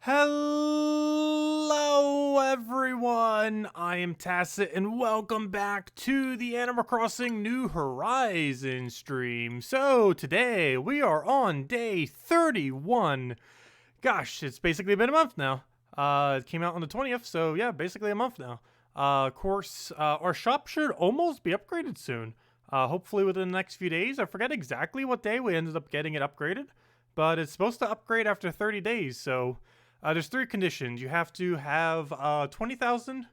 Hello everyone, I am Tacet and welcome back to the Animal Crossing New Horizons stream. So today we are on day 31. Gosh, it's basically been a month now. It came out on the 20th, so yeah, basically a month now. Of course, our shop should almost be upgraded soon. Hopefully within the next few days. I forget exactly what day we ended up getting it upgraded, but it's supposed to upgrade after 30 days, so... there's three conditions. You have to have 20,000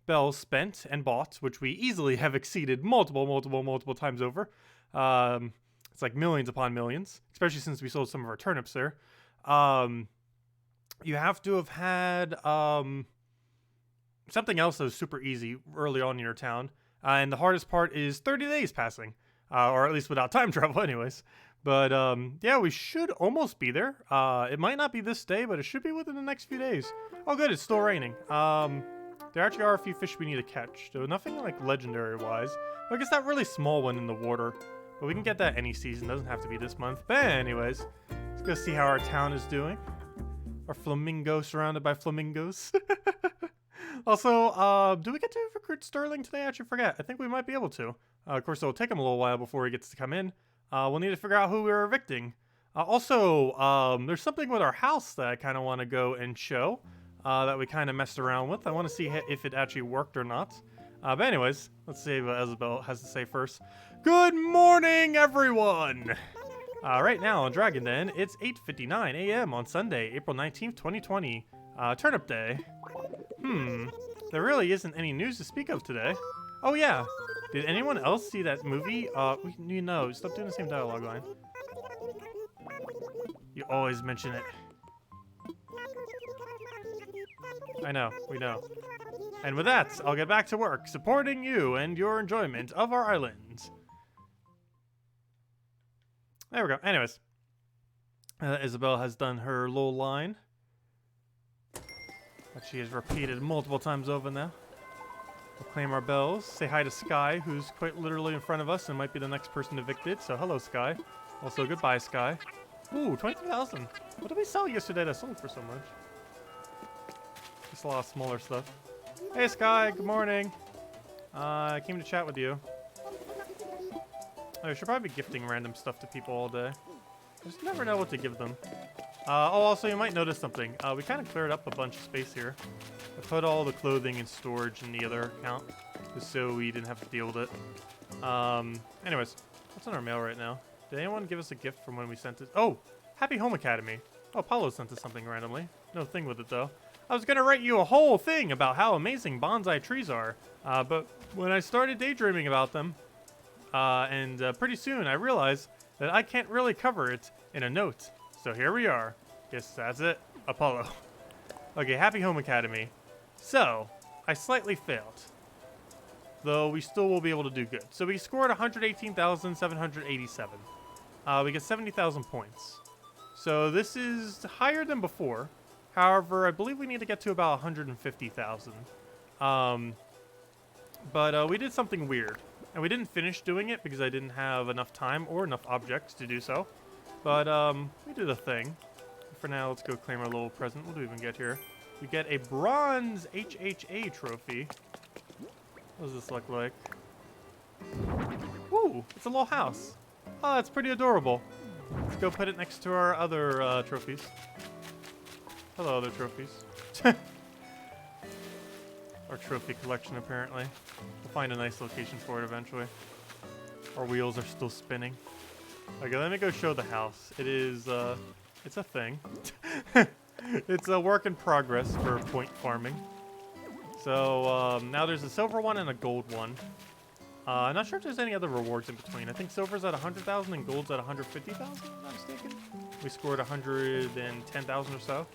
bells spent and bought, which we easily have exceeded multiple times over. It's like millions upon millions, especially since we sold some of our turnips there. You have to have had something else that was super easy early on in your town. And the hardest part is 30 days passing, or at least without time travel anyways. But, yeah, we should almost be there. It might not be this day, but it should be within the next few days. Oh, good, it's still raining. There actually are a few fish we need to catch, though nothing, like, legendary-wise. I guess that really small one in the water. But we can get that any season, doesn't have to be this month. But anyways, let's go see how our town is doing. Our flamingo surrounded by flamingos. Also, do we get to recruit Sterling today? I actually forget. I think we might be able to. Of course, it'll take him a little while before he gets to come in. We'll need to figure out who we're evicting. Also, there's something with our house that I kind of want to go and show that we kind of messed around with. I want to see if it actually worked or not. But anyways, let's see what Abel has to say first. Good morning, everyone! Right now on Dragon Den, it's 8:59 a.m. on Sunday, April 19th, 2020. Turnip Day. There really isn't any news to speak of today. Oh yeah. Did anyone else see that movie? You know, stop doing the same dialogue line. You always mention it. I know, we know. And with that, I'll get back to work, supporting you and your enjoyment of our islands. There we go. Anyways. Isabel has done her little line. That she has repeated multiple times over now. We'll claim our bells. Say hi to Sky, who's quite literally in front of us and might be the next person evicted. So hello, Sky. Also, goodbye, Sky. Ooh, 20,000. What did we sell yesterday that sold for so much? Just a lot of smaller stuff. Hey, Sky. Good morning. I came to chat with you. I should probably be gifting random stuff to people all day. I just never know what to give them. Also, you might notice something. We kind of cleared up a bunch of space here. I put all the clothing in storage in the other account, just so we didn't have to deal with it. Anyways, what's on our mail right now? Did anyone give us a gift from when we sent it? Oh, Happy Home Academy. Oh, Paulo sent us something randomly. No thing with it, though. I was going to write you a whole thing about how amazing bonsai trees are, but when I started daydreaming about them, pretty soon I realized that I can't really cover it in a note. So here we are. Guess that's it. Apollo. Okay, Happy Home Academy. So, I slightly failed. Though we still will be able to do good. So we scored 118,787. We get 70,000 points. So this is higher than before. However, I believe we need to get to about 150,000. But we did something weird. And we didn't finish doing it because I didn't have enough time or enough objects to do so. But we did a thing. For now, let's go claim our little present. What do we even get here? We get a bronze HHA trophy. What does this look like? Ooh, it's a little house. Oh, that's pretty adorable. Let's go put it next to our other trophies. Hello, other trophies. Our trophy collection, apparently. We'll find a nice location for it eventually. Our wheels are still spinning. Okay, let me go show the house. It is, it's a thing. It's a work in progress for point farming. So, now there's a silver one and a gold one. I'm not sure if there's any other rewards in between. I think silver's at 100,000 and gold's at 150,000, if I'm not mistaken. We scored 110,000 or so.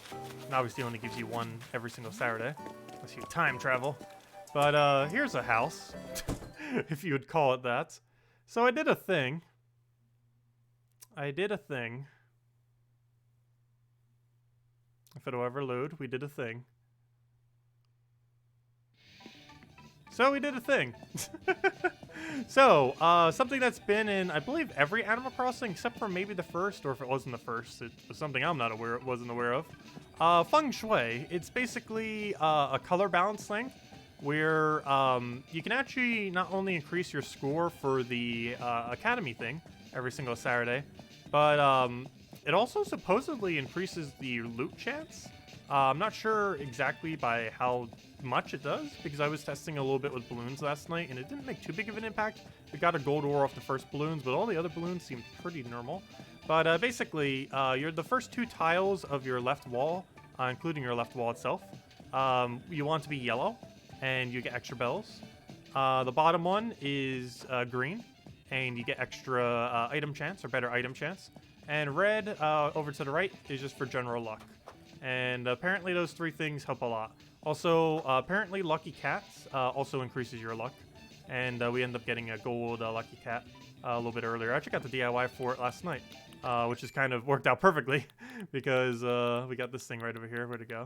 And obviously only gives you one every single Saturday, unless you time travel. But, here's a house, if you would call it that. So I did a thing. If it'll ever load, we did a thing. So we did a thing. So, something that's been in, I believe, every Animal Crossing, except for maybe the first, or if it wasn't the first, it was something I'm not aware, wasn't aware of. Feng Shui, it's basically a color balance thing where you can actually not only increase your score for the academy thing every single Saturday, but it also supposedly increases the loot chance. I'm not sure exactly by how much it does, because I was testing a little bit with balloons last night and it didn't make too big of an impact. We got a gold ore off the first balloons, but all the other balloons seemed pretty normal. But basically, you're the first 2 tiles of your left wall, including your left wall itself, you want to be yellow, and you get extra bells. The bottom one is green, and you get extra item chance, or better item chance. And red, over to the right, is just for general luck. And apparently those 3 things help a lot. Also, apparently Lucky Cats also increases your luck. And we end up getting a gold Lucky Cat a little bit earlier. I actually got the DIY for it last night, which has kind of worked out perfectly because we got this thing right over here. Where'd it go?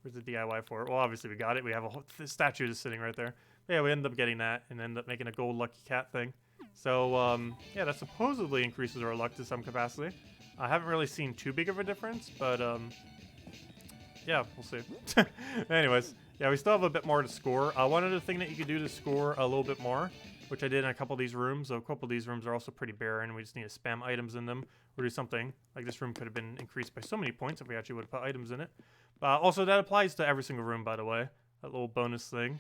Where's the DIY for it? Well, obviously we got it. We have a whole statue just sitting right there. But yeah, we ended up getting that and ended up making a gold Lucky Cat thing. So, yeah, that supposedly increases our luck to some capacity. I haven't really seen too big of a difference, but yeah, we'll see. Anyways, yeah, we still have a bit more to score. One other thing that you could do to score a little bit more, which I did in a couple of these rooms. So a couple of these rooms are also pretty barren. We just need to spam items in them or do something. Like this room could have been increased by so many points if we actually would have put items in it. Also, that applies to every single room, by the way. That little bonus thing.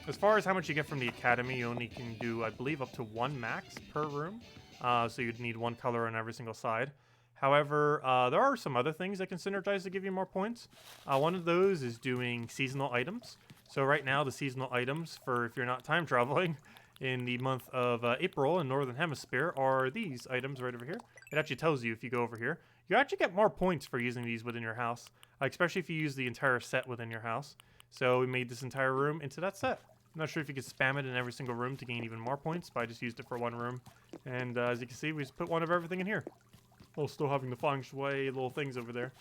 As far as how much you get from the academy, you only can do, I believe, up to 1 max per room. So you'd need 1 color on every single side. However, there are some other things that can synergize to give you more points. One of those is doing seasonal items. So right now, the seasonal items for if you're not time traveling in the month of April in Northern Hemisphere are these items right over here. It actually tells you if you go over here. You actually get more points for using these within your house, especially if you use the entire set within your house. So we made this entire room into that set. I'm not sure if you could spam it in every single room to gain even more points, but I just used it for 1 room. And as you can see, we just put 1 of everything in here. While still having the Feng Shui little things over there.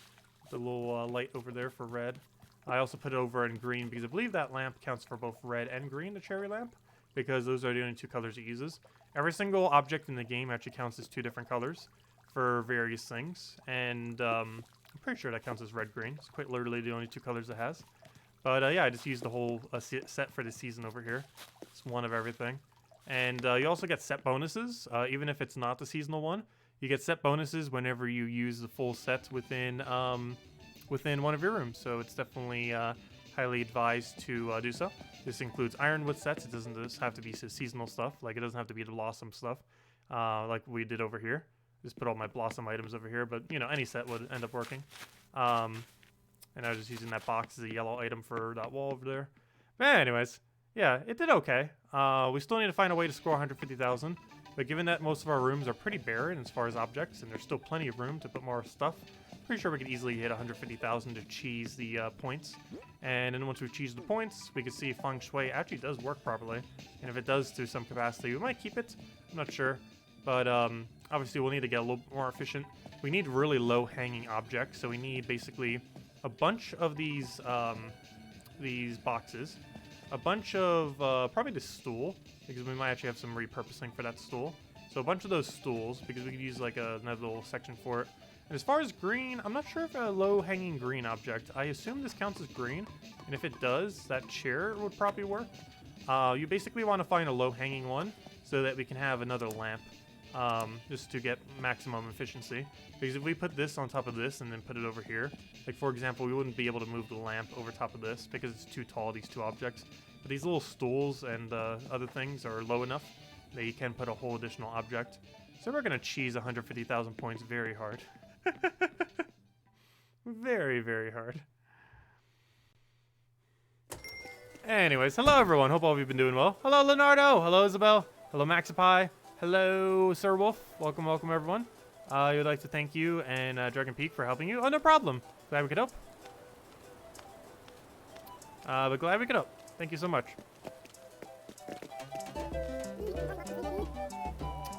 The little light over there for red. I also put it over in green because I believe that lamp counts for both red and green, the cherry lamp, because those are the only 2 colors it uses. Every single object in the game actually counts as 2 different colors for various things. And I'm pretty sure that counts as red-green. It's quite literally the only 2 colors it has. But yeah, I just used the whole set for the season over here. It's 1 of everything. And you also get set bonuses, even if it's not the seasonal one. You get set bonuses whenever you use the full set within one of your rooms. So it's definitely highly advised to do so. This includes ironwood sets. It doesn't just have to be seasonal stuff. Like, it doesn't have to be the blossom stuff, like we did over here. Just put all my blossom items over here. But, you know, any set would end up working. And I was just using that box as a yellow item for that wall over there. But anyways, yeah, it did okay. We still need to find a way to score 150,000. But given that most of our rooms are pretty barren as far as objects, and there's still plenty of room to put more stuff, pretty sure we could easily hit 150,000 to cheese the points. And then once we cheese the points, we can see if Feng Shui actually does work properly. And if it does to some capacity, we might keep it. I'm not sure. But obviously we'll need to get a little bit more efficient. We need really low-hanging objects, so we need basically a bunch of these boxes. A bunch of, probably the stool, because we might actually have some repurposing for that stool. So a bunch of those stools, because we could use like another little section for it. And as far as green, I'm not sure if a low-hanging green object. I assume this counts as green, and if it does, that chair would probably work. You basically want to find a low-hanging one so that we can have another lamp, just to get maximum efficiency. Because if we put this on top of this and then put it over here, like for example, we wouldn't be able to move the lamp over top of this because it's too tall, these 2 objects. But these little stools and other things are low enough that you can put a whole additional object. So we're going to cheese 150,000 points very hard. Very, very hard. Anyways, hello everyone. Hope all of you have been doing well. Hello Leonardo. Hello Isabel. Hello Maxipie. Hello Sir Wolf. Welcome, welcome everyone. I would like to thank you and Dragon Peak for helping you. Oh, no problem. Glad we could help. But glad we could help. Thank you so much.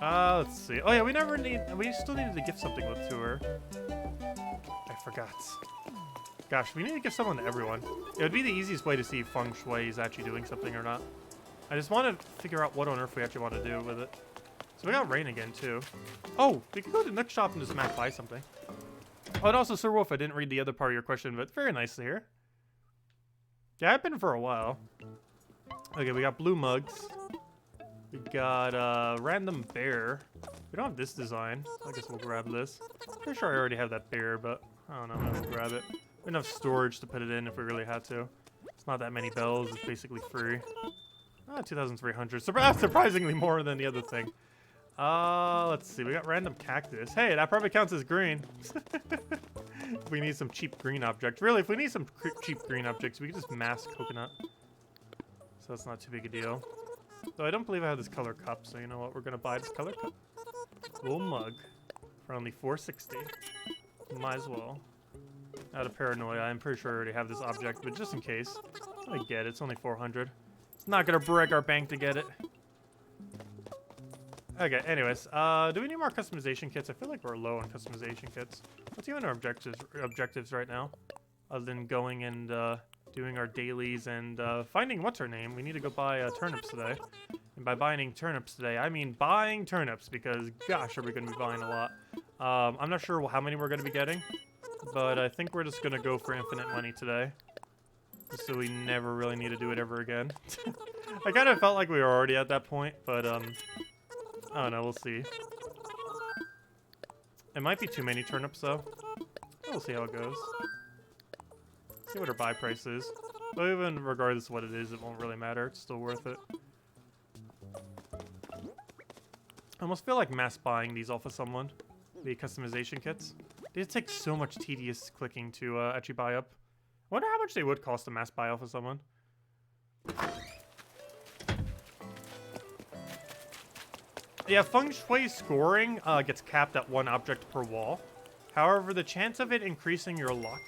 Let's see. Oh yeah, we still needed to give something to her. I forgot. Gosh, we need to give someone to everyone. It would be the easiest way to see if Feng Shui is actually doing something or not. I just want to figure out what on earth we actually want to do with it. So we got rain again too. Oh, we could go to the next shop and just buy something. Oh, and also, Sir Wolf, I didn't read the other part of your question, but very nice to hear. Yeah, I've been for a while. Okay, we got blue mugs. We got random bear. We don't have this design. I guess we'll grab this. Pretty sure I already have that bear, but I don't know. Maybe we'll grab it. We have enough storage to put it in if we really had to. It's not that many bells. It's basically free. 2,300. Surprisingly more than the other thing. Let's see. We got random cactus. Hey, that probably counts as green. If we need some cheap green objects. Really, if we need some cheap green objects, we can just mass coconut. So that's not too big a deal. Though I don't believe I have this color cup, so you know what? We're gonna buy this color cup. Little mug for only 460. Might as well. Out of paranoia, I'm pretty sure I already have this object, but just in case, I get it. It's only 400. It's not gonna break our bank to get it. Okay, anyways, do we need more customization kits? I feel like we're low on customization kits. What's even our objectives right now? Other than going and doing our dailies and finding what's her name. We need to go buy turnips today. And by buying turnips today, I mean buying turnips because gosh, are we going to be buying a lot. I'm not sure how many we're going to be getting, but I think we're just going to go for infinite money today. Just so we never really need to do it ever again. I kind of felt like we were already at that point, but I don't know, we'll see. It might be too many turnips though. We'll see how it goes. See what our buy price is. But even regardless of what it is, it won't really matter. It's still worth it. I almost feel like mass buying these off of someone. The customization kits. They just take so much tedious clicking to actually buy up. I wonder how much they would cost to mass buy off of someone. Yeah, Feng Shui scoring gets capped at 1 object per wall. However, the chance of it increasing your luck,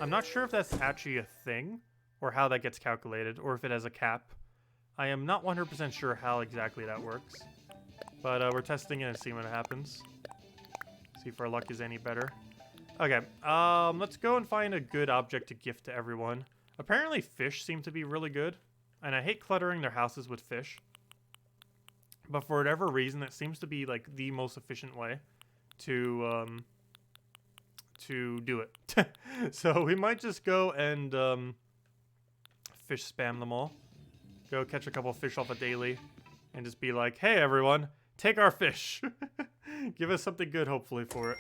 I'm not sure if that's actually a thing, or how that gets calculated, or if it has a cap. I am not 100% sure how exactly that works. But we're testing it and seeing what happens. See if our luck is any better. Okay, let's go and find a good object to gift to everyone. Apparently fish seem to be really good, and I hate cluttering their houses with fish. But for whatever reason, it seems to be like the most efficient way to do it. So we might just go and fish spam them all. Go catch a couple of fish off a daily and just be like, hey everyone, take our fish. Give us something good hopefully for it.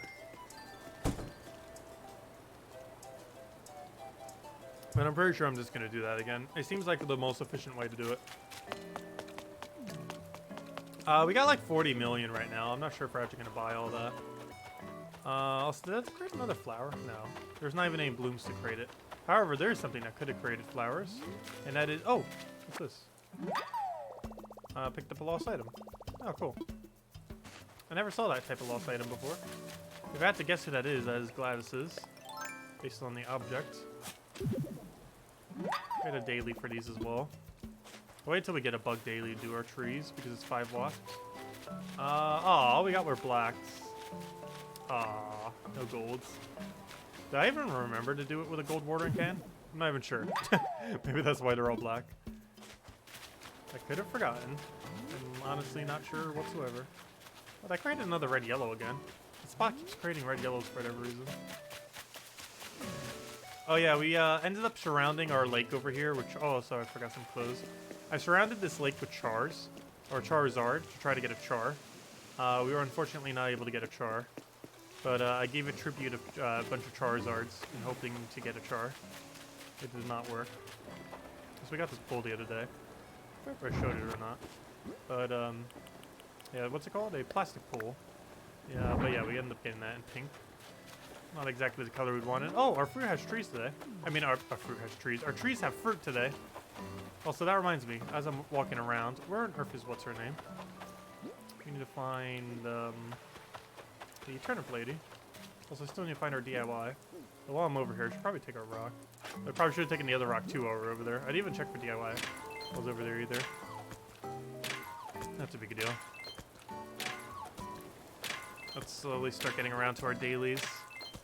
But I'm pretty sure I'm just going to do that again. It seems like the most efficient way to do it. We got like 40 million right now. I'm not sure if we're actually going to buy all that. Also, did that create another flower? No. There's not even any blooms to create it. However, there is something that could have created flowers. And that is... Oh! What's this? Picked up a lost item. Oh, cool. I never saw that type of lost item before. If I had to guess who that is Gladys's. Based on the object. Get a daily for these as well. Wait till we get a bug daily to do our trees because it's 5 watt. All we got were blacks. No golds. Did I even remember to do it with a gold watering can? I'm not even sure. Maybe that's why they're all black. I could have forgotten. I'm honestly not sure whatsoever. But I created another red yellow again. The spot keeps creating red yellows for whatever reason. Oh yeah, we ended up surrounding our lake over here, which... Oh, sorry, I forgot some clothes. I surrounded this lake with chars, or Charizard, to try to get a char. We were unfortunately not able to get a char. But I gave a tribute of a bunch of Charizards, and hoping to get a char. It did not work. So we got this pool the other day. I don't know if I showed it or not. But, yeah, what's it called? A plastic pool. Yeah, but yeah, we ended up getting that in pink. Not exactly the color we'd wanted. Oh, our fruit has trees today. I mean, our fruit has trees. Our trees have fruit today. Also, that reminds me, as I'm walking around, where on earth is what's her name? We need to find the turnip lady. Also, I still need to find our DIY. But while I'm over here, I should probably take our rock. I probably should have taken the other rock too while we're over there. I didn't even check for DIY. I was over there either. That's a big deal. Let's slowly start getting around to our dailies.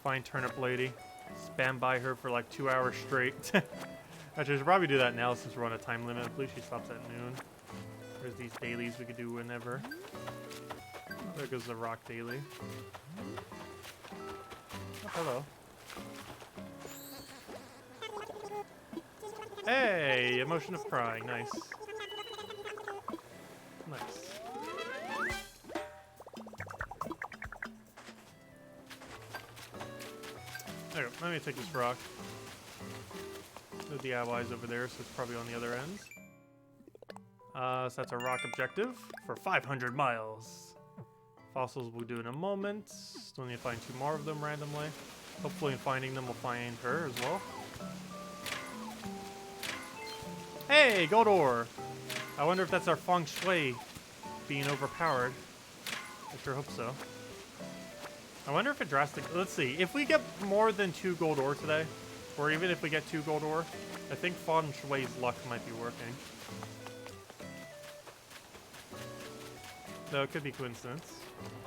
Find turnip lady. Spam by her for like 2 hours straight. Actually, I should probably do that now since we're on a time limit. I believe she stops at noon. There's these dailies we could do whenever. Oh, there goes the rock daily. Hello. Hey, emotion of crying. Nice. Nice. There we go. Let me take this rock. No DIYs over there, so it's probably on the other end. So that's a rock objective for 500 miles. Fossils we'll do in a moment. Still need to find 2 more of them randomly. Hopefully in finding them we'll find her as well. Hey, gold ore! I wonder if that's our Feng Shui being overpowered. I sure hope so. I wonder if it drastically... Let's see. If we get more than 2 gold ore today, or even if we get 2 gold ore, I think Feng Shui's luck might be working. Though it could be coincidence.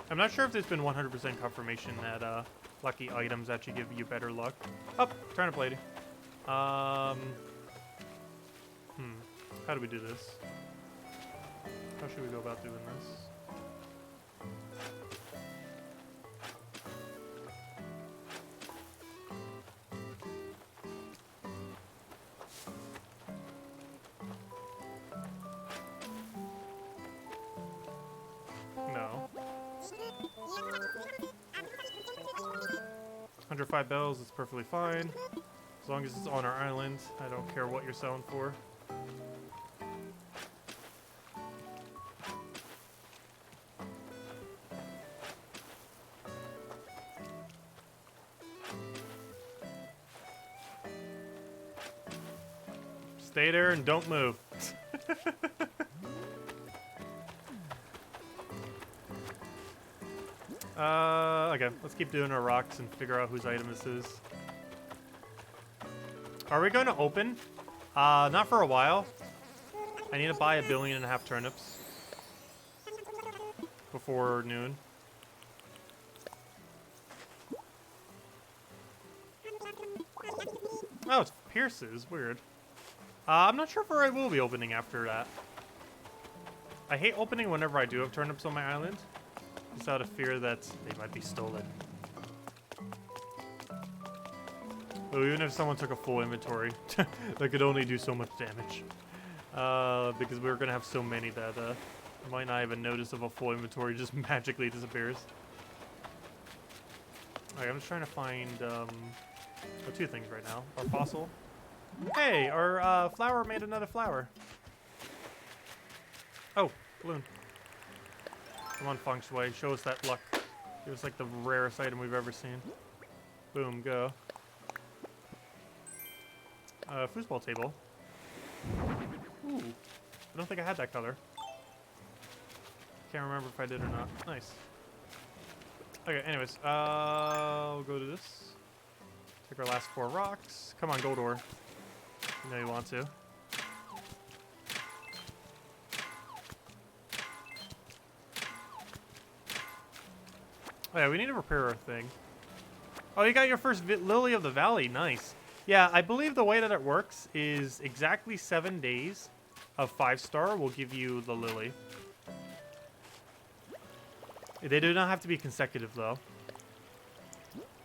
I'm not sure if there's been 100% confirmation that lucky items actually give you better luck. Oh, turnip lady. How do we do this? How should we go about doing this? No. 105 bells is perfectly fine. As long as it's on our island, I don't care what you're selling for. Stay there and don't move. Okay, let's keep doing our rocks and figure out whose item this is. Are we going to open? Not for a while. I need to buy 1.5 billion turnips before noon. Oh, it's Pierce's. Weird. I'm not sure if I will be opening after that. I hate opening whenever I do have turnips on my island. Just out of fear that they might be stolen. But even if someone took a full inventory, that could only do so much damage. Because we were going to have so many that might not even notice if a full inventory just magically disappears. Alright, I'm just trying to find 2 things right now. Our fossil. Hey, our flower made another flower. Oh, balloon. Come on, Feng Shui. Show us that luck. Give us like the rarest item we've ever seen. Boom, go. Foosball table. Ooh. I don't think I had that color. Can't remember if I did or not. Nice. Okay, anyways. We'll go to this. Take our last 4 rocks. Come on, gold ore. You know you want to. Oh yeah, we need to repair our thing. Oh, you got your first Lily of the Valley. Nice. Yeah, I believe the way that it works is exactly 7 days of 5-star will give you the Lily. They do not have to be consecutive, though.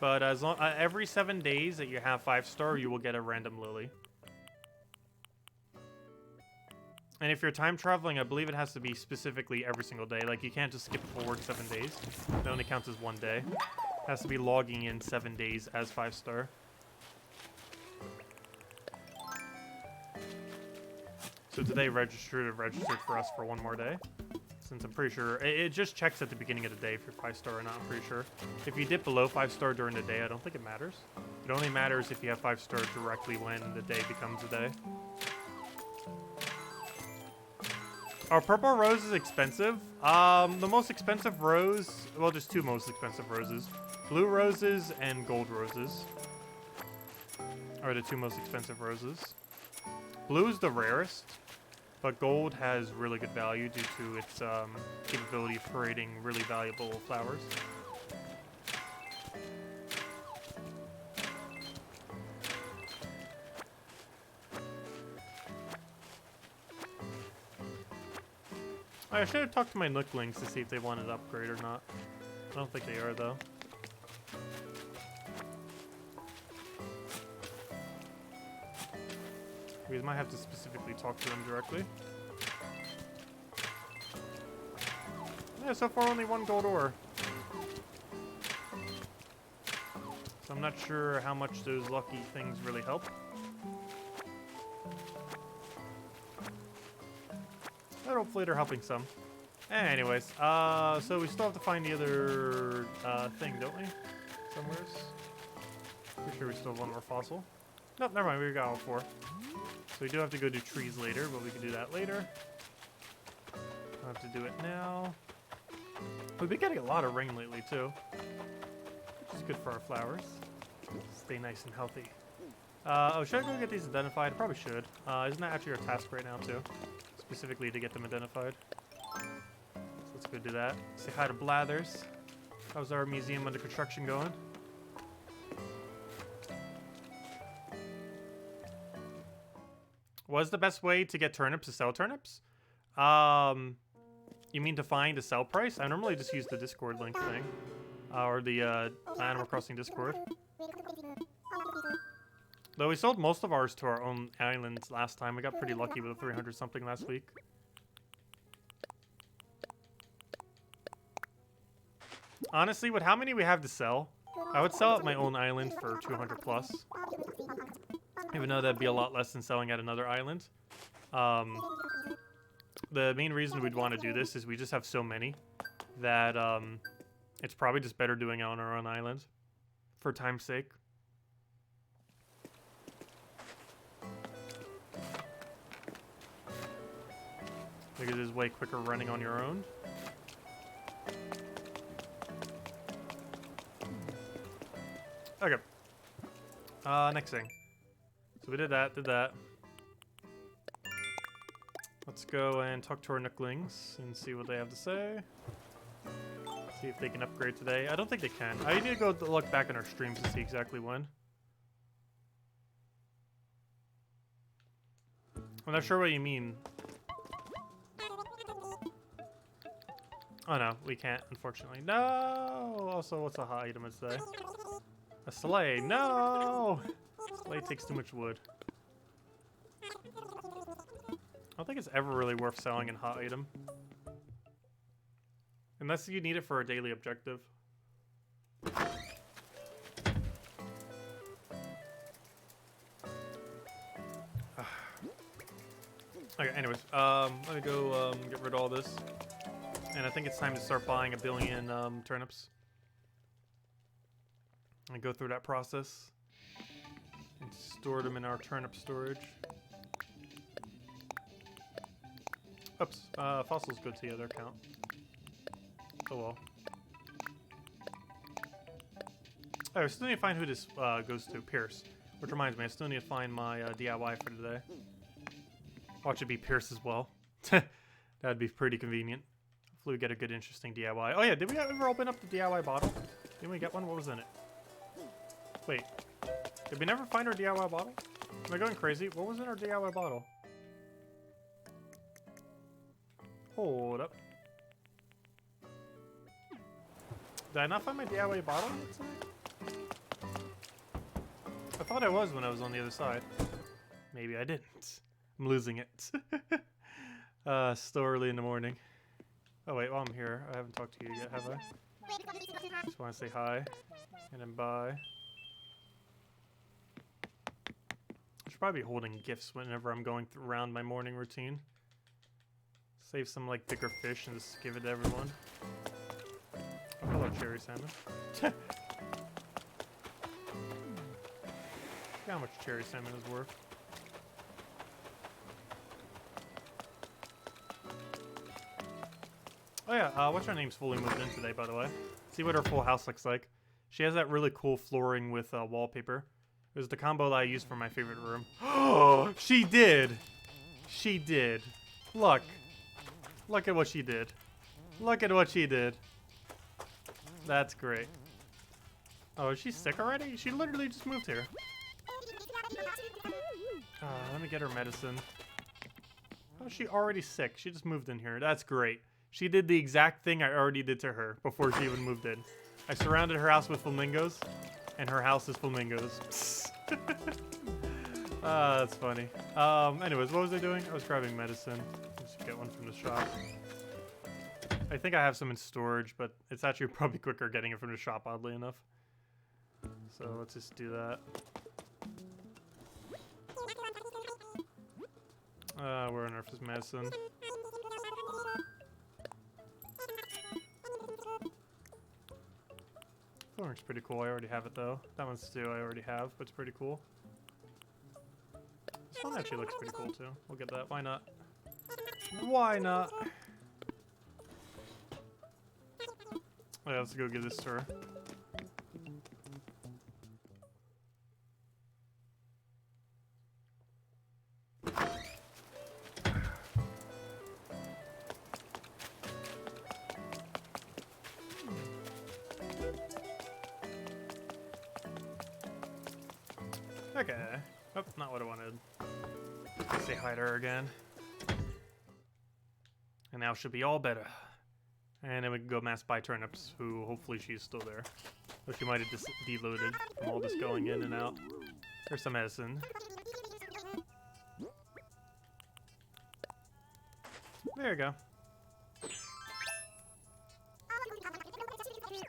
But as long every 7 days that you have 5-star, you will get a random Lily. And if you're time traveling, I believe it has to be specifically every single day. Like, you can't just skip forward 7 days. It only counts as 1 day. It has to be logging in 7 days as 5-star. So today registered for us for 1 more day. Since I'm pretty sure... It just checks at the beginning of the day if you're 5-star or not, I'm pretty sure. If you dip below 5-star during the day, I don't think it matters. It only matters if you have 5-star directly when the day becomes a day. Our purple rose is expensive. The most expensive rose... Well, there's 2 most expensive roses. Blue roses and gold roses are the 2 most expensive roses. Blue is the rarest, but gold has really good value due to its capability of creating really valuable flowers. I should have talked to my Nooklings to see if they wanted to upgrade or not. I don't think they are, though. We might have to specifically talk to them directly. Yeah, so far only 1 gold ore. So I'm not sure how much those lucky things really help. But hopefully they're helping some. Anyways, so we still have to find the other thing, don't we? Somewheres. Pretty sure we still have 1 more fossil. Nope, never mind, we got all 4. So we do have to go do trees later, but we can do that later. Don't have to do it now. We've been getting a lot of rain lately too, which is good for our flowers. Stay nice and healthy. Oh, should I go get these identified? I probably should. Isn't that actually our task right now too? Specifically to get them identified. So let's go do that. Say hi to Blathers. How's our museum under construction going? What's the best way to get turnips to sell turnips? You mean to find a sell price? I normally just use the Discord link thing. Or the Animal Crossing Discord. Though we sold most of ours to our own islands last time. We got pretty lucky with a 300 something last week. Honestly, with how many we have to sell, I would sell at my own island for 200 plus. Even though that'd be a lot less than selling at another island. The main reason we'd want to do this is we just have so many that it's probably just better doing it on our own island for time's sake. Because it is way quicker running on your own. Okay. Next thing. So we did that, Let's go and talk to our Nooklings and see what they have to say. See if they can upgrade today. I don't think they can. I need to go look back on our streams to see exactly when. I'm not sure what you mean. Oh no, we can't, unfortunately. No! Also, what's a hot item today? A sleigh. No! Sleigh takes too much wood. I don't think it's ever really worth selling in hot item. Unless you need it for a daily objective. Okay, anyways, let me go get rid of all this. And I think it's time to start buying 1 billion turnips. And go through that process. And store them in our turnip storage. Oops, fossils go to the other account. Oh well. Oh, I still need to find who this goes to, Pierce. Which reminds me, I still need to find my DIY for today. Watch it be Pierce as well. That'd be pretty convenient. Hopefully we get a good, interesting DIY. Oh yeah, did we ever open up the DIY bottle? Didn't we get one? What was in it? Wait, did we never find our DIY bottle? Am I going crazy? What was in our DIY bottle? Hold up. Did I not find my DIY bottle yet tonight? I thought I was when I was on the other side. Maybe I didn't. I'm losing it. Still early in the morning. Oh wait, while I'm here, I haven't talked to you yet, have I? Just want to say hi. And then bye. I should probably be holding gifts whenever I'm going around my morning routine. Save some like bigger fish and just give it to everyone. Oh, hello, cherry salmon. Look how much cherry salmon is worth. Oh yeah, what's her name's fully moved in today, by the way. See what her full house looks like. She has that really cool flooring with wallpaper. It was the combo that I used for my favorite room. Oh, she did! She did. Look. Look at what she did. Look at what she did. That's great. Oh, is she sick already? She literally just moved here. Let me get her medicine. Oh, is she already sick? She just moved in here. That's great. She did the exact thing I already did to her before she even moved in. I surrounded her house with flamingos, and her house is flamingos. That's funny. Anyways, what was I doing? I was grabbing medicine. Just get one from the shop. I think I have some in storage, but it's actually probably quicker getting it from the shop, oddly enough. So let's just do that. Where on earth is medicine? Thorn's pretty cool. I already have it though. That one's too. I already have, but it's pretty cool. This one actually looks pretty cool too. We'll get that. Why not? Why not? Oh, yeah, let's go give this to her. Okay. Oh, not what I wanted. Let's say hi to her again. And now she'll be all better. And then we can go mass buy turnips, who hopefully she's still there. But she might have just deloaded from all this going in and out. There's some medicine. There you go.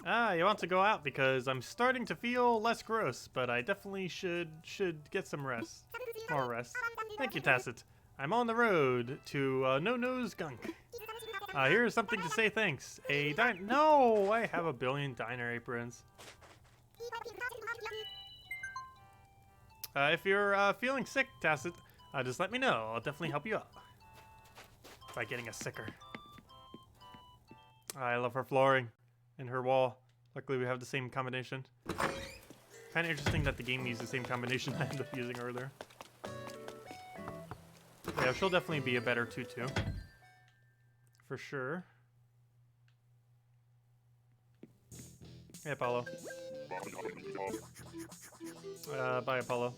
Ah, you want to go out because I'm starting to feel less gross, but I definitely should get some rest. More rest. Thank you, Tacet. I'm on the road to No-No's Gunk. Here's something to say thanks. No, I have a billion diner aprons. If you're feeling sick, Tacet, just let me know. I'll definitely help you out by getting a sicker. I love her flooring and her wall. Luckily, we have the same combination. Kind of interesting that the game used the same combination I ended up using earlier. Yeah, she'll definitely be a better tutu. For sure. Hey, Apollo. Bye, Apollo.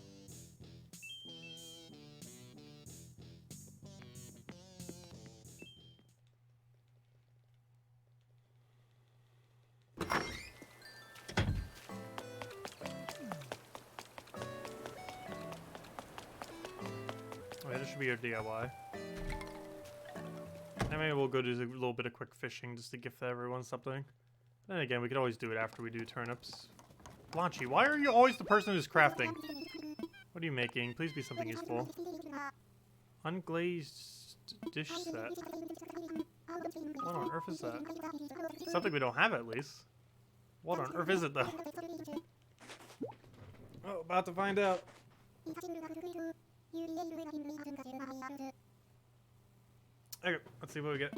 Oh, yeah, this should be your DIY. And maybe we'll go do a little bit of quick fishing just to gift everyone something. Then again, we could always do it after we do turnips. Blanchy, why are you always the person who's crafting? What are you making? Please be something useful. Unglazed dish set. What on earth is that? Something we don't have at least. What on earth is it though? Oh, about to find out. Okay, let's see what we get.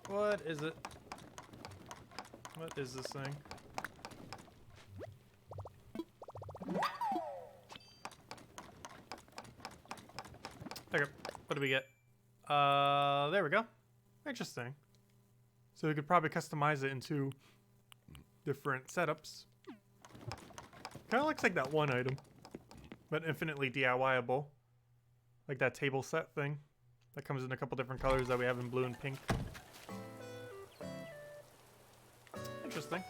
What is it? What is this thing? Okay, what do we get? There we go. Interesting. So we could probably customize it into different setups. Kind of looks like that one item, but infinitely DIY-able. Like that table set thing that comes in a couple different colors that we have in blue and pink. Interesting.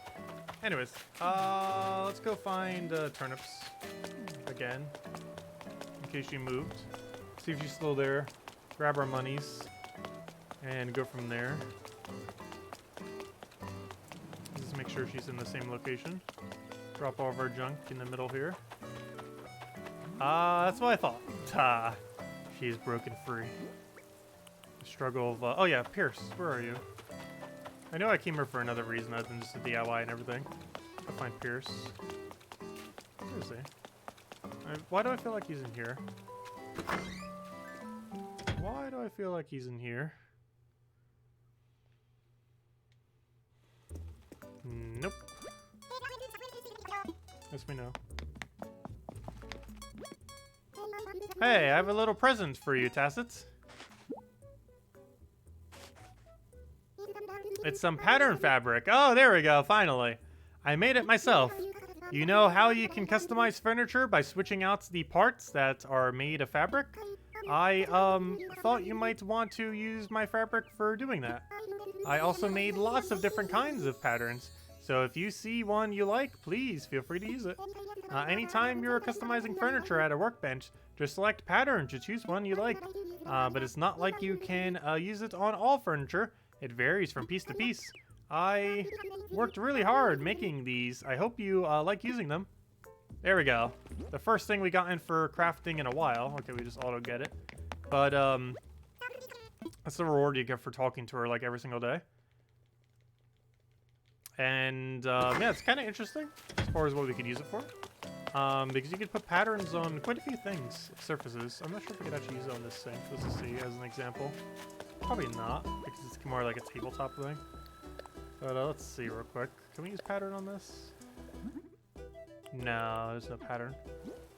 Anyways, let's go find turnips again, in case she moved. See if she's still there. Grab our monies and go from there. Just make sure she's in the same location. Drop all of our junk in the middle here. That's what I thought. She's broken free. The struggle of oh yeah, Pierce, where are you? I know I came here for another reason other than just the DIY and everything. I'll find Pierce. Where is he? Why do I feel like he's in here? Why do I feel like he's in here? Nope. Yes, we know. Hey, I have a little present for you, Tacet. It's some pattern fabric. Oh, there we go, finally. I made it myself. You know how you can customize furniture by switching out the parts that are made of fabric? I, thought you might want to use my fabric for doing that. I also made lots of different kinds of patterns, So if you see one you like, please feel free to use it. Anytime you're customizing furniture at a workbench, just select pattern to choose one you like. But it's not like you can use it on all furniture. It varies from piece to piece. I worked really hard making these. I hope you like using them. There we go. The first thing we got in for crafting in a while. Okay, we just auto get it. But that's the reward you get for talking to her like every single day. And yeah, it's kind of interesting as far as what we could use it for. Because you could put patterns on quite a few things, surfaces. I'm not sure if we could actually use it on this sink. Let's just see as an example. Probably not, because it's more like a tabletop thing. But let's see real quick. Can we use pattern on this? No, there's no pattern.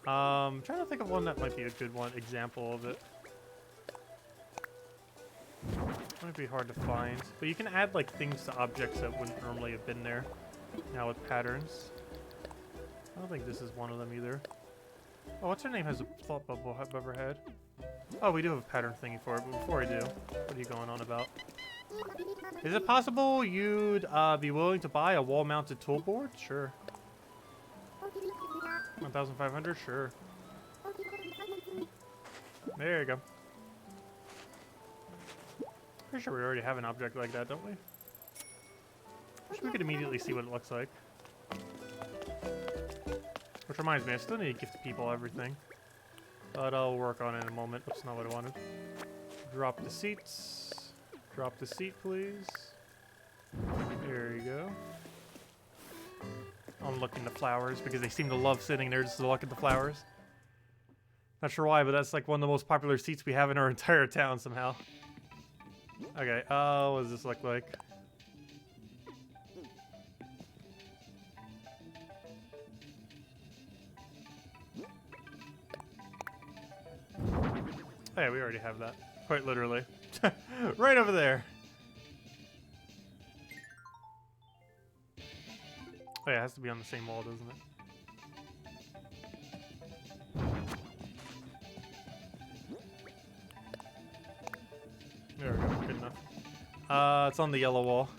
I'm trying to think of one that might be a good one, example of it. It might be hard to find. But you can add like things to objects that wouldn't normally have been there. Now with patterns. I don't think this is one of them either. Oh, what's her name has a thought bubble above her head? Oh, we do have a pattern thingy for it, but before I do, what are you going on about? Is it possible you'd be willing to buy a wall-mounted toolboard? Sure. 1,500? Sure. There you go. Pretty sure we already have an object like that, don't we? Wish we could immediately see what it looks like. Which reminds me, I still need to gift people everything. But I'll work on it in a moment. That's not what I wanted. Drop the seats. Drop the seat, please. There you go. I'm looking at the flowers because they seem to love sitting there just to look at the flowers. Not sure why, but that's like one of the most popular seats we have in our entire town somehow. Okay, what does this look like? Oh yeah, we already have that. Quite literally. Right over there. Oh yeah, it has to be on the same wall, doesn't it? There we go, good enough. It's on the yellow wall.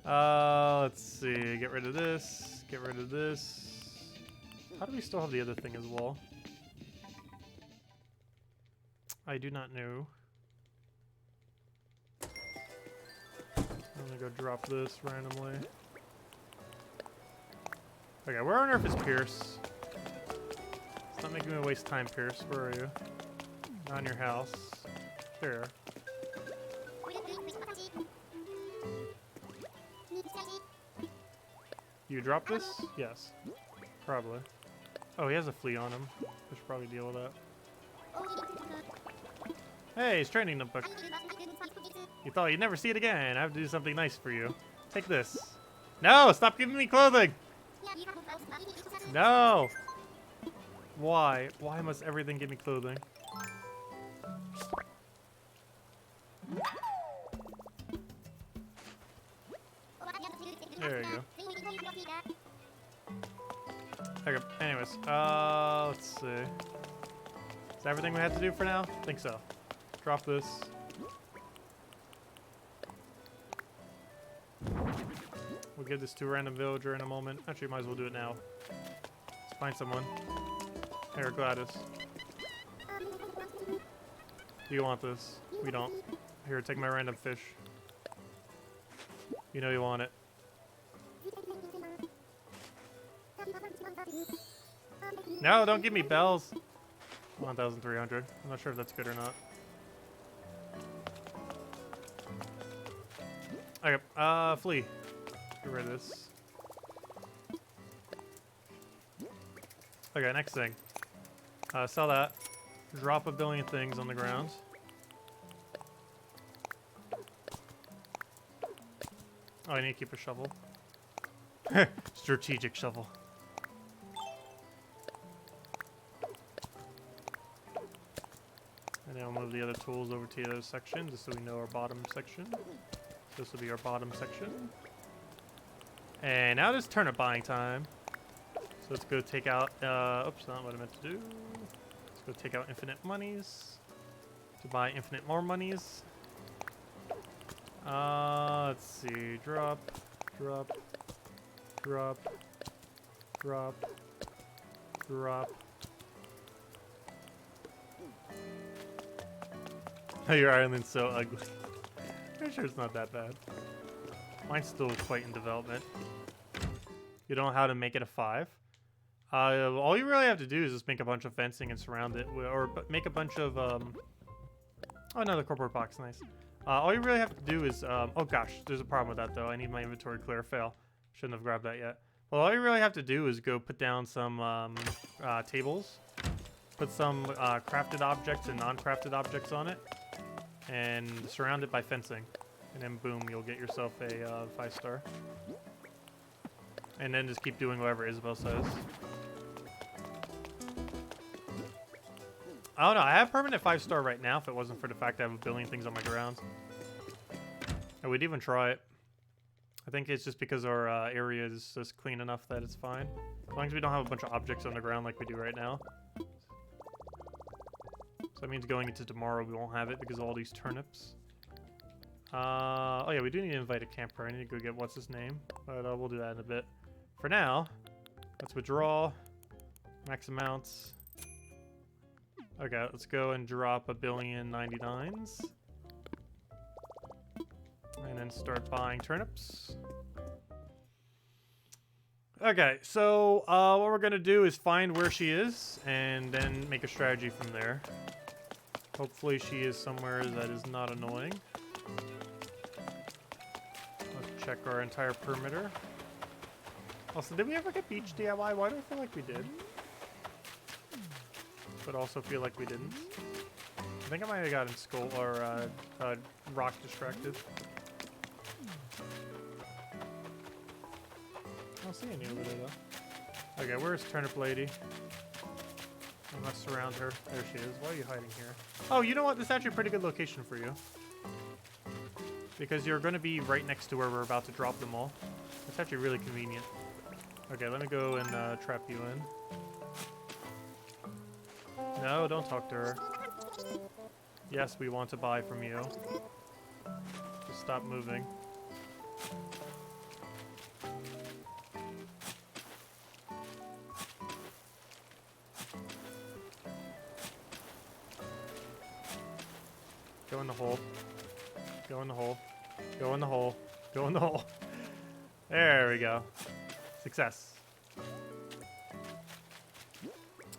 Let's see, get rid of this, get rid of this. How do we still have the other thing as well? I do not know. I'm gonna go drop this randomly. Okay, where on earth is Pierce? It's not making me waste time, Pierce. Where are you? Not in your house. Here. You drop this? Yes. Probably. Oh, he has a flea on him. I should probably deal with that. Hey, he's training notebook. You thought you'd never see it again. I have to do something nice for you. Take this. No! Stop giving me clothing! No! Why? Why must everything give me clothing? There you go. Okay, anyways, let's see. Is that everything we have to do for now? I think so. Drop this. We'll give this to a random villager in a moment. Actually, might as well do it now. Let's find someone. Here, Gladys. Do you want this? We don't. Here, take my random fish. You know you want it. No, don't give me bells. 1,300. I'm not sure if that's good or not. Okay, flee. Get rid of this. Okay, next thing. Sell that. Drop a billion things on the ground. Oh, I need to keep a shovel. Strategic shovel. And then I'll move the other tools over to the other section, just so we know our bottom section. This will be our bottom section. And now it's turnip buying time. So let's go take out, oops, not what I meant to do. Let's go take out infinite monies to buy infinite more monies. Let's see, drop, drop, Drop. Drop. Drop. Oh, your island's so ugly. I'm sure it's not that bad. Mine's still quite in development. You don't know how to make it a 5? All you really have to do is just make a bunch of fencing and surround it, or make a bunch of, oh, another cardboard box, nice. All you really have to do is, oh gosh, there's a problem with that though. I need my inventory clear, fail. Shouldn't have grabbed that yet. Well, all you really have to do is go put down some tables, put some crafted objects and non-crafted objects on it, and surround it by fencing. And then boom, you'll get yourself a 5-star. And then just keep doing whatever Isabel says. I don't know, I have permanent 5-star right now if it wasn't for the fact that I have a billion things on my grounds. I would even try it. I think it's just because our area is just clean enough that it's fine. As long as we don't have a bunch of objects on the ground like we do right now. So that means going into tomorrow we won't have it because of all these turnips. Oh yeah, we do need to invite a camper. I need to go get what's his name, but we'll do that in a bit. For now, let's withdraw, max amounts. Okay, let's go and drop 1,000,000,099s. And then start buying turnips. Okay, so what we're gonna do is find where she is and then make a strategy from there. Hopefully she is somewhere that is not annoying. Let's check our entire perimeter. Also, did we ever get beach DIY? Why do I feel like we did? But also feel like we didn't. I think I might have gotten skull or rock distracted. I don't see any over there though. Okay, where's Turnip Lady? I must surround her. There she is. Why are you hiding here? Oh, you know what? This is actually a pretty good location for you. Because you're going to be right next to where we're about to drop them all. It's actually really convenient. Okay, let me go and trap you in. No, don't talk to her. Yes, we want to buy from you. Just stop moving. Go in the hole. Go in the hole. Go in the hole. Go in the hole. There we go. Success.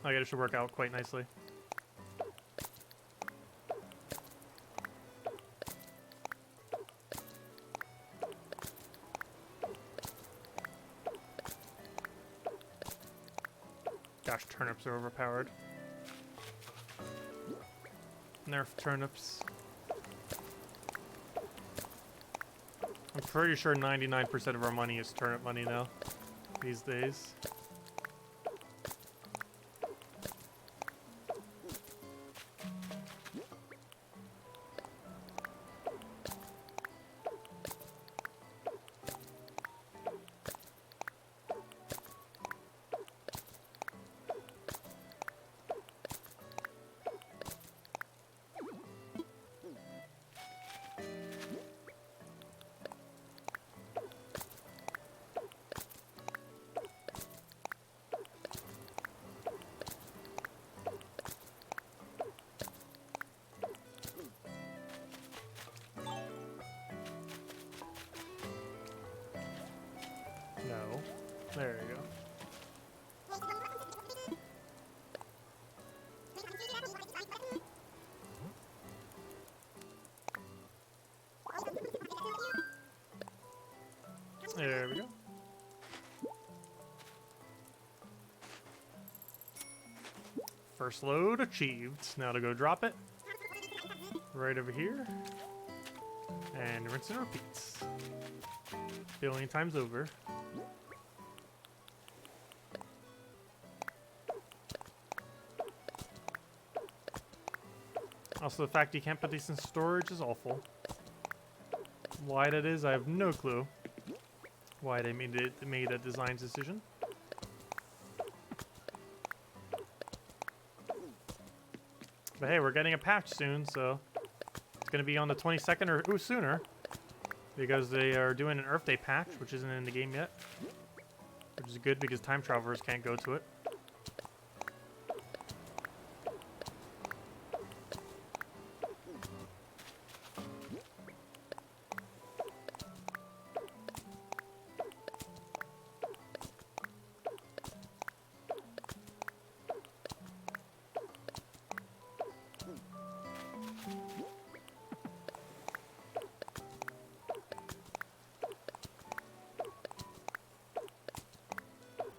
I guess it should work out quite nicely. Gosh, turnips are overpowered. Nerf turnips. I'm pretty sure 99% of our money is turnip money now, these days. No. There you go. There we go. First load achieved. Now to go drop it. Right over here. And rinse and repeats. Billion times over. Also, the fact you can't put these in storage is awful. Why that is, I have no clue. Why they made a design decision. But hey, we're getting a patch soon, so it's gonna be on the 22nd or sooner, because they are doing an Earth Day patch, which isn't in the game yet. which is good because time travelers can't go to it.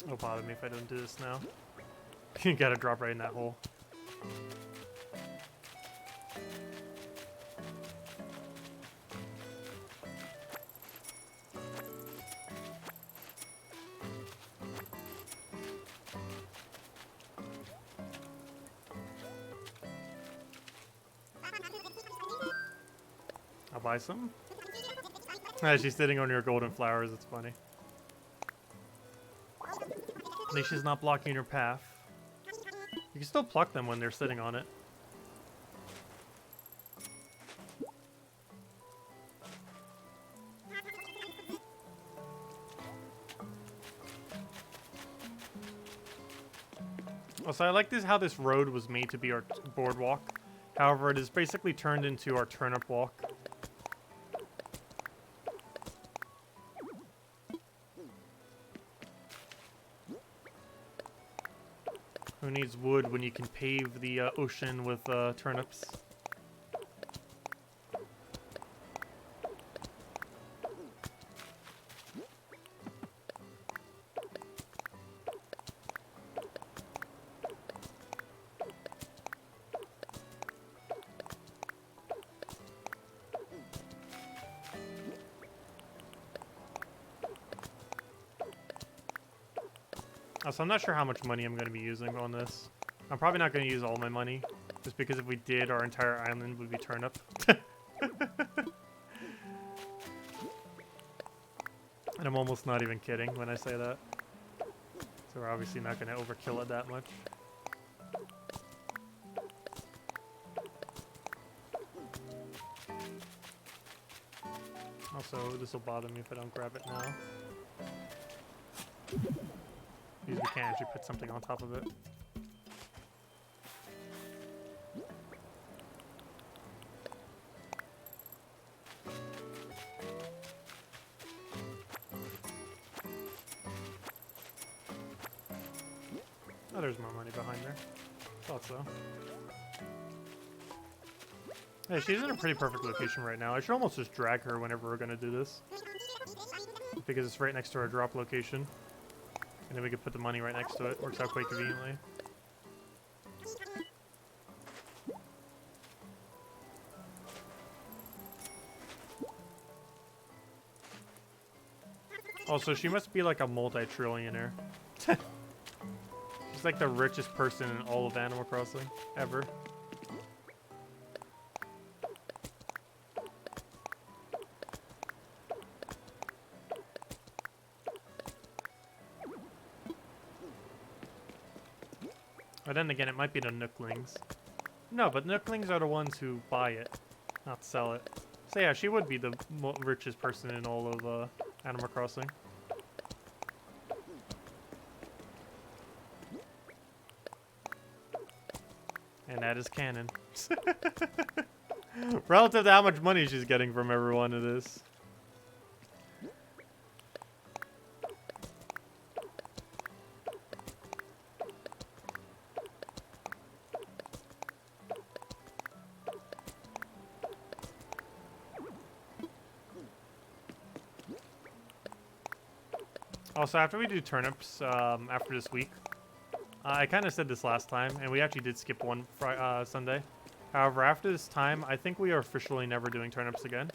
It'll bother me if I don't do this now. You gotta drop right in that hole. I'll buy some. She's sitting on your golden flowers, it's funny. At least she's not blocking your path. You can still pluck them when they're sitting on it. Also, I like this how this road was made to be our boardwalk. However, it is basically turned into our turnip walk. Who needs wood when you can pave the ocean with turnips? So I'm not sure how much money I'm going to be using on this. I'm probably not going to use all my money, just because if we did, our entire island would be turnip. And I'm almost not even kidding when I say that. So we're obviously not going to overkill it that much. Also, this will bother me if I don't grab it now. Because we can't actually put something on top of it. Oh, there's more money behind there. Thought so. Hey, she's in a pretty perfect location right now. I should almost just drag her whenever we're gonna do this. Because it's right next to our drop location. And then we could put the money right next to it. Works out quite conveniently. Also, she must be like a multi-trillionaire. She's like the richest person in all of Animal Crossing, ever. But then again, it might be the Nooklings. No, but Nooklings are the ones who buy it, not sell it. So yeah, she would be the richest person in all of Animal Crossing. And that is canon. Relative to how much money she's getting from everyone, it is. Also, after we do turnips, after this week, I kind of said this last time, and we actually did skip one Sunday. However, after this time, I think we are officially never doing turnips again.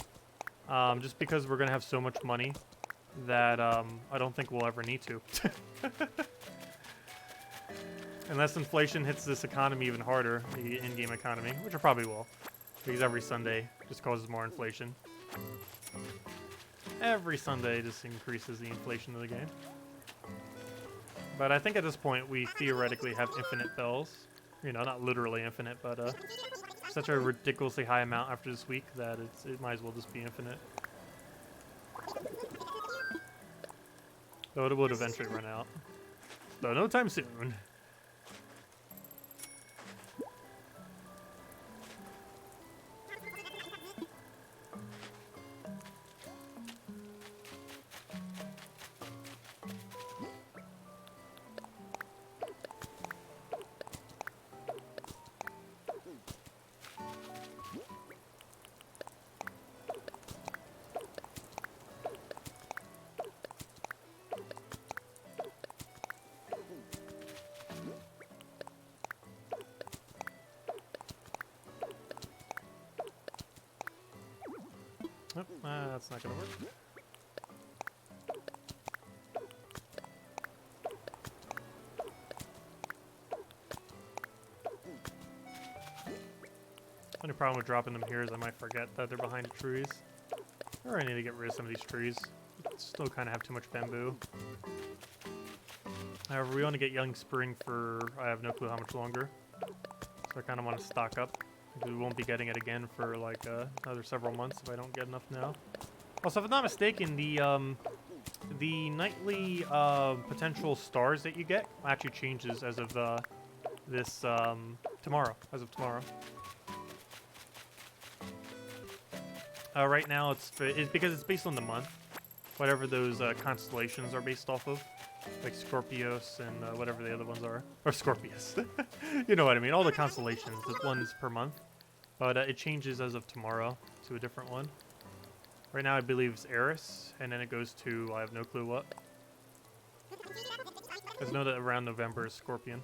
Just because we're going to have so much money that I don't think we'll ever need to. Unless inflation hits this economy even harder, the in-game economy, which it probably will. Because every Sunday just causes more inflation. Every Sunday just increases the inflation of the game. But I think at this point we theoretically have infinite bells. You know, not literally infinite, but such a ridiculously high amount after this week that it might as well just be infinite. Though it would eventually run out. Though no time soon. Nope, that's not gonna work. Only problem with dropping them here is I might forget that they're behind the trees. Or I need to get rid of some of these trees. Still kind of have too much bamboo. However, we want to get young spring for I have no clue how much longer. So I kind of want to stock up. We won't be getting it again for like another several months if I don't get enough now. Also, if I'm not mistaken, the nightly potential stars that you get actually changes as of this tomorrow. As of tomorrow. Right now, it's because it's based on the month. Whatever those constellations are based off of. Like Scorpios and whatever the other ones are. Or Scorpius. You know what I mean. All the constellations. This one's per month. But it changes as of tomorrow to a different one. Right now I believe it's Eris. And then it goes to I have no clue what. I just know that around November is Scorpion.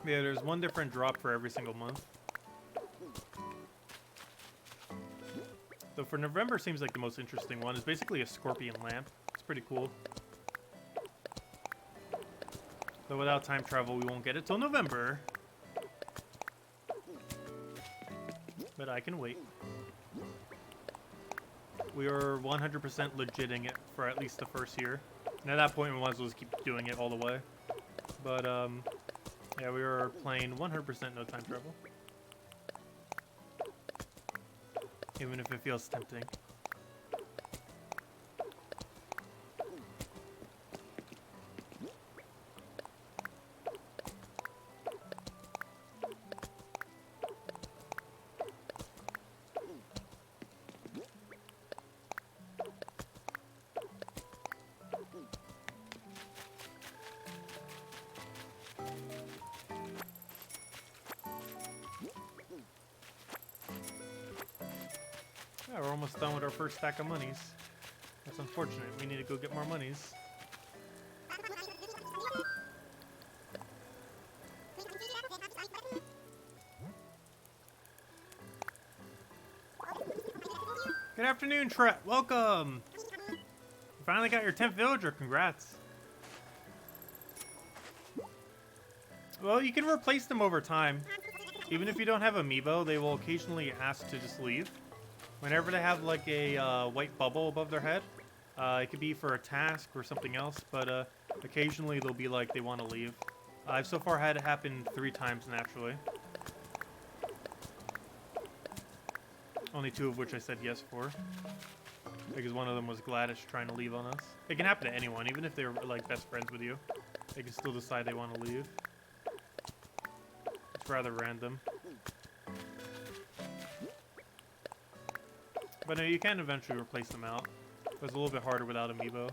Yeah, there's one different drop for every single month. Though for November seems like the most interesting one. It's basically a scorpion lamp. It's pretty cool. Though without time travel, we won't get it till November. But I can wait. We are 100% legitting it for at least the first year. And at that point, we might as well just keep doing it all the way. But, yeah, we are playing 100% no time travel. Even if it feels tempting. Yeah, we're almost done with our first stack of monies. That's unfortunate. We need to go get more monies. Good afternoon, Tret. Welcome. You finally got your 10th villager. Congrats. Well, you can replace them over time. Even if you don't have amiibo, they will occasionally ask to just leave. Whenever they have like a white bubble above their head, it could be for a task or something else, but occasionally they'll be like they want to leave. I've so far had it happen 3 times naturally. Only 2 of which I said yes for. Because one of them was Gladys trying to leave on us. It can happen to anyone, even if they're like best friends with you. They can still decide they want to leave. It's rather random. But no, you can eventually replace them out. But it's a little bit harder without amiibo.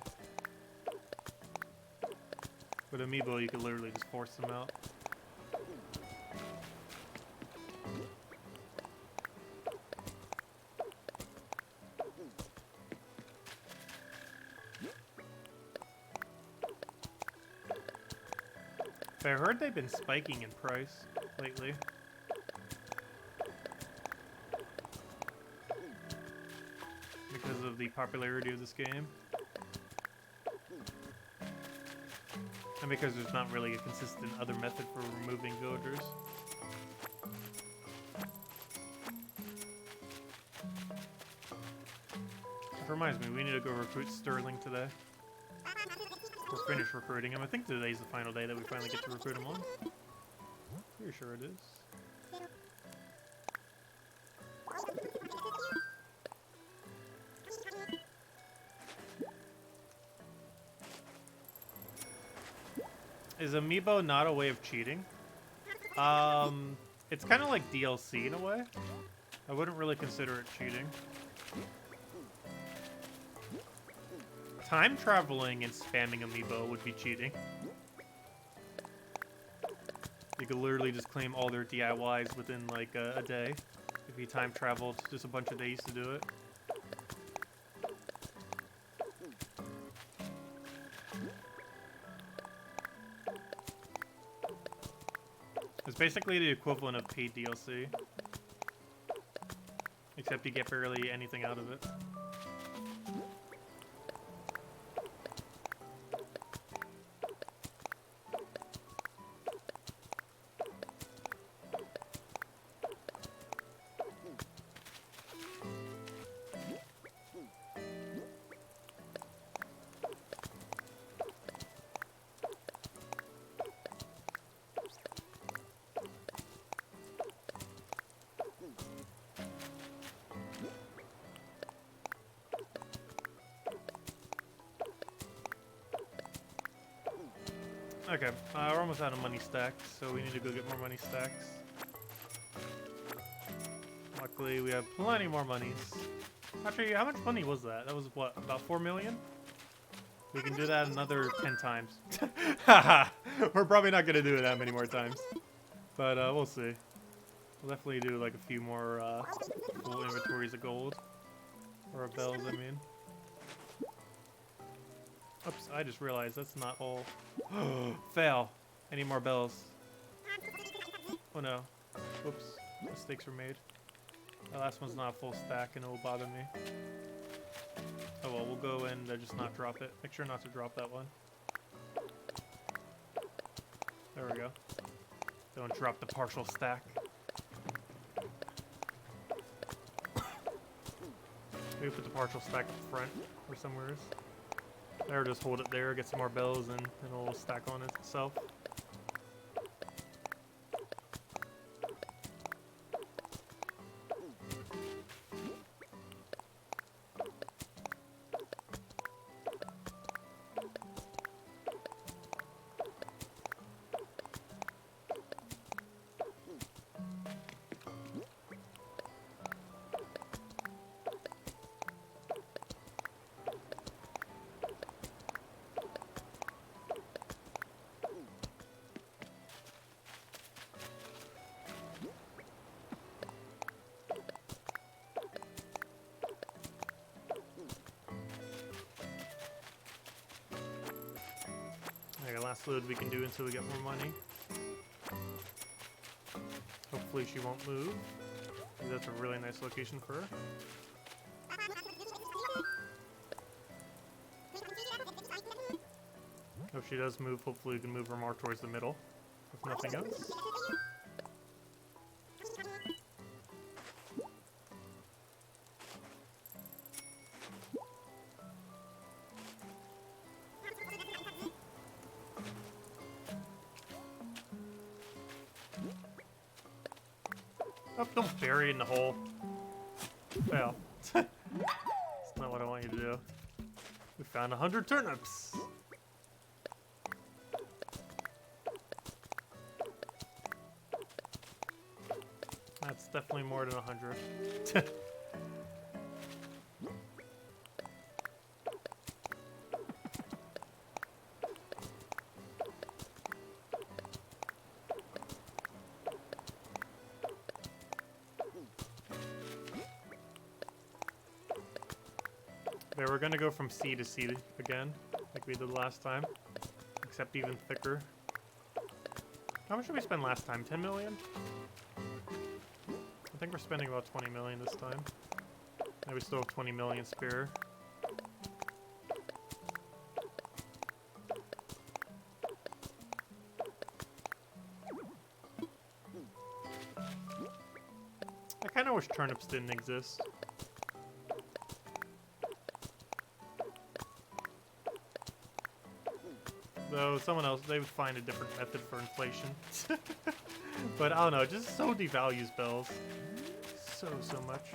With amiibo, you can literally just force them out. But I heard they've been spiking in price lately. Because of the popularity of this game. And because there's not really a consistent other method for removing villagers. That reminds me, we need to go recruit Sterling today. Or finish recruiting him. I think today's the final day that we finally get to recruit him on. Pretty sure it is. Is amiibo not a way of cheating? It's kind of like DLC in a way. I wouldn't really consider it cheating. Time traveling and spamming amiibo would be cheating. You could literally just claim all their DIYs within like a day. If you time traveled just a bunch of days to do it. It's basically the equivalent of paid DLC. Except you get barely anything out of it. Okay, we're almost out of money stacks, so we need to go get more money stacks. Luckily, we have plenty more monies. Actually, how much money was that? That was, what, about 4 million? We can do that another 10 times. Haha! We're probably not going to do it that many more times. But, we'll see. We'll definitely do, like, a few more, full inventories of gold. Or of bells, I mean. Oops, I just realized that's not all. Fail. I need more bells. Oh no. Whoops. Mistakes were made. The last one's not a full stack and it will bother me. Oh well, we'll go and just not drop it. Make sure not to drop that one. There we go. Don't drop the partial stack. Maybe put the partial stack up front or somewhere else. Or just hold it there, get some more bells, and it'll stack on itself. Last load we can do until we get more money. Hopefully she won't move. That's a really nice location for her. If she does move, hopefully we can move her more towards the middle, if nothing else. Oh, don't bury in the hole. Fail. That's not what I want you to do. We found 100 turnips. That's definitely more than 100. Okay, we're gonna go from C to C again, like we did last time, except even thicker. How much did we spend last time? 10 million? I think we're spending about 20 million this time. And we still have 20 million spare. kind of wish turnips didn't exist. Though someone else, they would find a different method for inflation. But I don't know, it just so devalues bells. So much.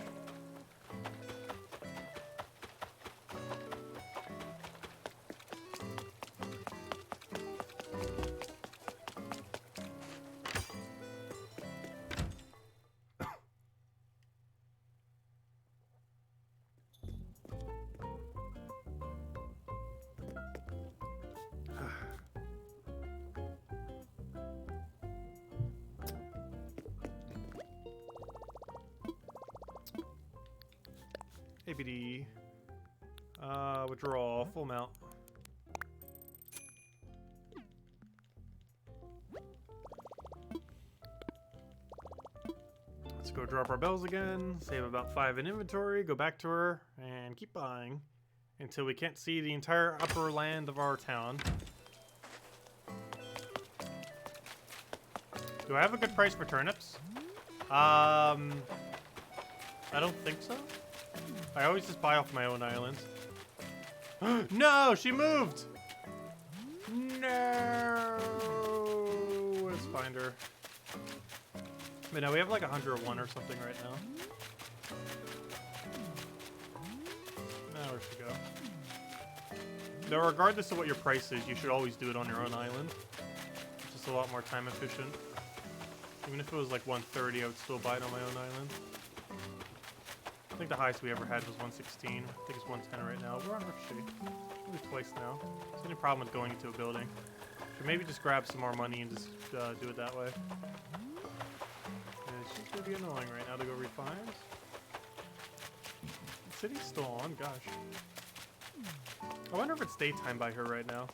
ABD. Withdrawal, full mount. Let's go drop our bells again, save about 5 in inventory, go back to her, and keep buying until we can't see the entire upper land of our town. Do I have a good price for turnips? I don't think so. I always just buy off my own island. No, she moved! No! Let's find her. But no, we have like 101 or something right now. Now where'd she go? Now, regardless of what your price is, you should always do it on your own island. It's just a lot more time efficient. Even if it was like 130, I would still buy it on my own island. I think the highest we ever had was 116. I think it's 110 right now. We're on Ricochet. Maybe twice now. Is there any problem with going into a building? Should maybe just grab some more money and just do it that way. Yeah, it's just gonna be annoying right now to go refine. The city's still on, gosh. I wonder if it's daytime by her right now.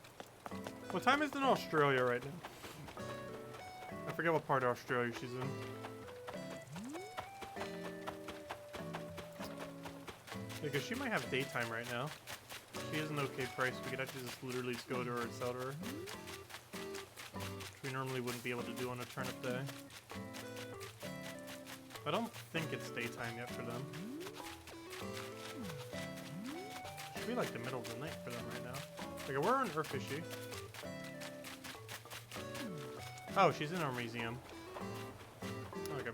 What time is it in Australia right now? I forget what part of Australia she's in. Because she might have daytime right now. She has an okay price. We could actually just literally just go to her and sell to her. Which we normally wouldn't be able to do on a turnip day. I don't think it's daytime yet for them. Should be like the middle of the night for them right now. Okay, where on earth is she? Oh, she's in our museum. Okay.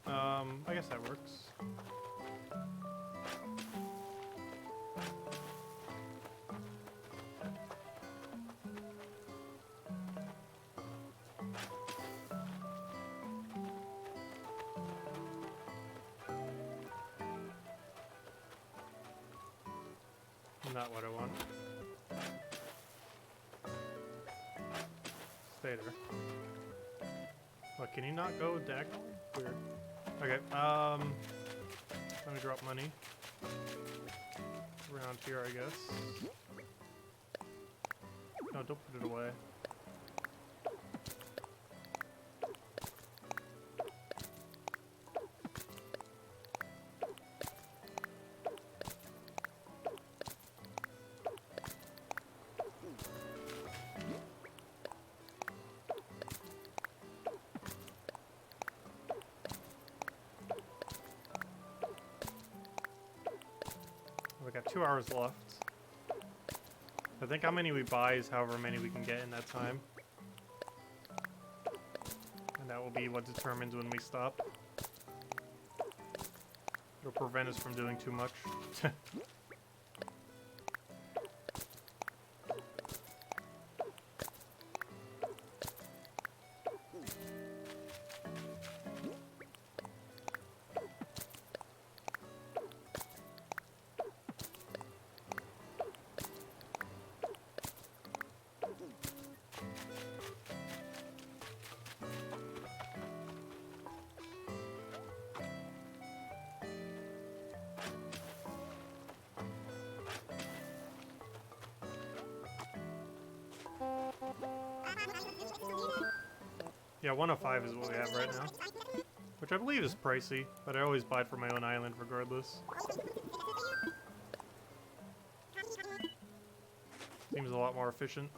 I guess that works. Not what I want. Stay there. What, can you not go diagonal? Weird. Okay, let me drop money. Around here, I guess. No, don't put it away. We got 2 hours left. I think how many we buy is however many we can get in that time. And that will be what determines when we stop. It'll prevent us from doing too much. Yeah, 105 is what we have right now. Which I believe is pricey, but I always buy it for my own island regardless. Seems a lot more efficient.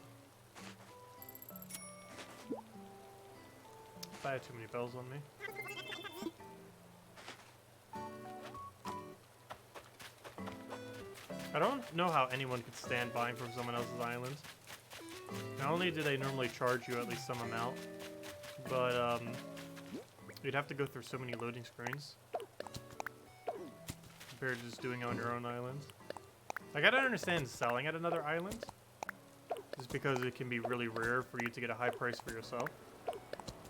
If I had too many bells on me. I don't know how anyone could stand buying from someone else's island. Not only do they normally charge you at least some amount, but you'd have to go through so many loading screens compared to just doing it on your own island. Like, I don't understand selling at another island, just because it can be really rare for you to get a high price for yourself.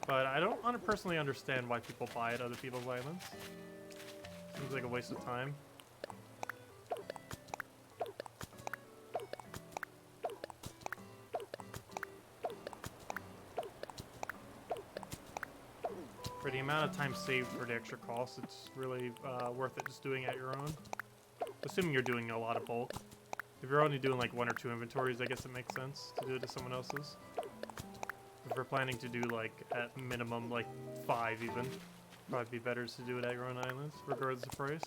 But I don't personally understand why people buy at other people's islands. Seems like a waste of time. For the amount of time saved for the extra cost, it's really worth it just doing it at your own. Assuming you're doing a lot of bulk. If you're only doing like 1 or 2 inventories, I guess it makes sense to do it to someone else's. If we're planning to do like at minimum like 5 even, probably be better to do it at your own island, regardless of price.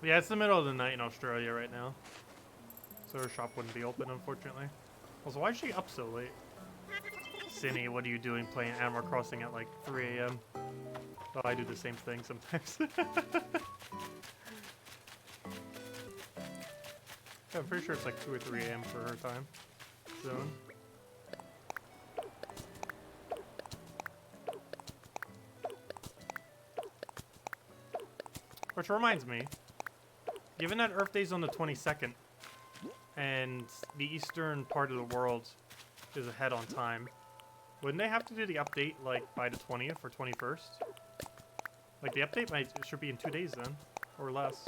Yeah, it's the middle of the night in Australia right now, so her shop wouldn't be open, unfortunately. Also, why is she up so late? Cinny, what are you doing playing Animal Crossing at like 3 a.m.? Oh, I do the same thing sometimes. Yeah, I'm pretty sure it's like 2 or 3 a.m. for her time zone. Which reminds me, given that Earth Day's on the 22nd, and the eastern part of the world is ahead on time, wouldn't they have to do the update, like, by the 20th or 21st? Like, the update should be in 2 days then, or less.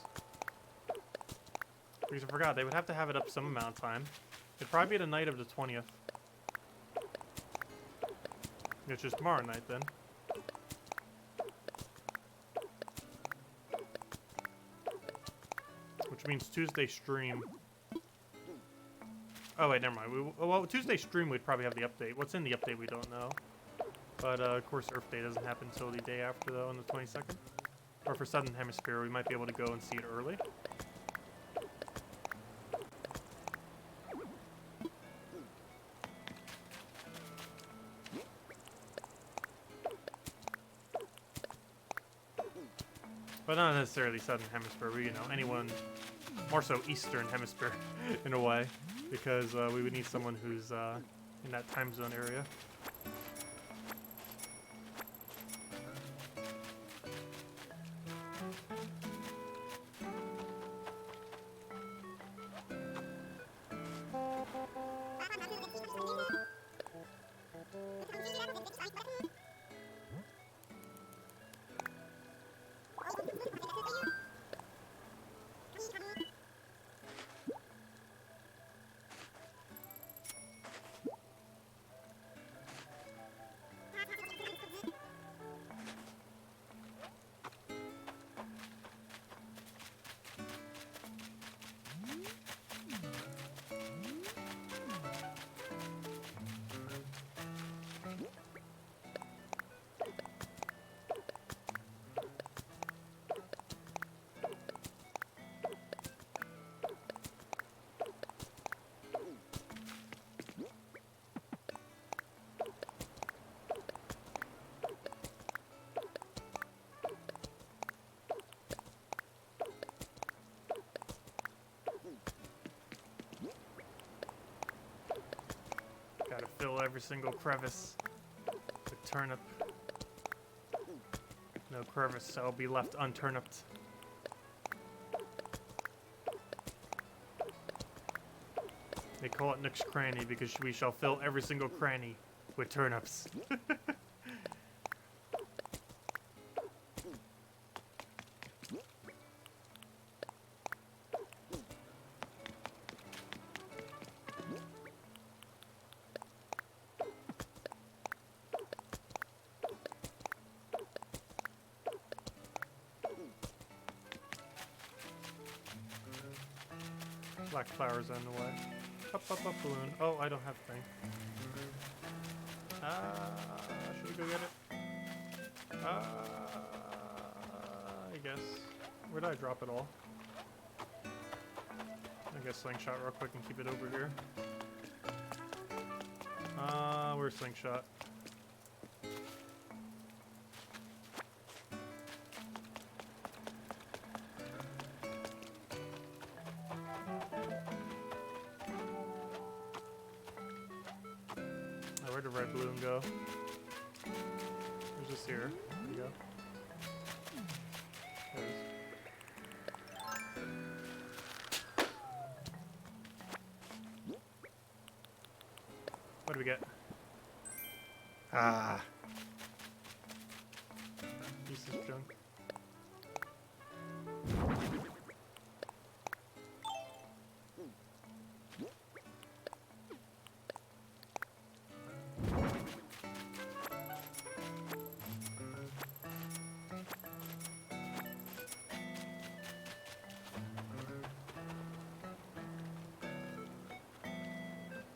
Because I forgot, they would have to have it up some amount of time. It'd probably be the night of the 20th. Which is tomorrow night then. Which means Tuesday stream. Oh wait, never mind. Well, Tuesday stream would probably have the update. What's in the update we don't know. But of course Earth Day doesn't happen until the day after though, on the 22nd. Or for Southern Hemisphere, we might be able to go and see it early. But not necessarily Southern Hemisphere, but, you know, anyone, more so Eastern Hemisphere, in a way, because we would need someone who's in that time zone area. Gotta fill every single crevice with turnip. No crevice shall be left unturnipped. They call it Nook's Cranny because we shall fill every single cranny with turnips. Black flowers in the way. Up, balloon. Oh, I don't have a thing. Should we go get it? I guess. Where did I drop it all? I guess slingshot real quick and keep it over here. Where's slingshot? Where'd the red balloon go? There's this here. There you go. There it is. What do we get? Ah. Useless junk.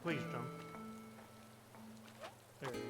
Please jump. There you go.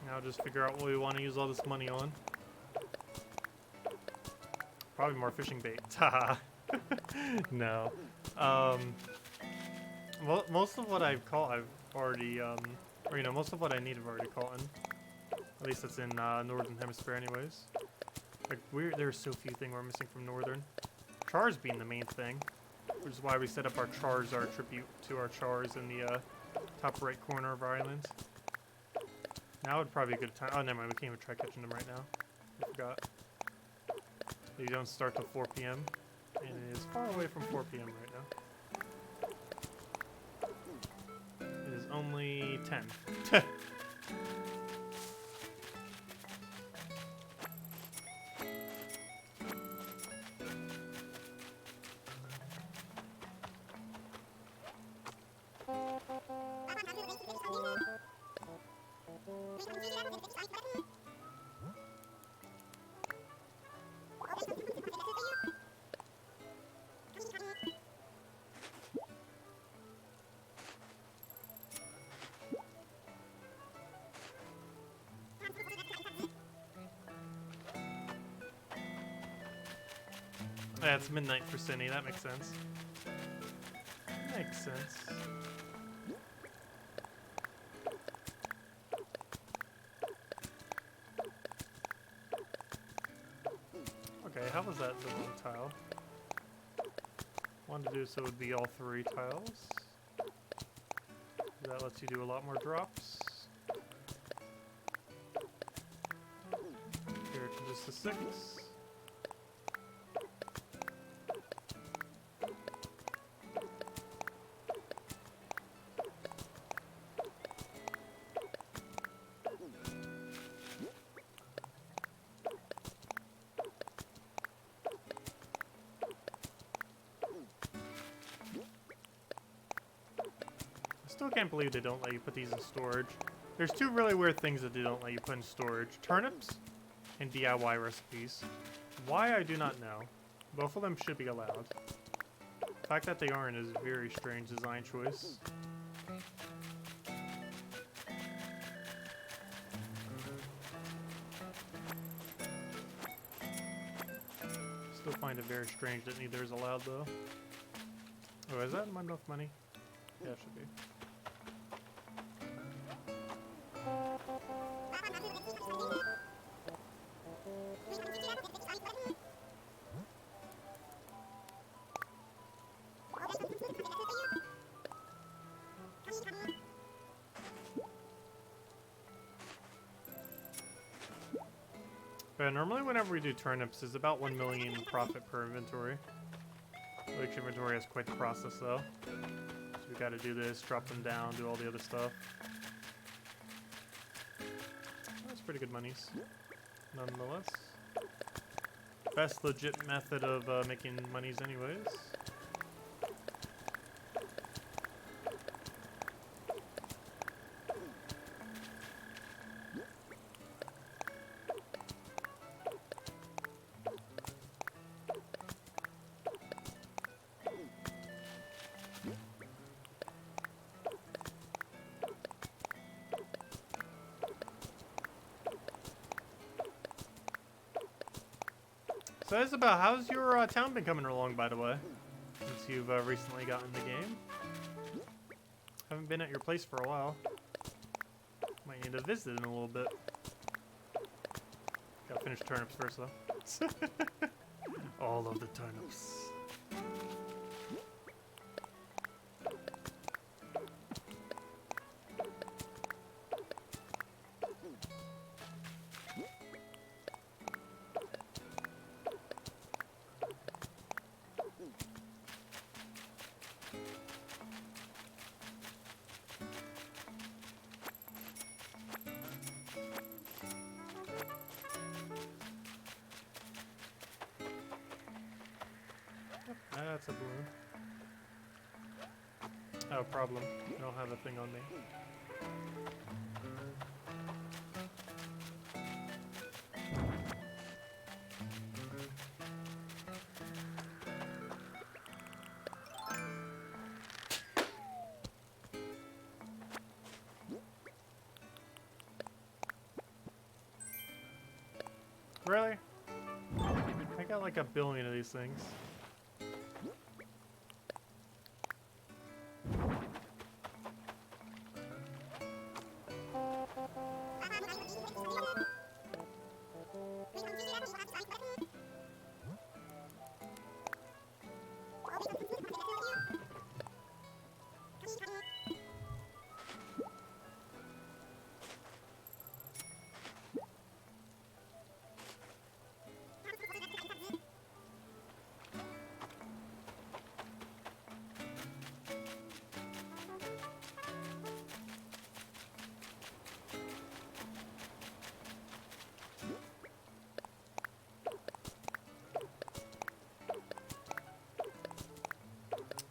Now just figure out what we want to use all this money on. Probably more fishing bait. Haha. No. Most of what I've caught, I've already, or you know, most of what I need I've already caught in. At least it's in Northern Hemisphere anyways. Like, there's so few things we're missing from Northern. Chars being the main thing, which is why we set up our chars, our tribute to our chars in the top right corner of our island. Now would probably be a good time. Oh, never mind. We can't even try catching them right now. I forgot. You don't start till 4 p.m. And it is far away from 4 p.m. right now. It is only 10. Yeah, it's midnight for Cindy. That makes sense. Makes sense. Okay, how was that the wrong tile? Wanted to do so would be all 3 tiles. That lets you do a lot more drops. Here to just a 6. Still can't believe they don't let you put these in storage. There's 2 really weird things that they don't let you put in storage. Turnips and DIY recipes. Why, I do not know. Both of them should be allowed. The fact that they aren't is a very strange design choice. Still find it very strange that neither is allowed though. Oh, is that enough money? Yeah, it should be. But normally whenever we do turnips, it's about 1 million profit per inventory. Each inventory has quite the process though. So we gotta do this, drop them down, do all the other stuff. That's pretty good monies, nonetheless. Best legit method of making monies anyways. So Isabel, how's your town been coming along, by the way? Since you've recently gotten the game. Haven't been at your place for a while. Might need to visit in a little bit. Gotta finish turnips first, though. All of the turnips. That's a balloon. Oh, problem. I don't have a thing on me. Really? I got like 1 billion of these things.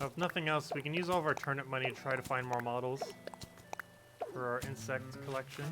If nothing else, we can use all of our turnip money to try to find more models for our insect collection.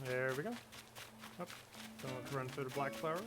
There we go. Oh, don't have to run through the black flowers.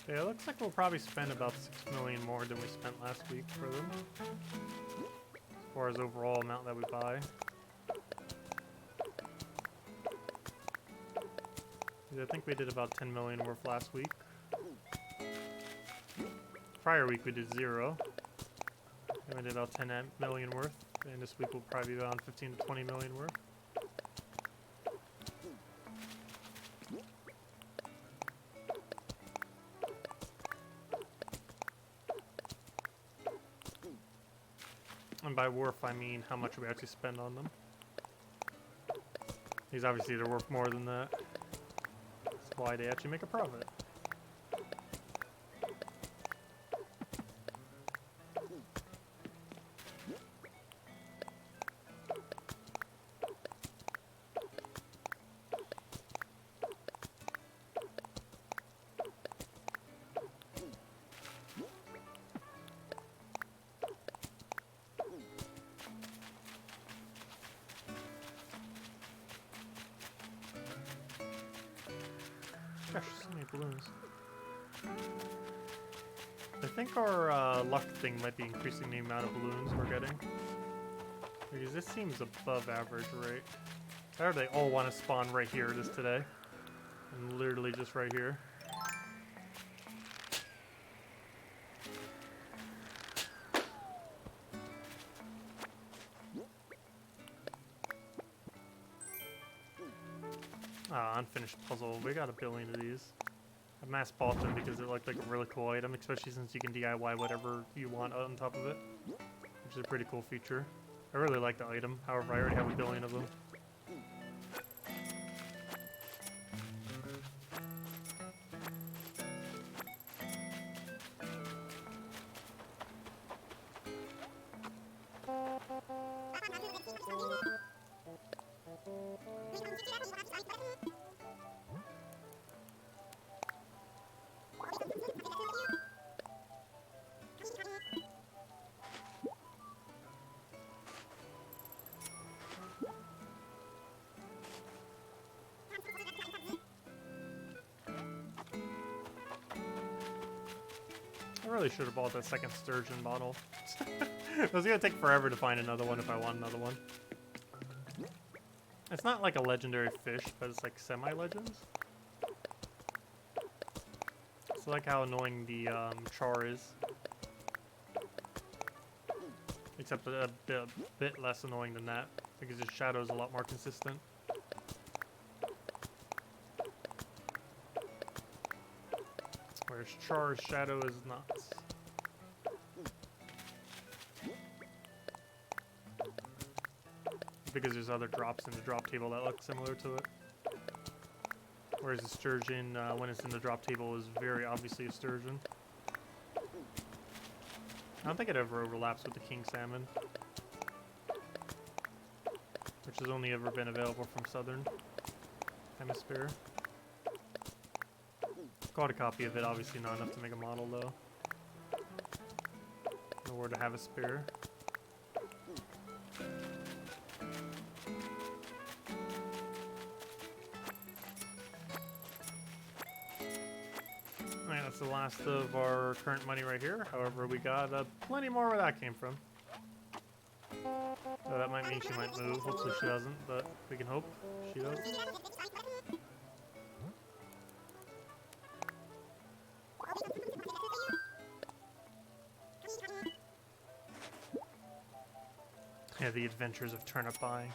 Yeah, it looks like we'll probably spend about 6 million more than we spent last week for them. As far as overall amount that we buy. I think we did about 10 million worth last week. Prior week we did 0. And we did about 10 million worth. And this week will probably be around 15 to 20 million worth. And by worth, I mean how much we actually spend on them. These obviously they're worth more than that. That's why they actually make a profit. Gosh, so many balloons. I think our luck thing might be increasing the amount of balloons we're getting. Because this seems above average, right? Or they all want to spawn right here it is today. And literally just right here. Unfinished puzzle. We got 1 billion of these. I mass bought them because it looked like a really cool item, especially since you can DIY whatever you want on top of it, which is a pretty cool feature. I really like the item. However, I already have 1 billion of them. I really should have bought that second sturgeon bottle. It was gonna take forever to find another one if I want another one. It's not like a legendary fish, but it's like semi-legends. It's like how annoying the char is. Except a bit less annoying than that, because his shadow is a lot more consistent. Whereas char's shadow is not. Because there's other drops in the drop table that look similar to it. Whereas the sturgeon, when it's in the drop table, is very obviously a sturgeon. I don't think it ever overlaps with the king salmon, which has only ever been available from southern hemisphere. Got a copy of it, obviously not enough to make a model though. Nowhere to have a spare. Alright, that's the last of our current money right here. However, we got plenty more where that came from. So that might mean she might move. Hopefully she doesn't, but we can hope she does. Yeah, the adventures of turnip buying.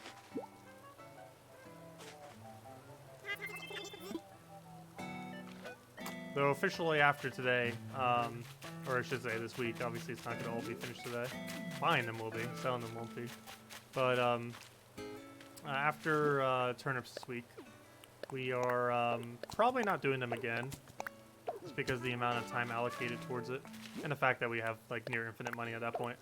Though officially after today, or I should say this week, obviously it's not going to all be finished today. Buying them will be, selling them won't be. But after turnips this week, we are probably not doing them again. Just because the amount of time allocated towards it, and the fact that we have like near infinite money at that point.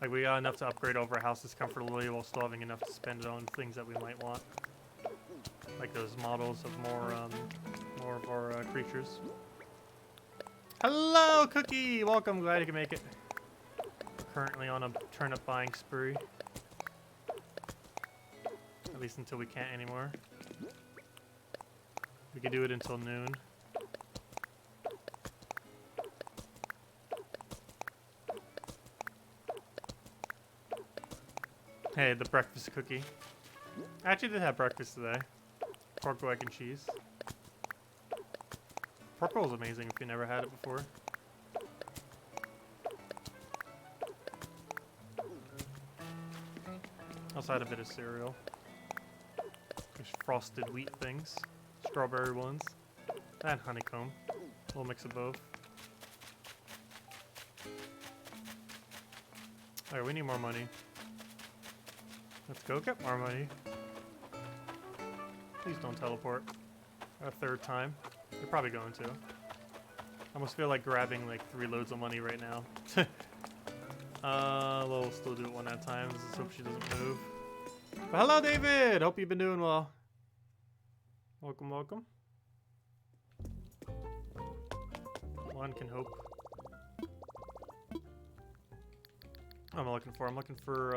Like we got enough to upgrade over our houses comfortably while still having enough to spend it on things that we might want. Like those models of more of our creatures. Hello, Cookie! Welcome, glad you can make it. We're currently on a turnip buying spree. At least until we can't anymore. We could do it until noon. Hey, the breakfast cookie. I actually did have breakfast today. Pork roll, egg, and cheese. Pork roll is amazing if you never had it before. Also had a bit of cereal. There's frosted wheat things, strawberry ones, and honeycomb. A little mix of both. Alright, we need more money. Let's go get more money. Please don't teleport. A third time. You're probably going to. I almost feel like grabbing like 3 loads of money right now. We'll still do it one at a time. Let's just hope she doesn't move. But hello, David! Hope you've been doing well. Welcome, welcome. One can hope. What am I looking for? I'm looking for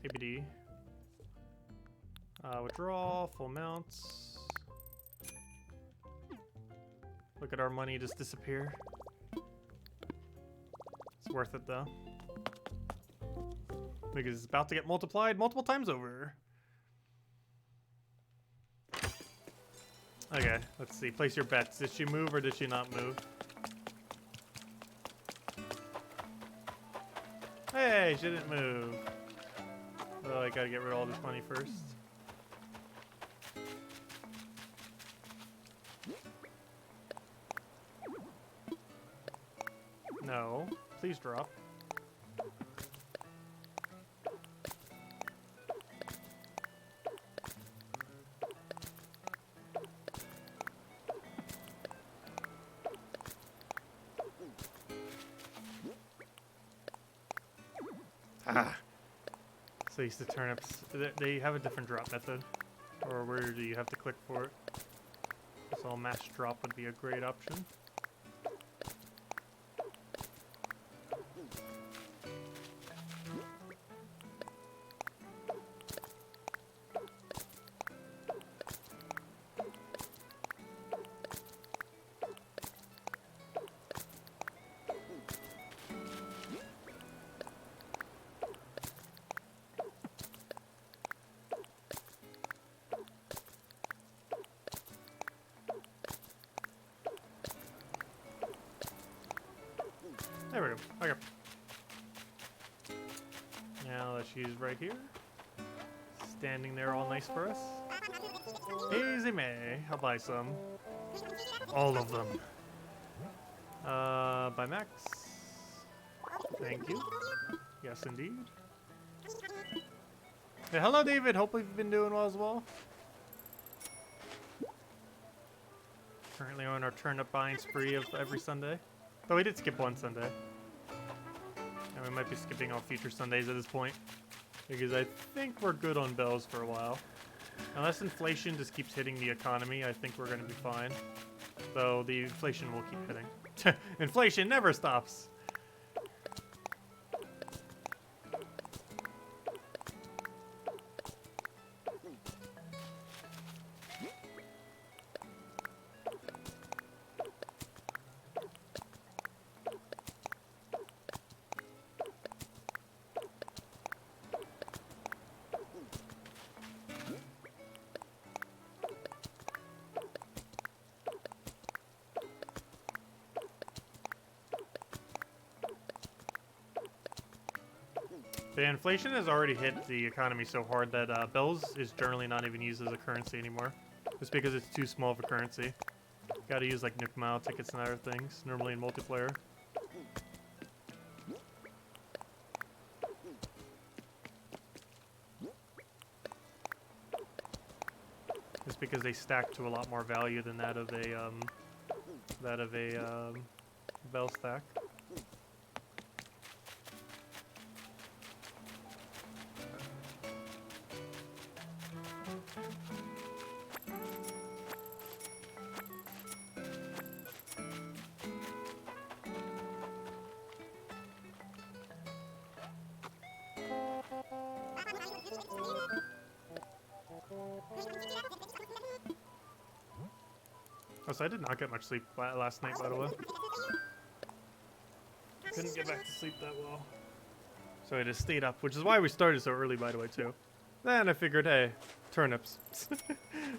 ABD. Withdraw, full mounts. Look at our money just disappear. It's worth it though. Because it's about to get multiplied multiple times over. Okay, let's see. Place your bets. Did she move or did she not move? Hey, she didn't move. Oh, I gotta get rid of all this money first. No, please drop. Ah. So used to turnips. They have a different drop method. Or where do you have to click for it? So mass drop would be a great option. There we go. Okay. Now that she's right here, standing there all nice for us. Easy May. I'll buy some. All of them. By Max. Thank you. Yes, indeed. Hey, hello, David. Hopefully you've been doing well as well. Currently on our turnip buying spree of every Sunday. Though we did skip one Sunday. And we might be skipping all future Sundays at this point. Because I think we're good on bells for a while. Unless inflation just keeps hitting the economy, I think we're going to be fine. Though the inflation will keep hitting. Inflation never stops! The inflation has already hit the economy so hard that bells is generally not even used as a currency anymore. Just because it's too small of a currency. Gotta use like nuke mile tickets and other things, normally in multiplayer. Just because they stack to a lot more value than that of a bell stack. Oh, so I did not get much sleep last night, by the way. Couldn't get back to sleep that well. So I just stayed up, which is why we started so early, by the way, too. Then I figured, hey, turnips.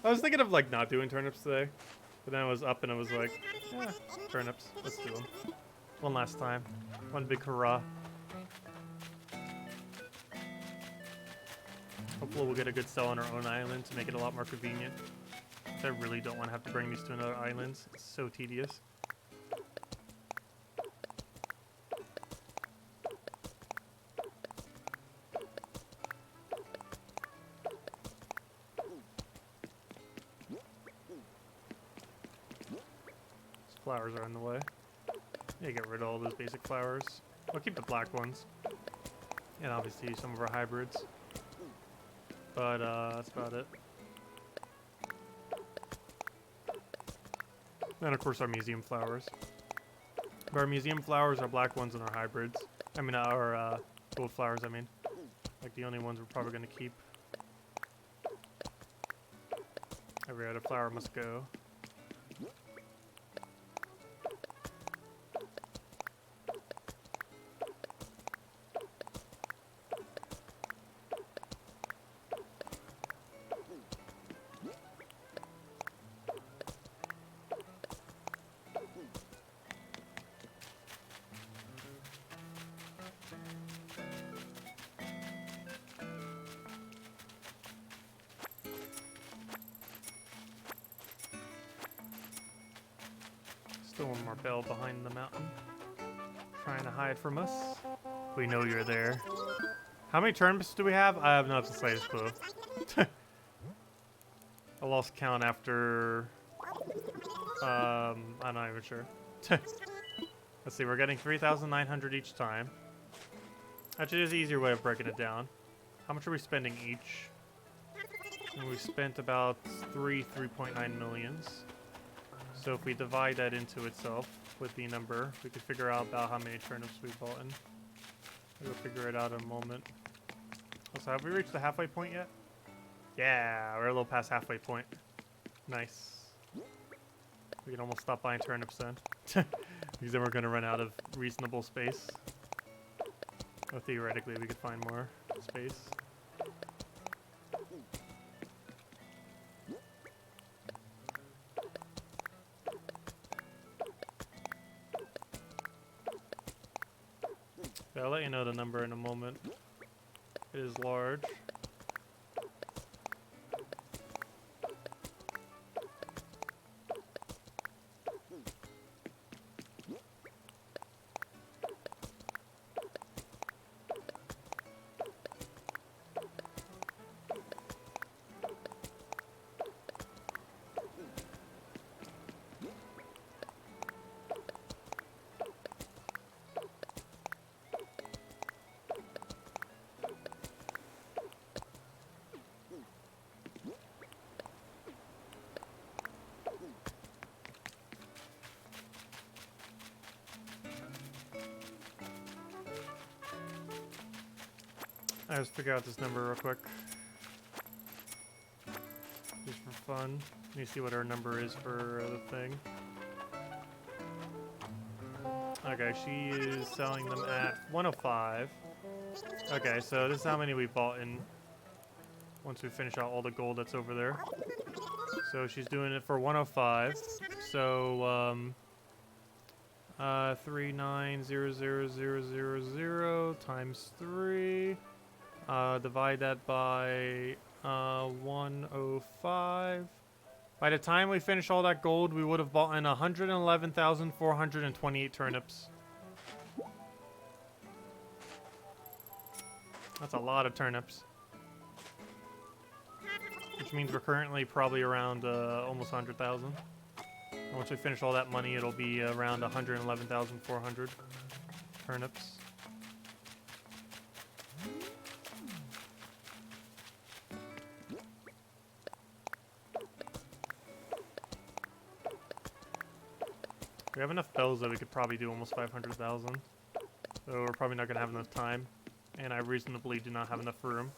I was thinking of, like, not doing turnips today. But then I was up and I was like, yeah, turnips. Let's do them. One last time. One big hurrah. Hopefully we'll get a good sell on our own island to make it a lot more convenient. I really don't want to have to bring these to another island. It's so tedious. flowers are in the way. Yeah, get rid of all those basic flowers. I'll keep the black ones. And obviously some of our hybrids. But that's about it. And of course our museum flowers. But our museum flowers are black ones and our hybrids. I mean our gold flowers, I mean. Like the only ones we're probably gonna keep. Every other flower must go. Still one more bell behind the mountain. Trying to hide from us. We know you're there. How many turnips do we have? I have not the slightest clue. I lost count after... I'm not even sure. Let's see, we're getting 3,900 each time. Actually, there's an easier way of breaking it down. How much are we spending each? And we spent about 3.9 millions. So if we divide that into itself with the number, we can figure out about how many turnips we bought in. We'll figure it out in a moment. Also, have we reached the halfway point yet? Yeah, we're a little past halfway point. Nice. We can almost stop buying turnips then. Because then we're going to run out of reasonable space. Or theoretically, we could find more space. Yeah, I'll let you know the number in a moment. It is large. I just figure out this number real quick. Just for fun. Let me see what our number is for the thing. Okay, she is selling them at 105. Okay, so this is how many we bought in once we finish out all the gold that's over there. So she's doing it for 105. So 39,000,000 times 3. Divide that by 105. By the time we finish all that gold, we would have bought in 111,428 turnips. That's a lot of turnips. Which means we're currently probably around almost 100,000. Once we finish all that money, it'll be around 111,400 turnips. We have enough bells that we could probably do almost 500,000. So we're probably not going to have enough time. And I reasonably do not have enough room.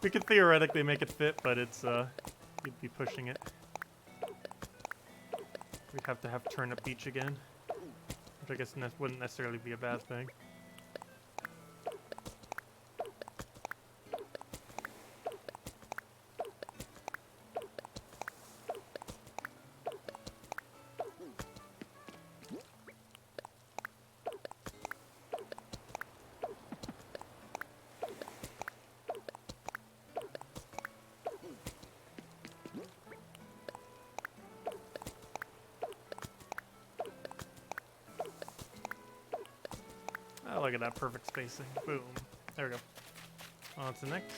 We could theoretically make it fit, but it's, you'd be pushing it. We'd have to have Turnip Beach again. Which I guess wouldn't necessarily be a bad thing. Oh, look at that perfect spacing. Boom. There we go. On to next.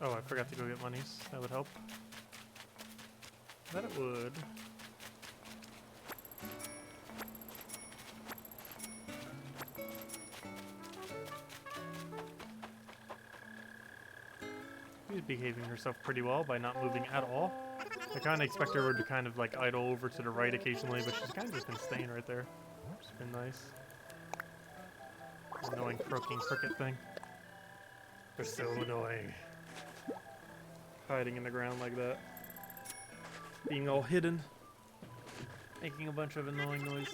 Oh, I forgot to go get monies. That would help. Bet it would. She's behaving herself pretty well by not moving at all. I kind of expect her to kind of like idle over to the right occasionally, but she's kind of just been staying right there. It's been nice. Annoying croaking cricket thing. They're so annoying. Hiding in the ground like that. Being all hidden. Making a bunch of annoying noise.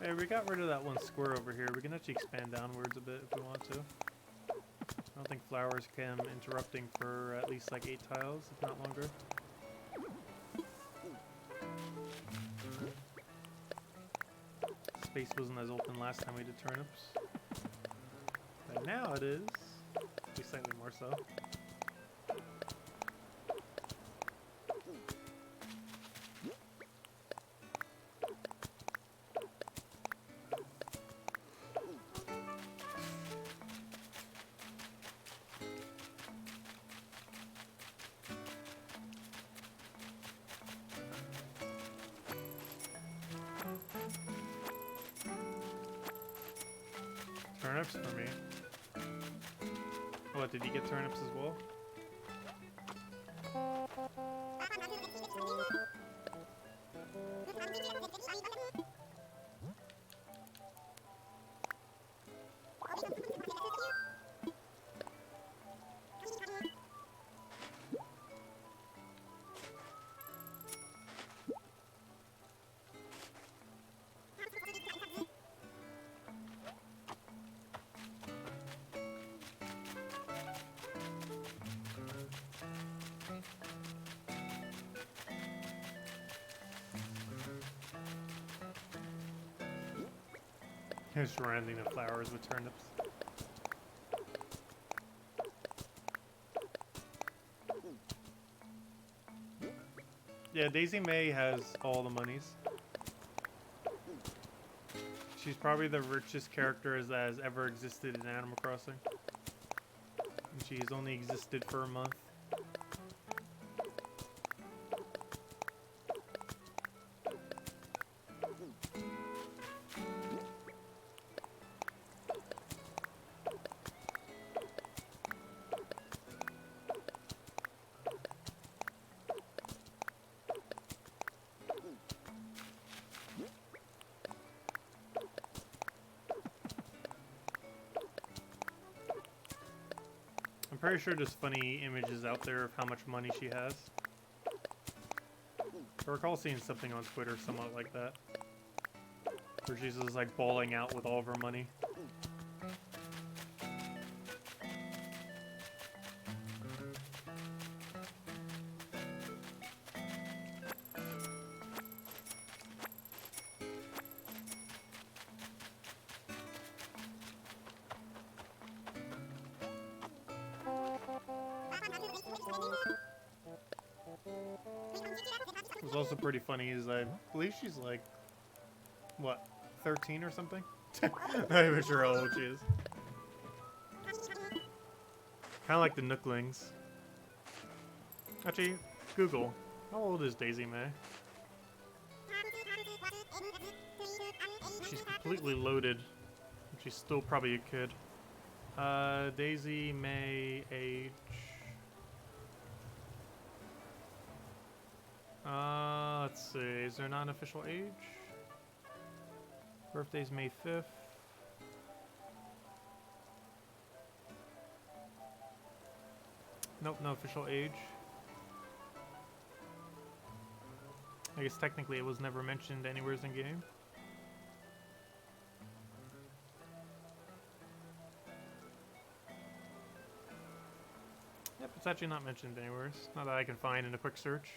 Hey, we got rid of that one square over here. We can actually expand downwards a bit if we want to. I don't think flowers can interrupting for at least like 8 tiles, if not longer. Space wasn't as open last time we did turnips. But now it is. At least slightly more so. Turnips for me. What, did you get turnips as well? Just surrounding the flowers with turnips. Yeah, Daisy May has all the monies. She's probably the richest character that has ever existed in Animal Crossing. And she has only existed for a month. I'm pretty sure there's funny images out there of how much money she has. I recall seeing something on Twitter somewhat like that, where she's just like bawling out with all of her money. What's also pretty funny is I believe she's like, what, 13 or something? Not even sure how old she is. Kind of like the Nooklings. Actually, Google. How old is Daisy May? She's completely loaded. She's still probably a kid. Daisy May age. Let's see. Is there not an official age? Birthday's May 5th. Nope, no official age. I guess technically it was never mentioned anywhere in game. Yep, it's actually not mentioned anywhere. Not that I can find in a quick search.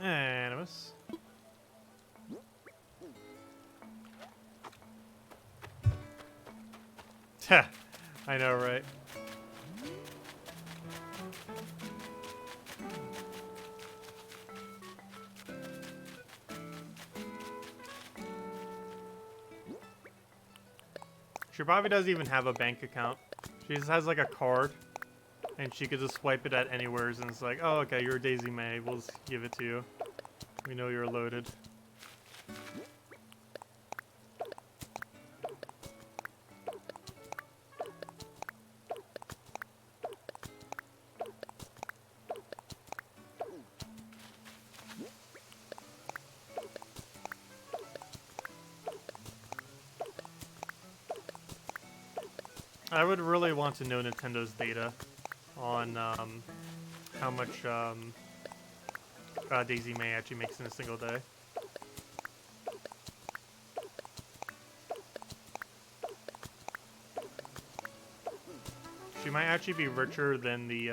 Anyways. I know, right? She probably doesn't even have a bank account. She just has like a card, and she could just swipe it at anywhere, and it's like, oh, okay, you're Daisy May. We'll just give it to you. We know you're loaded. I would really want to know Nintendo's data on how much Daisy May actually makes in a single day. She might actually be richer than the,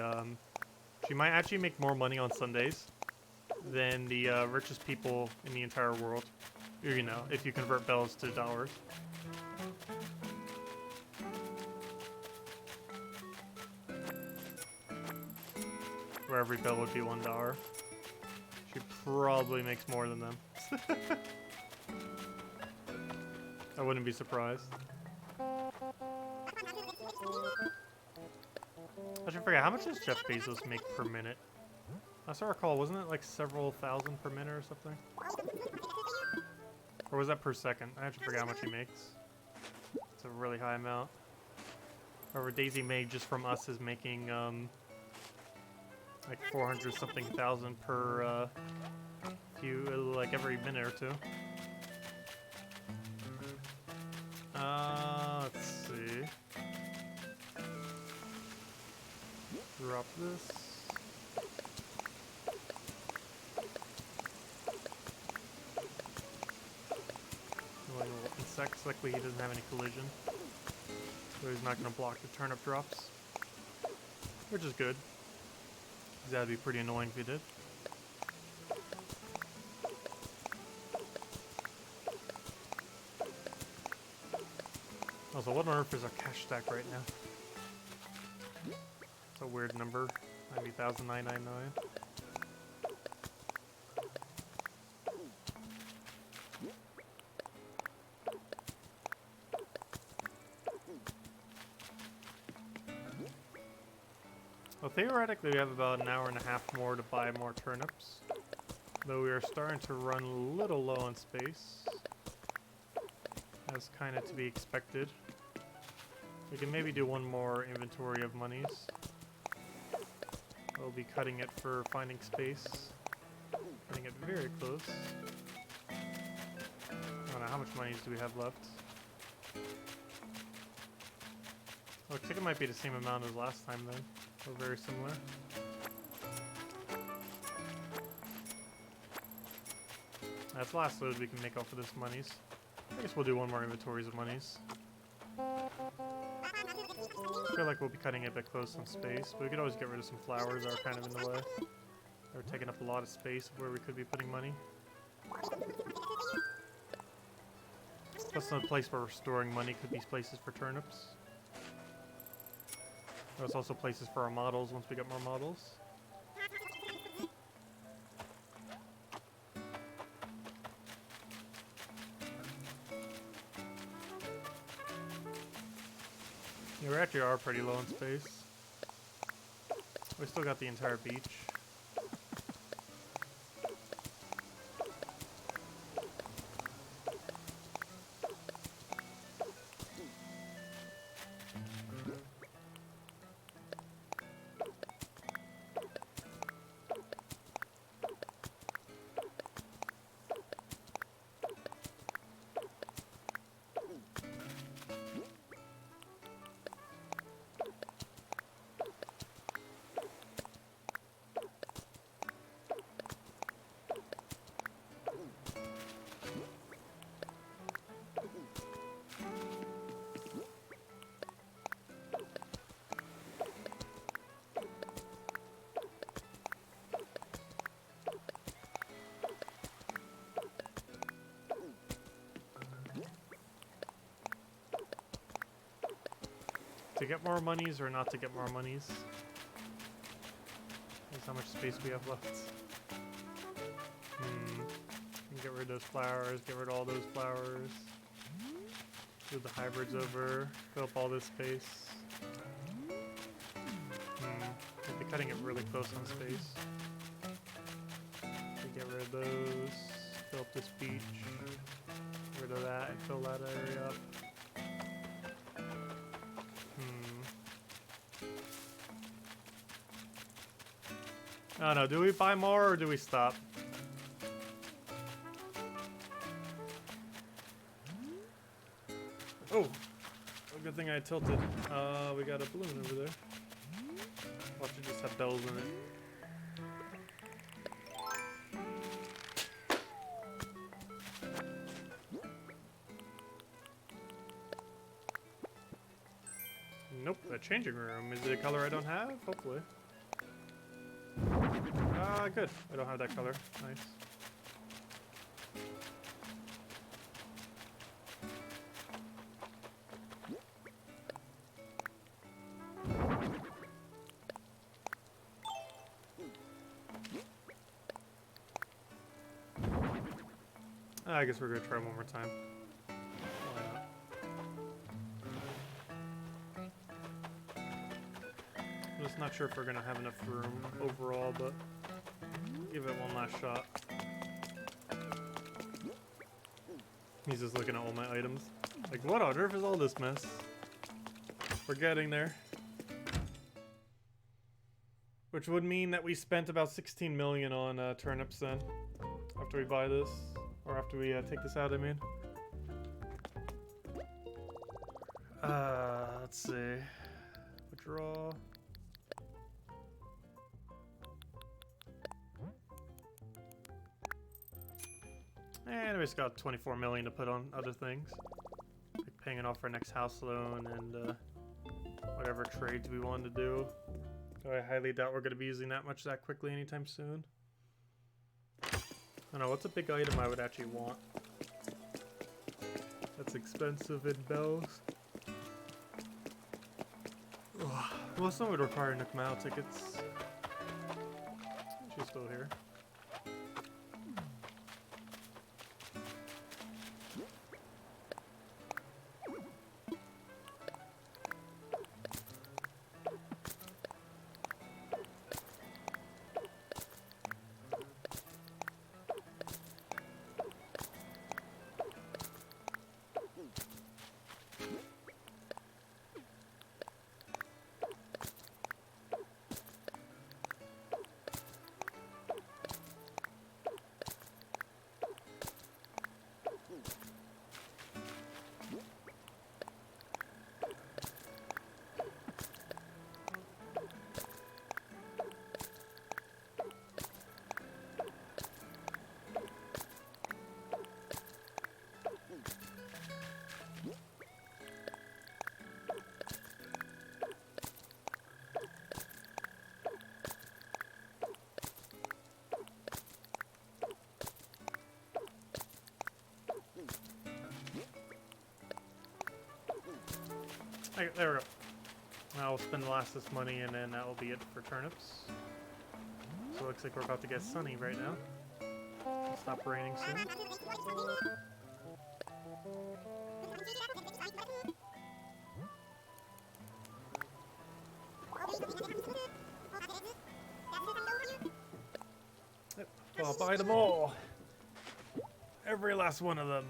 she might actually make more money on Sundays than the richest people in the entire world. You know, if you convert bells to dollars. Where every bell would be $1. She probably makes more than them. I wouldn't be surprised. I should forget, how much does Jeff Bezos make per minute? As I recall, wasn't it like several thousand per minute or something? Or was that per second? I actually forgot how much he makes. It's a really high amount. However, Daisy May just from us is making like 400 something thousand per like every minute or two. Let's see. Drop this. Insects, luckily he doesn't have any collision, so he's not going to block the turnip drops, which is good. That'd be pretty annoying if he did. Also, what on earth is our cash stack right now? It's a weird number, 90,999. Well, theoretically, we have about an hour and a half more to buy more turnips. Though we are starting to run a little low on space. That's kind of to be expected. We can maybe do one more inventory of monies. We'll be cutting it for finding space. Cutting it very close. I don't know, how much monies do we have left? Oh, looks like it might be the same amount as last time then. Or very similar. That's the last load we can make off of this monies. I guess we'll do one more inventories of monies. I feel like we'll be cutting it a bit close on space, but we could always get rid of some flowers that are kind of in the way. They're taking up a lot of space where we could be putting money. Plus, the place where we're storing money could be places for turnips. There's also places for our models once we get more models. Yeah, we actually are pretty low in space. We still got the entire beach. To get more monies or not to get more monies? That's how much space we have left. Get rid of those flowers, get rid of all those flowers. Move the hybrids over, fill up all this space. I'd be cutting it really close on space. Get rid of those, fill up this beach, get rid of that and fill that area up. I don't know, do we buy more or do we stop? Oh, good thing I tilted. We got a balloon over there. Watch it just have bells in it. Nope, a changing room. Is it a color I don't have? Hopefully. Good. I don't have that color. Nice. I guess we're gonna try one more time. Why not? I'm just not sure if we're gonna have enough room overall, but give it one last shot. He's just looking at all my items. Like, what on earth is all this mess? We're getting there. Which would mean that we spent about 16 million on turnips then. After we buy this. Or after we take this out, I mean. Let's see. Withdraw. And we just got 24 million to put on other things. Like paying off our next house loan and whatever trades we wanted to do. I highly doubt we're going to be using that much that quickly anytime soon. I don't know, what's a big item I would actually want? That's expensive in bells. Well, some would require Nook Mile tickets. She's still here. Okay, there we go. Now we'll spend the last of this money and then that will be it for turnips. So it looks like we're about to get sunny right now. It'll stop raining soon. Yep, I'll buy them all. Every last one of them.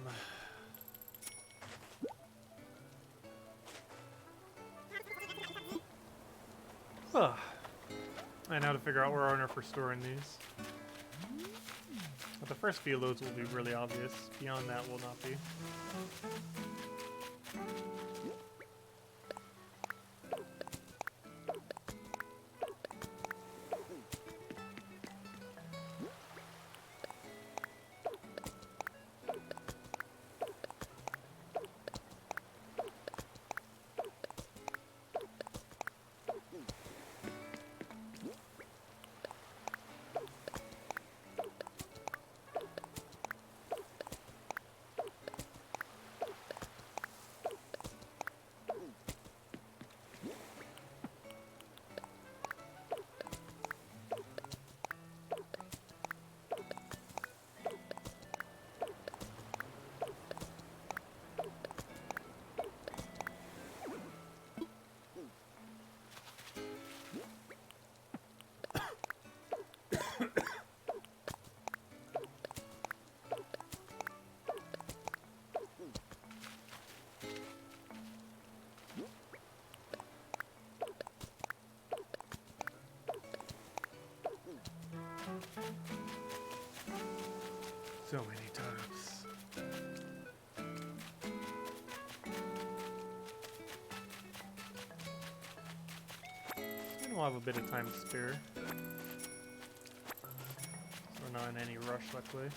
I know how to figure out where our owner for storing these. But the first few loads will be really obvious. Beyond that will not be. So many turnips. And we'll have a bit of time to spare. So we're not in any rush, luckily.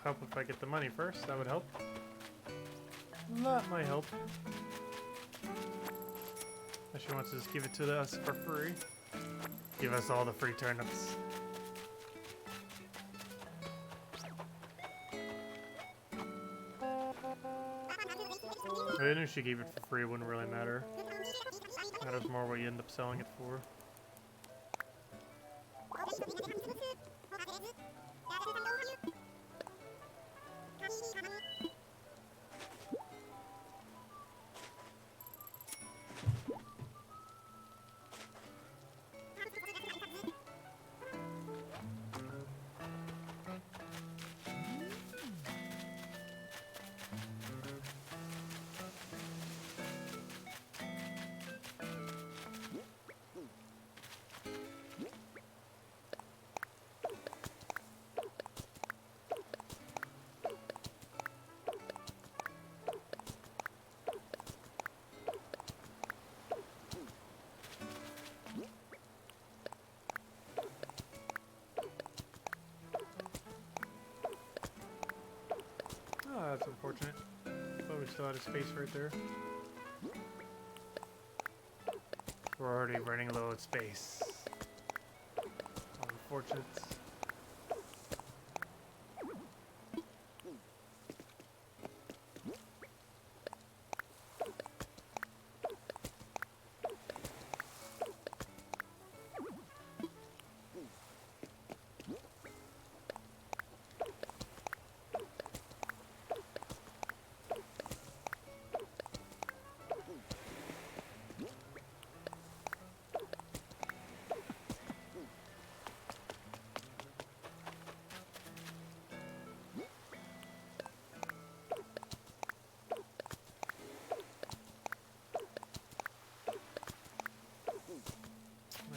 Help if I get the money first, that would help. That might help. She wants to just give it to us for free. Give us all the free turnips. I knew she gave it for free, it wouldn't really matter. Matters more what you end up selling it for. Oh, that's unfortunate. But we still had a space right there. We're already running low on space. Unfortunate.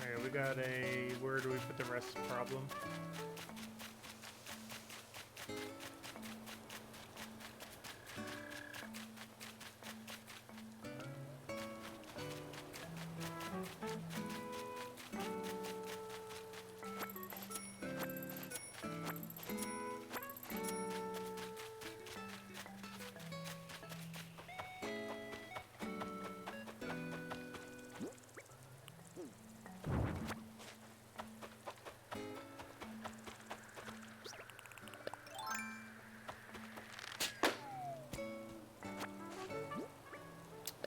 Alright, we got a where do we put the rest problem.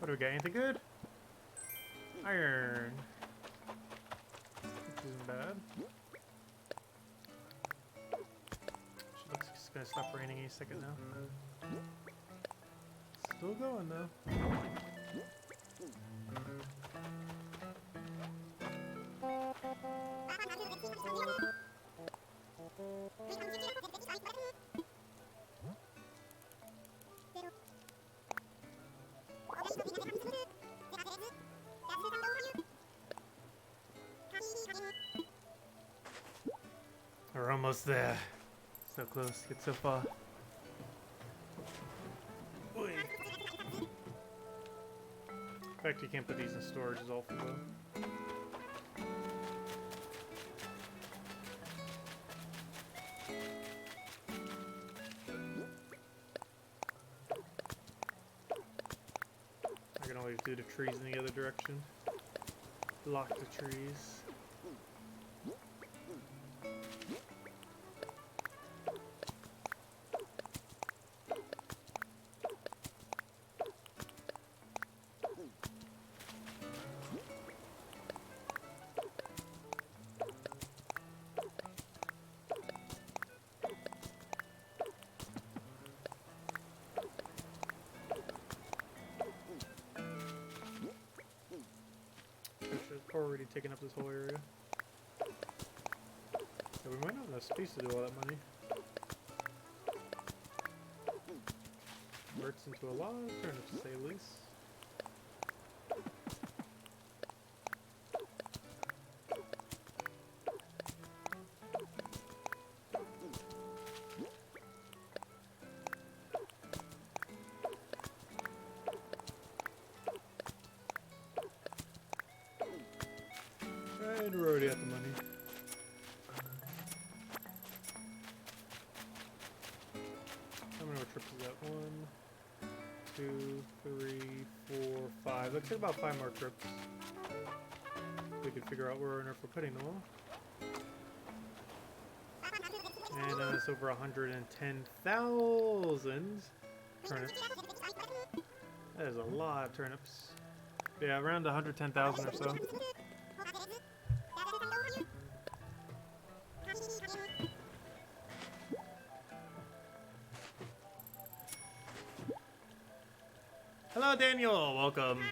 What do we got? Anything good? Iron. Which isn't bad. Looks like it's gonna stop raining any second now. Still going though. We're almost there. So close, yet so far. Oy. The fact you can't put these in storage is awful though. I can always do the trees in the other direction. Block the trees. Already taking up this whole area. Yeah, we might not have enough space to do all that money. Converts into a lot of turnips, to say the least. And we're already at the money. How many more trips is that? 1, 2, 3, 4, 5. Looks like about 5 more trips. We can figure out where on earth we're putting them all. And it's over 110,000 turnips. That is a lot of turnips. Yeah, around 110,000 or so. Hello, Daniel. Welcome.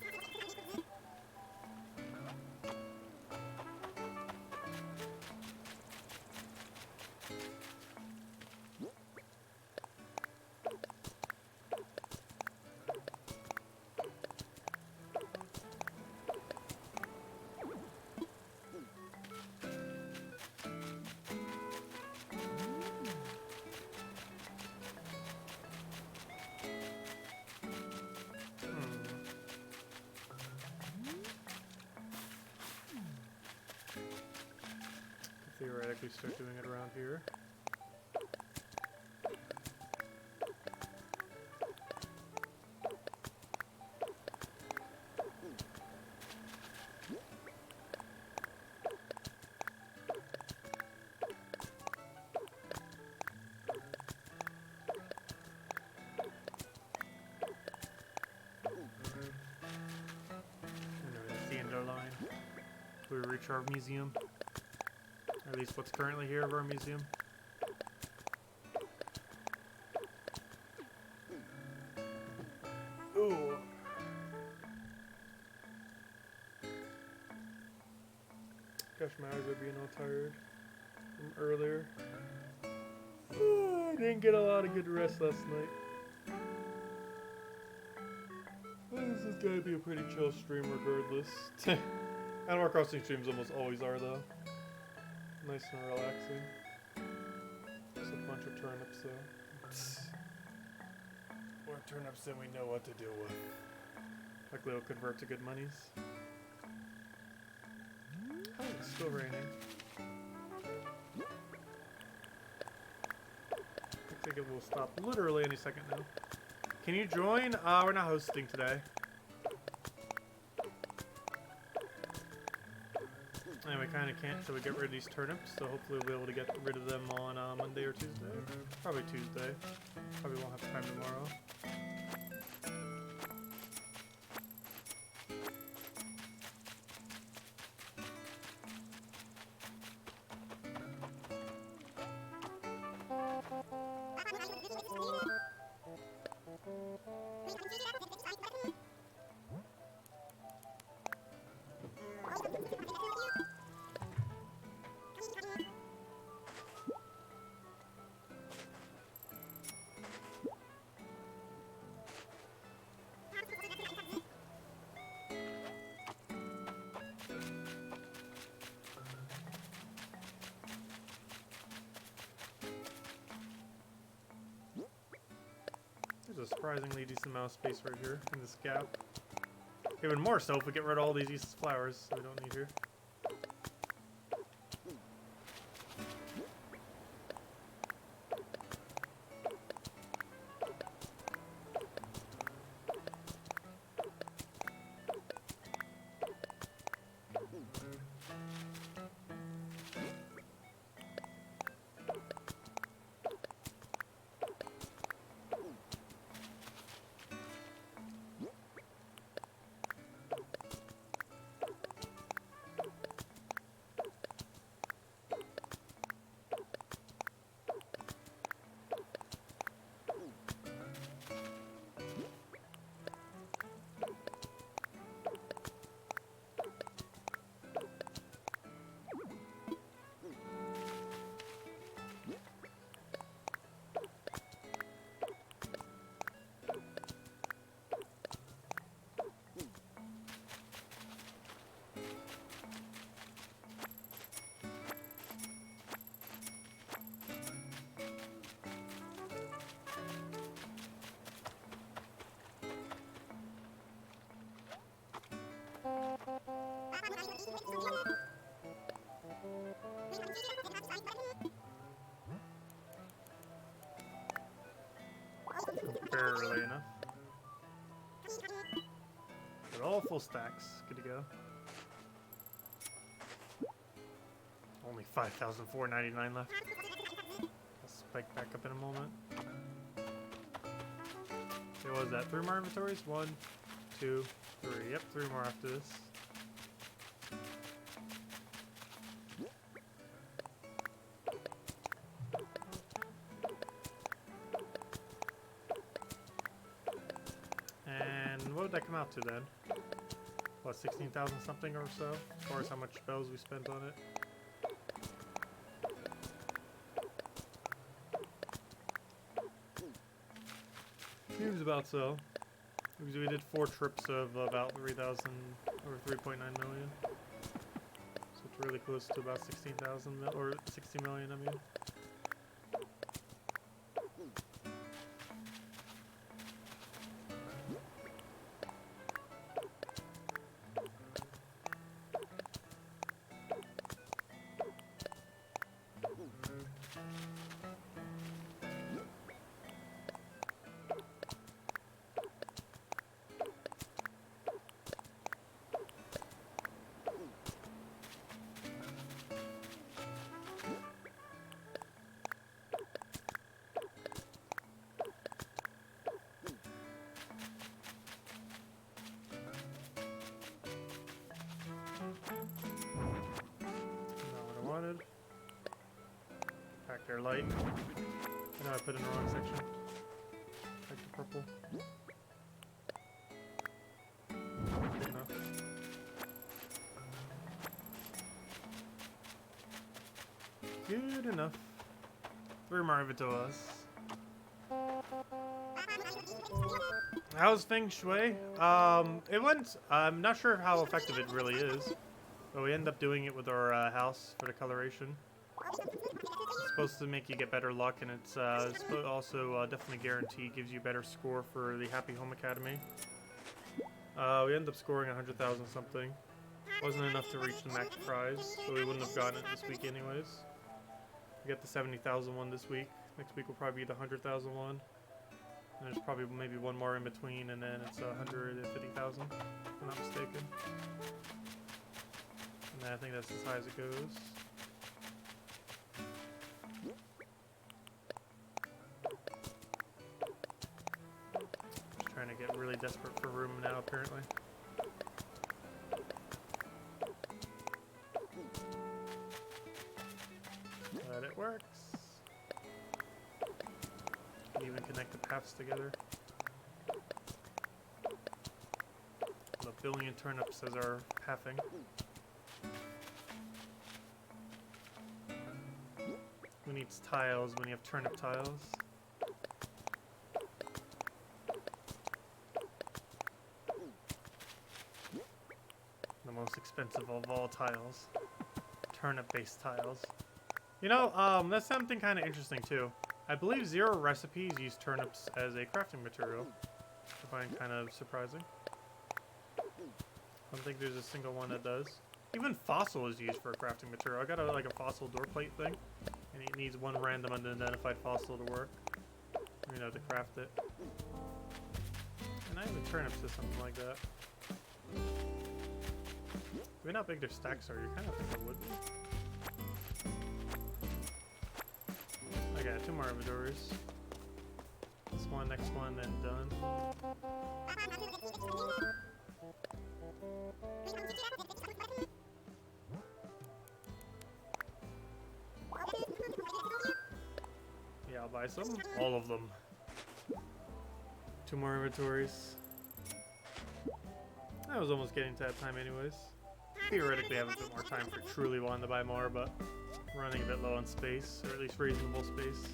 Theoretically start doing it around here. And that's the end of our line. We reach our museum. Or at least what's currently here of our museum. Ooh. Gosh, my eyes are being all tired from earlier. I didn't get a lot of good rest last night. This is gonna be a pretty chill stream regardless. Animal Crossing streams almost always are though. Nice and relaxing. Just a bunch of turnips though. More turnips than we know what to deal with. Likely it'll convert to good monies. Oh, it's still raining. I think it will stop literally any second now. Can you join? We're not hosting today. And we kind of can't till we get rid of these turnips, so hopefully we'll be able to get rid of them on Monday or Tuesday. Probably Tuesday. Probably won't have time tomorrow. There's a surprisingly decent amount of space right here in this gap. Even more so if we get rid of all these useless flowers we don't need here. Barely enough. But all full stacks. Good to go. Only 5,499 left. I'll spike back up in a moment. Okay, what was that? 3 more inventories? 1, 2, 3. Yep, 3 more after this. What would that come out to then? What, 16,000 something or so? As far as how much spells we spent on it. Seems about so. Because we did 4 trips of about 3,000 or 3.9 million. So it's really close to about 16,000 or 60 million, I mean. Back there, light. I know I put in the wrong section. Back to purple. Good enough. Good enough. 3 more inventories. How's Feng Shui? It went. I'm not sure how effective it really is, but we end up doing it with our house for the coloration. It's supposed to make you get better luck, and it's also definitely guarantee gives you better score for the Happy Home Academy. We ended up scoring 100,000 something. Wasn't enough to reach the max prize, so we wouldn't have gotten it this week anyways. We got the 70,000 one this week. Next week will probably be the 100,000 one. And there's probably maybe one more in between, and then it's 150,000, if I'm not mistaken. And then I think that's as high as it goes. Just trying to get really desperate for room now, apparently. But it works. Even connect the paths together. A billion turnips as our pathing. Who needs tiles when you have turnip tiles? The most expensive of all tiles. Turnip-based tiles. You know, that's something kind of interesting too. I believe 0 recipes use turnips as a crafting material. I find kind of surprising. I don't think there's a single one that does. Even fossil is used for a crafting material. I got like a fossil door plate thing, and it needs one random unidentified fossil to work. You know, to craft it. And I even turnips to something like that. I mean, how big their stacks are? You kind of think it would be. Okay, 2 more inventories. This one, next one, then done. Yeah, I'll buy some. All of them. 2 more inventories. I was almost getting to that time anyways. Theoretically, I have a bit more time for truly wanting to buy more, but running a bit low on space, or at least reasonable space.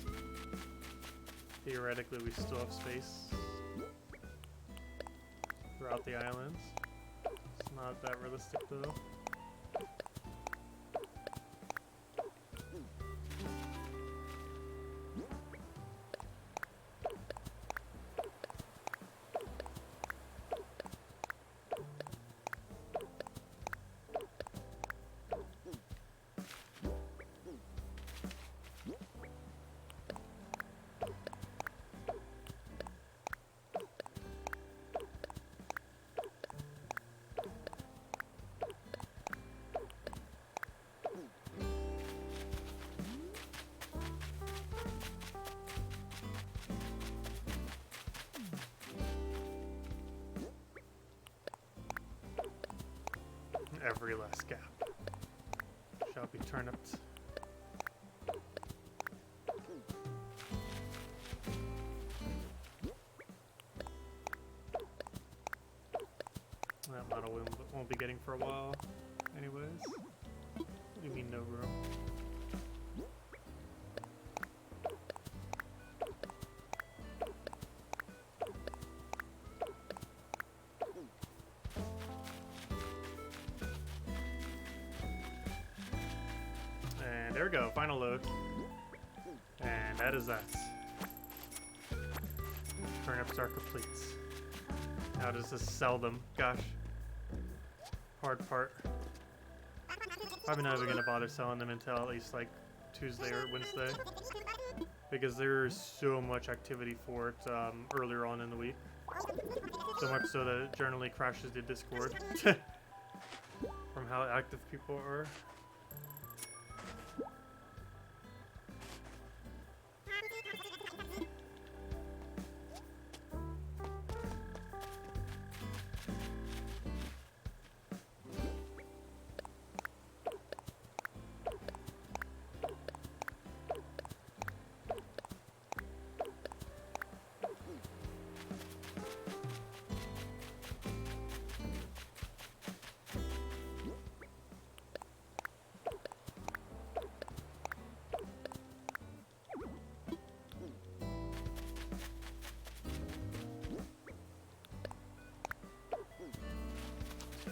Theoretically, we still have space throughout the islands. It's not that realistic though. Every last gap shall be turnipped. That model we won't be getting for a while anyways. What do you mean no room? There we go, final load. And that is that. Turnips are complete. How does this sell them? Gosh. Hard part. Probably not even gonna bother selling them until at least like Tuesday or Wednesday. Because there is so much activity for it earlier on in the week. So much so that it generally crashes the Discord. From how active people are.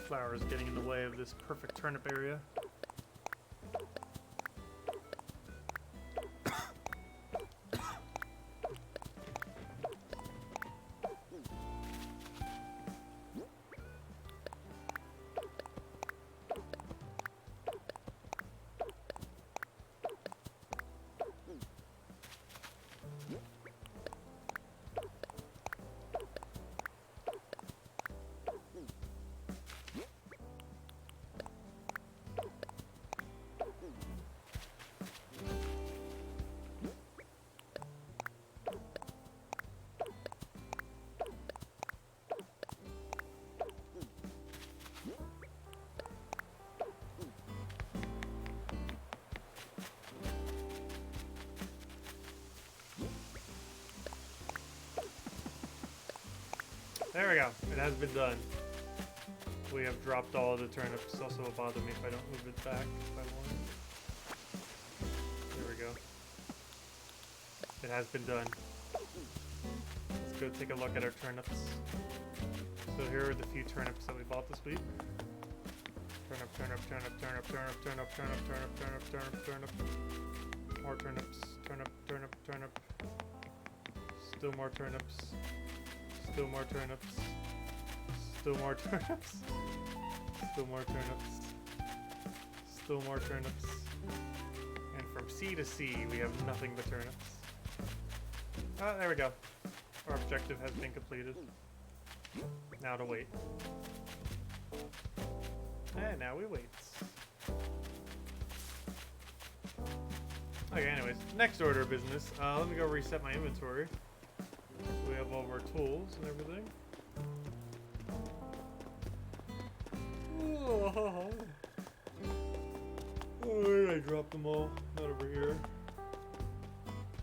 Flowers getting in the way of this perfect turnip area. There we go. It has been done. We have dropped all the turnips. Also will bother me if I don't move it back if I want. There we go. It has been done. Let's go take a look at our turnips. So here are the few turnips that we bought this week. Turnip, turnip, turnip, turnip, turnip, turnip, turnip, turnip, turnip, turnip, turnip. More turnips. Turnip, turnip. turnip, turnip. Still more turnips. Still more turnips. Still more turnips. Still more turnips. Still more turnips. And from sea to sea, we have nothing but turnips. Ah, there we go. Our objective has been completed. Now to wait. And now we wait. Okay, anyways, next order of business. Let me go reset my inventory. So we have all of our tools and everything. Oh, where did I drop them all? Not over here.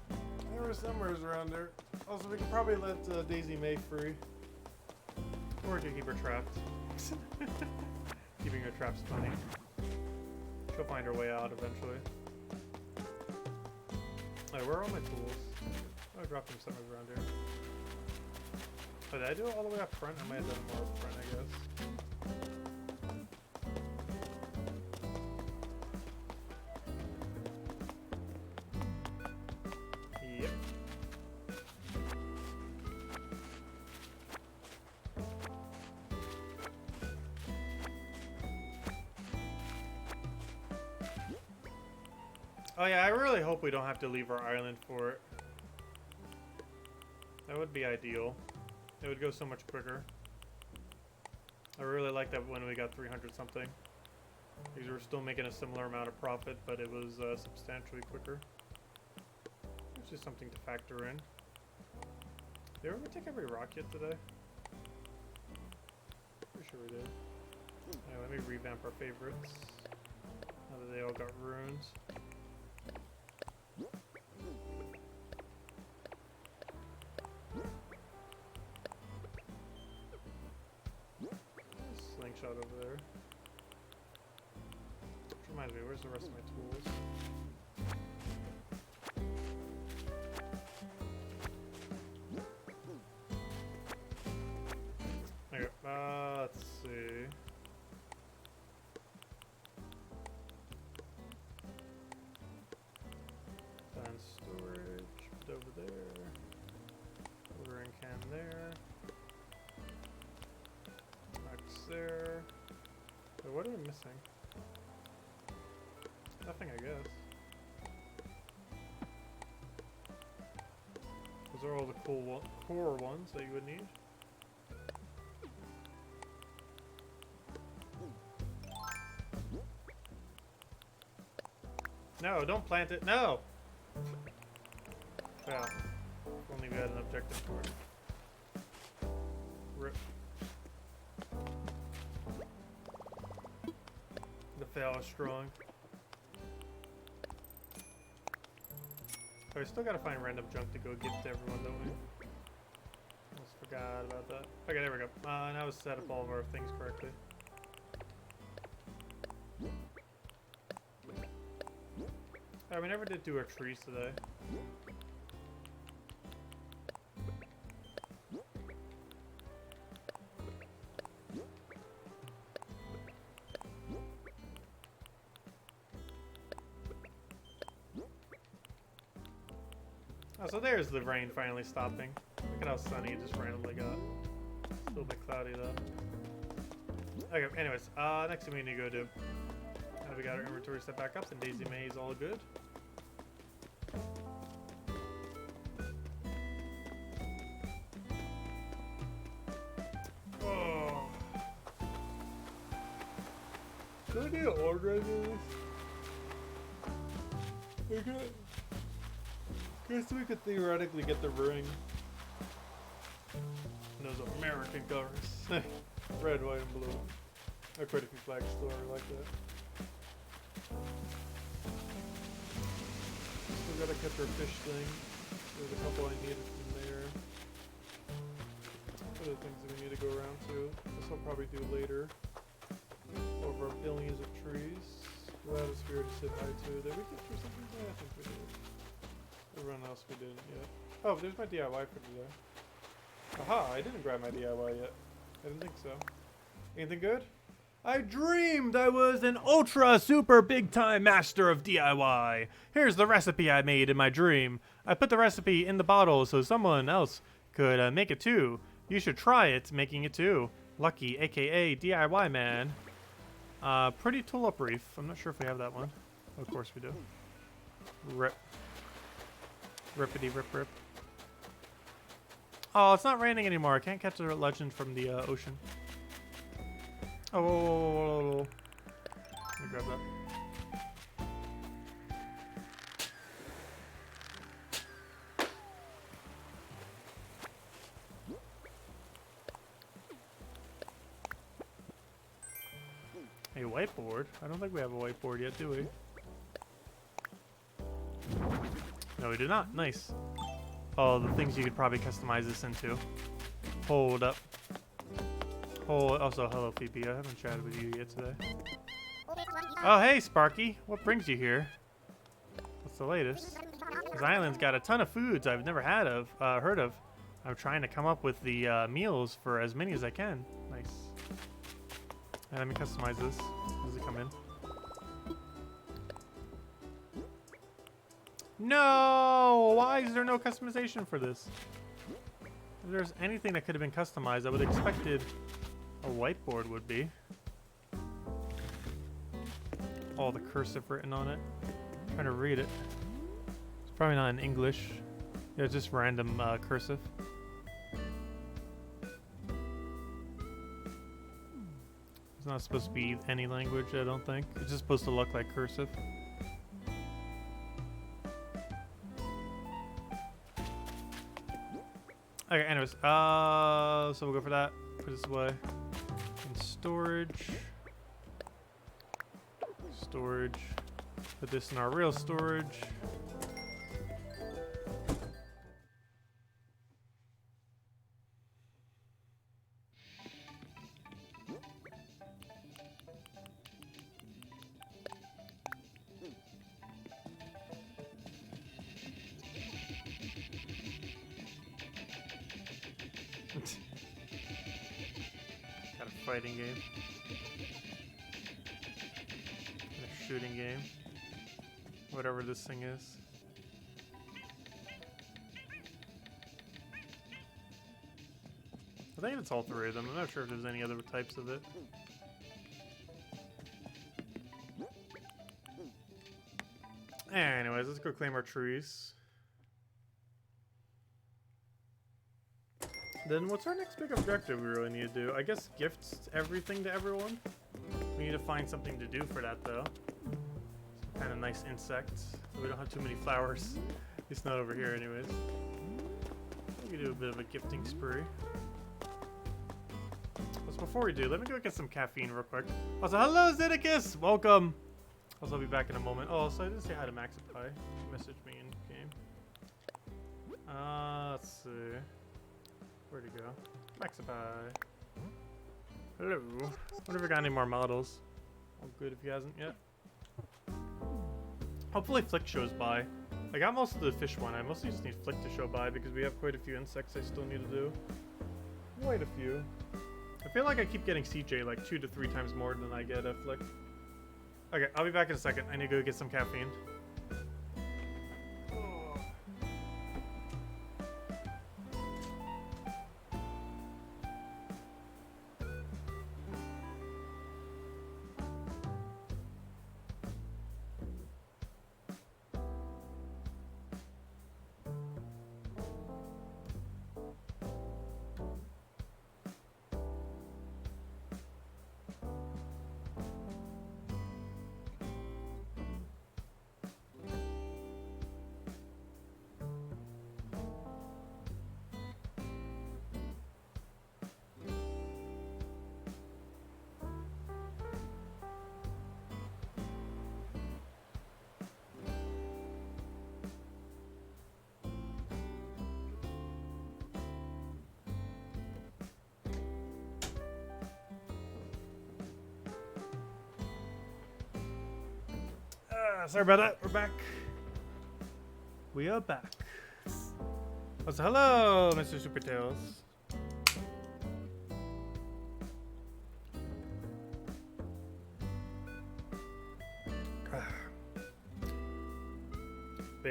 They were somewhere around there. Also, we could probably let Daisy May free. Or we could keep her trapped. Keeping her traps funny. She'll find her way out eventually. Alright, where are all my tools? Oh, I dropped them somewhere around here. Oh, did I do it all the way up front? I might have done it more up front, I guess. Yep. Oh yeah, I really hope we don't have to leave our island for it. That would be ideal. It would go so much quicker. I really like that when we got 300 something. Because we were still making a similar amount of profit, but it was substantially quicker. It's just something to factor in. Did we ever take every rock yet today? Pretty sure we did. Anyway, let me revamp our favorites. Now that they all got runes. Slingshot over there. Which reminds me, where's the rest of my tools? Okay, let's see. Done storage, put over there. Ordering can there. Max there. Wait, what are we missing? Nothing, I guess. Those are all the cool core ones that you would need. No, don't plant it. No! Yeah. If only we had an objective for it. Rip. The fail is strong. Oh, we still gotta find random junk to go give to everyone, don't we? Almost forgot about that. Okay, there we go. Now we set up all of our things correctly. Oh, we never did do our trees today. Oh, so there's the rain finally stopping. Look at how sunny it just randomly got. It's a little bit cloudy though. Okay, anyways, next thing we need to go do. Now we got our inventory set back up, and Daisy May is all good. Oh. Do I need to organize this? Okay. Guess we could theoretically get the ring. And those American colors. Red, white, and blue. There are quite a few flags still like that. Still gotta catch our fish thing. There's a couple I needed from there. Other things that we need to go around to. This I'll probably do later. Over billions of trees. Stratosphere to sit high to. Did we get through something? Yeah, I think we did. Everyone else we didn't yet. Oh, there's my DIY for today. Aha, I didn't grab my DIY yet. I didn't think so. Anything good? I dreamed I was an ultra super big time master of DIY. Here's the recipe I made in my dream. I put the recipe in the bottle so someone else could make it too. You should try it, making it too. Lucky, aka DIY man. Pretty tulip reef. I'm not sure if we have that one. Of course we do. Rip. Rippity rip rip. Oh, it's not raining anymore. I can't catch the legend from the ocean. Oh, whoa, whoa, whoa, whoa. Let me grab that. A whiteboard? I don't think we have a whiteboard yet, do we? No, we do not. Nice. Oh, the things you could probably customize this into. Hold up. Also, hello, Phoebe. I haven't chatted with you yet today. Oh, hey, Sparky. What brings you here? What's the latest? This island's got a ton of foods I've never heard of. I'm trying to come up with the meals for as many as I can. Nice. And let me customize this. Does it come in? No! Why is there no customization for this? If there's anything that could have been customized, I would have expected a whiteboard would be. All the cursive written on it. I'm trying to read it. It's probably not in English. Yeah, it's just random cursive. It's not supposed to be any language, I don't think. It's just supposed to look like cursive. Okay, anyways, so we'll go for that. Put this away. In storage. Storage. Put this in our real storage. Got a fighting game. And a shooting game. Whatever this thing is. I think it's all three of them. I'm not sure if there's any other types of it. Anyways, let's go claim our trees. Then what's our next big objective we really need to do? I guess gifts everything to everyone. We need to find something to do for that though. Some kind of nice insects. So we don't have too many flowers. At least not over here anyways. We can do a bit of a gifting spree. But before we do, let me go get some caffeine real quick. Also, hello Zeddicus! Welcome! Also, I'll be back in a moment. Oh, so I didn't say hi to Maxipie. He messaged me in game. Let's see. Where'd he go? Maxipie. Hello. Wonder if we got any more models. All good if he hasn't yet. Hopefully Flick shows by. I got most of the fish one. I mostly just need Flick to show by because we have quite a few insects I still need to do. Quite a few. I feel like I keep getting CJ like 2 to 3 times more than I get Flick. Okay, I'll be back in a second. I need to go get some caffeine. Sorry about that. We're back. We are back. Oh, so hello, Mr. Supertails.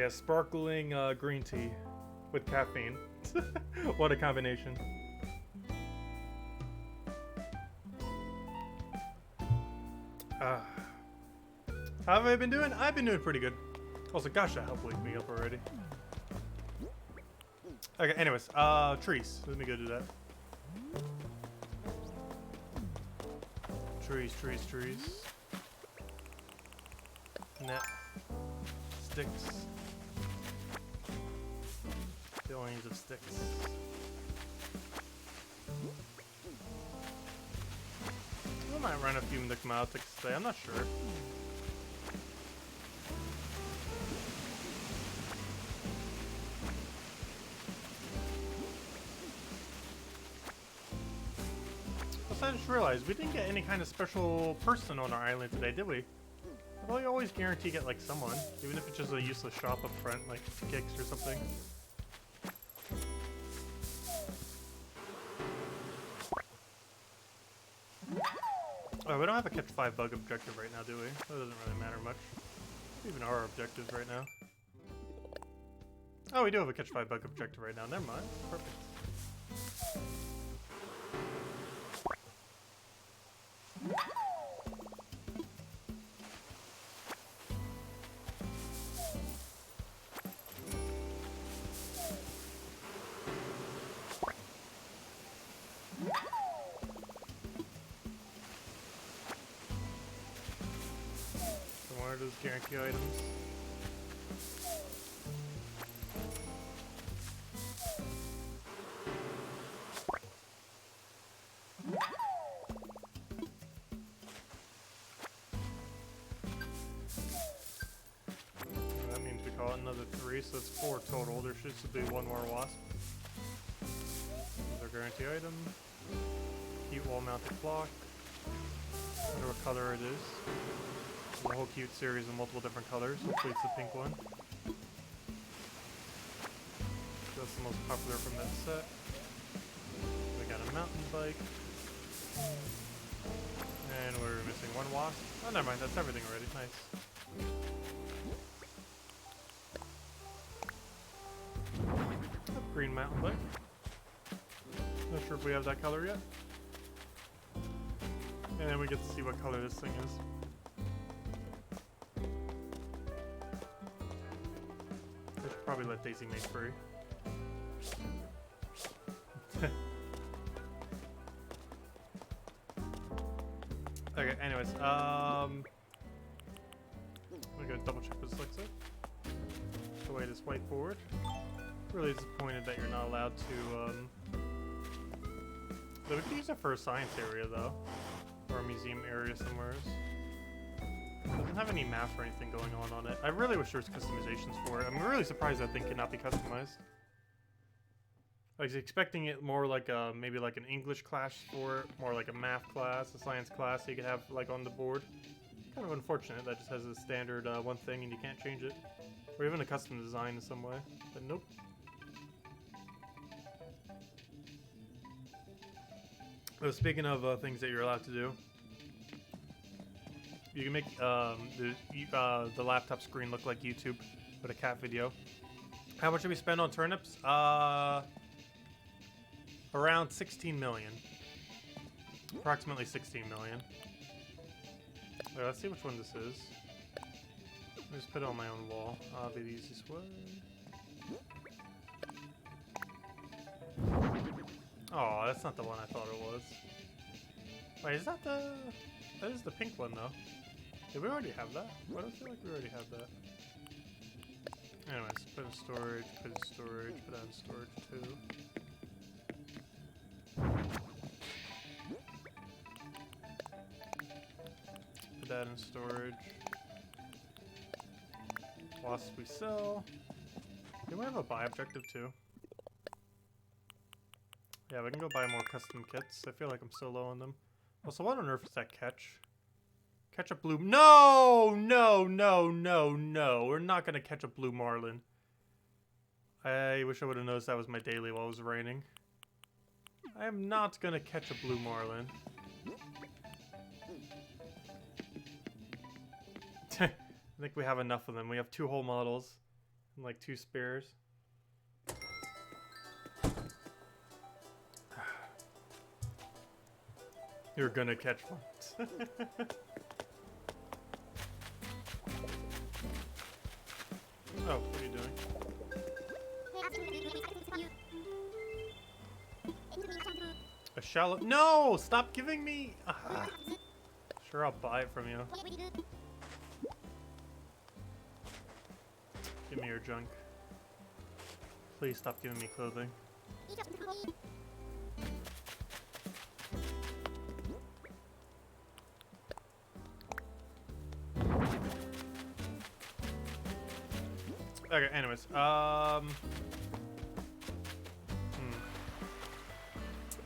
Yeah, sparkling green tea with caffeine. What a combination. How have I been doing? I've been doing pretty good. Also, gosh, that helped wake me up already. Okay, anyways, trees. Let me go do that. Trees, trees, trees. Net. Sticks. Billions of sticks. I might run a few Nicomatics today, I'm not sure. Also, I just realized we didn't get any kind of special person on our island today, did we? Well, you always guarantee get like someone, even if it's just a useless shop up front, like Kicks or something. Oh, we don't have a catch 5 bug objective right now, do we? That doesn't really matter much. Even our objectives right now. Oh, we do have a catch 5 bug objective right now. Never mind. Perfect. Those guarantee items. That means we call it another 3, so it's 4 total. There should be 1 more wasp. Another guarantee item. Cute wall mounted clock. I wonder what color it is. A whole cute series of multiple different colors. Hopefully it's the pink one. That's the most popular from that set. We got a mountain bike. And we're missing 1 wasp. Oh, never mind. That's everything already. Nice. Green mountain bike. Not sure if we have that color yet. And then we get to see what color this thing is. Probably let Daisy make free. Okay, anyways, I'm gonna double check this looks like. The way this whiteboard. Really disappointed that you're not allowed to, but we could use it for a science area though. Or a museum area somewhere. Doesn't have any math or anything going on it. I really wish there was customizations for it. I'm really surprised that thing cannot be customized. I was expecting it more like a, maybe like an English class for it, more like a math class, a science class you could have like on the board. Kind of unfortunate that just has a standard one thing and you can't change it. Or even a custom design in some way, but nope. Oh, speaking of things that you're allowed to do, you can make the laptop screen look like YouTube with a cat video. How much did we spend on turnips? Around 16 million. Approximately 16 million. Wait, let's see which one this is. I'll just put it on my own wall. That'll be the easiest way. Oh, that's not the one I thought it was. Wait, is that the... That is the pink one, though. Did we already have that? Why do I feel like we already had that? Anyways, put in storage, put in storage, put that in storage, too. Put that in storage. Wasps we sell. Do we have a buy objective, too? Yeah, we can go buy more custom kits. I feel like I'm so low on them. Also, what on earth is that catch? Catch a blue... No! No, no, no, no. We're not going to catch a blue marlin. I wish I would have noticed that was my daily while it was raining. I am not going to catch a blue marlin. I think we have enough of them. We have 2 whole models. And like 2 spares. You're gonna catch one. Oh, what are you doing? A shallow. No! Stop giving me. Ah. Sure, I'll buy it from you. Give me your junk. Please stop giving me clothing. Okay, anyways, I'm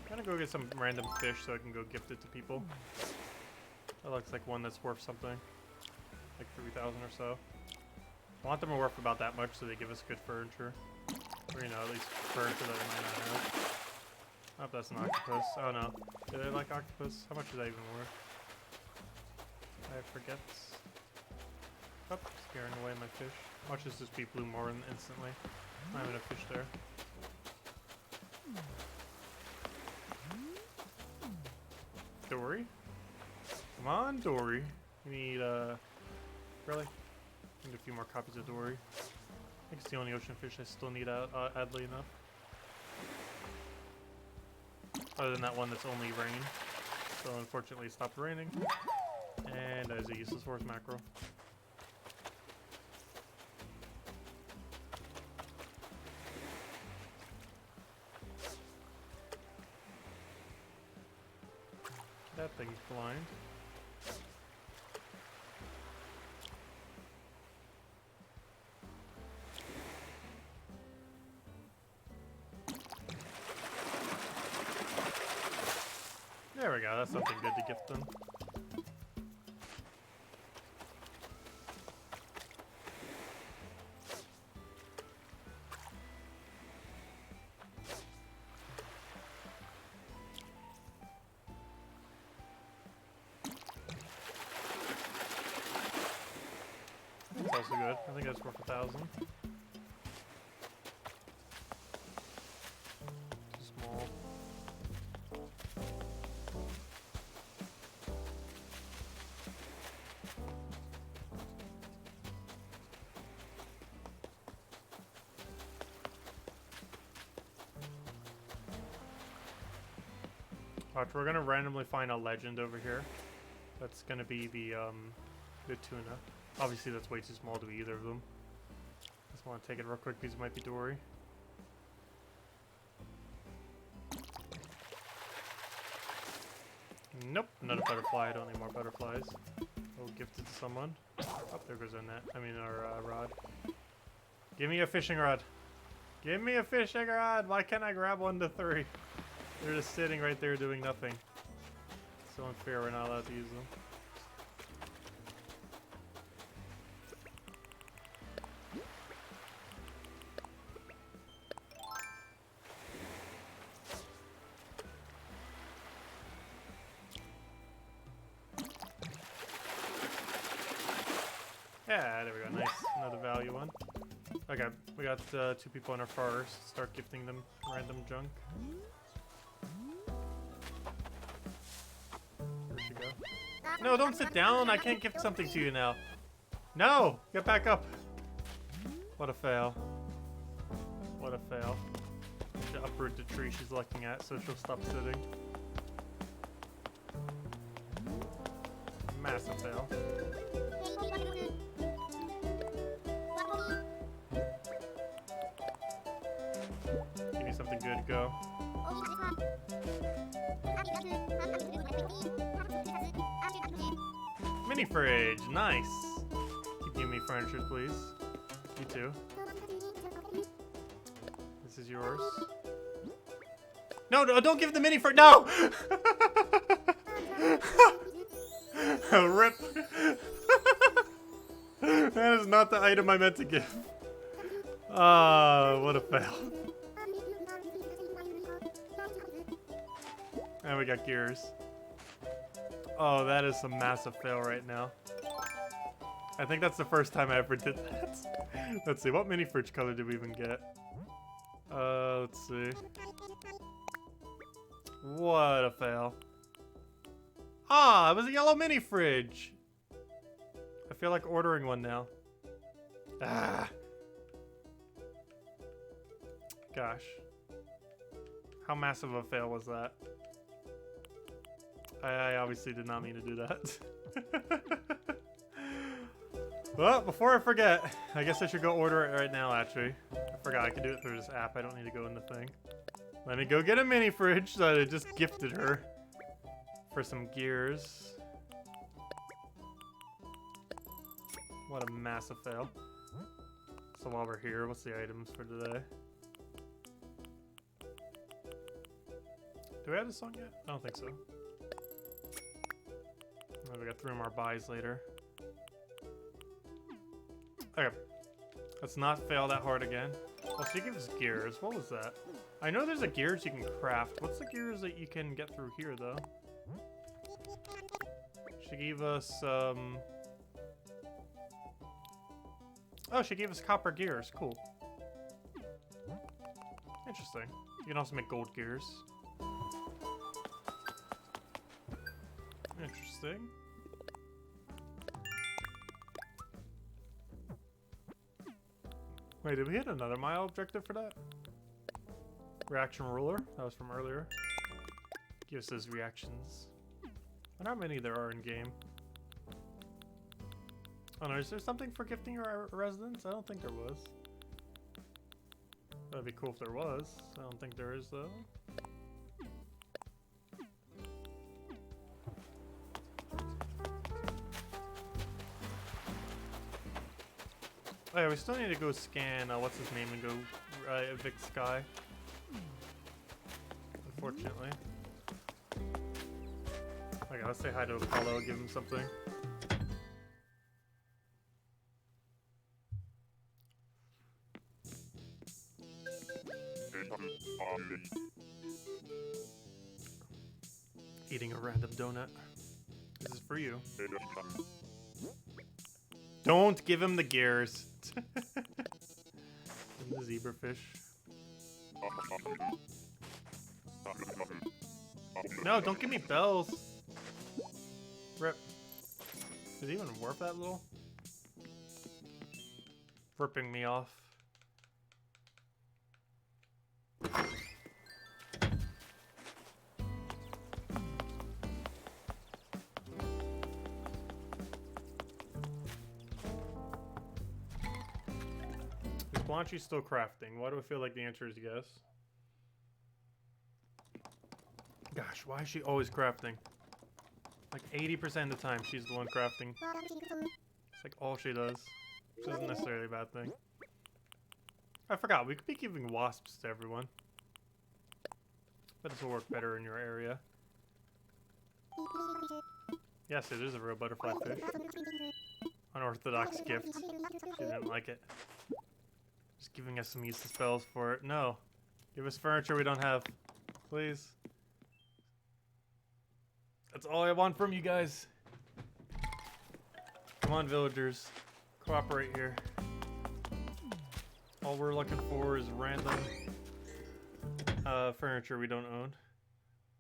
gonna go get some random fish so I can go gift it to people. That looks like one that's worth something. Like 3,000 or so. I want them to worth about that much so they give us good furniture. Or, you know, at least furniture that we might not have. I hope that's an octopus. Oh no. Do they like octopus? How much is that even worth? I forget. Oh, scaring away my fish. Watch this just be blue more instantly. Not even a fish there. Dory? Come on, Dory. We need, really? I need a few more copies of Dory. I think it's the only ocean fish I still need out, oddly enough. Other than that one that's only rain. So unfortunately it stopped raining. And as a useless horse mackerel. That thing's blind. There we go, that's something good to gift them. That's also good. I think that's worth 1,000. Too small. Watch, we're gonna randomly find a legend over here. That's gonna be the tuna. Obviously, that's way too small to be either of them. Just want to take it real quick because it might be Dory. Nope, not a butterfly. I don't need more butterflies. We'll gift it to someone. Oh, there goes our net. I mean, our rod. Give me a fishing rod. Give me a fishing rod. Why can't I grab 1 to 3? They're just sitting right there doing nothing. So unfair. We're not allowed to use them. Yeah, there we go. Nice. Another value one. Okay, we got 2 people in our forest. Start gifting them random junk. Where'd she go? No, don't sit down. I can't gift something to you now. No! Get back up. What a fail. What a fail. I should uproot the tree she's looking at so she'll stop sitting. Massive fail. Give me something good to go. Mini fridge, nice. Keep giving me furniture, please. You too. This is yours. No, no, don't give the mini fridge. No. Rip. That is not the item I meant to give. Ah, what a fail. And we got gears. Oh, that is some massive fail right now. I think that's the first time I ever did that. Let's see, what mini fridge color did we even get? Let's see. What a fail. Ah, it was a yellow mini fridge. I feel like ordering one now. Ah. Gosh. How massive a fail was that? I obviously did not mean to do that. Well, before I forget, I guess I should go order it right now, actually. I forgot I can do it through this app. I don't need to go in the thing. Let me go get a mini fridge that I just gifted her for some gears. What a massive fail. So while we're here, what's the items for today? Do we have this song yet? I don't think so. Oh, we got 3 more buys later. Okay. Let's not fail that hard again. Oh, she gives us gears. What was that? I know there's a gears you can craft. What's the gears that you can get through here, though? She gave us, Oh, she gave us copper gears. Cool. Interesting. You can also make gold gears. Interesting. Wait, did we hit another mile objective for that? Reaction ruler? That was from earlier. Gives us reactions. I wonder how many there are in game. Oh no, is there something for gifting your residents? I don't think there was. That'd be cool if there was. I don't think there is though. Oh yeah, we still need to go scan, what's his name, and go evict Sky. Unfortunately. Okay, let's say hi to Apollo, give him something. Eating a random donut. This is for you. Don't give him the gears. And the zebrafish. No, don't give me bells. Rip. Is it even worth that little? Ripping me off. Blanchy's still crafting. Why do I feel like the answer is yes? Gosh, why is she always crafting? Like 80% of the time she's the one crafting. It's like all she does. Which isn't necessarily a bad thing. I forgot, we could be giving wasps to everyone. But this will work better in your area. Yes, it is a real butterfly fish. Unorthodox gift. She didn't like it. Just giving us some useless spells for it. No. Give us furniture we don't have. Please. That's all I want from you guys. Come on, villagers. Cooperate here. All we're looking for is random furniture we don't own.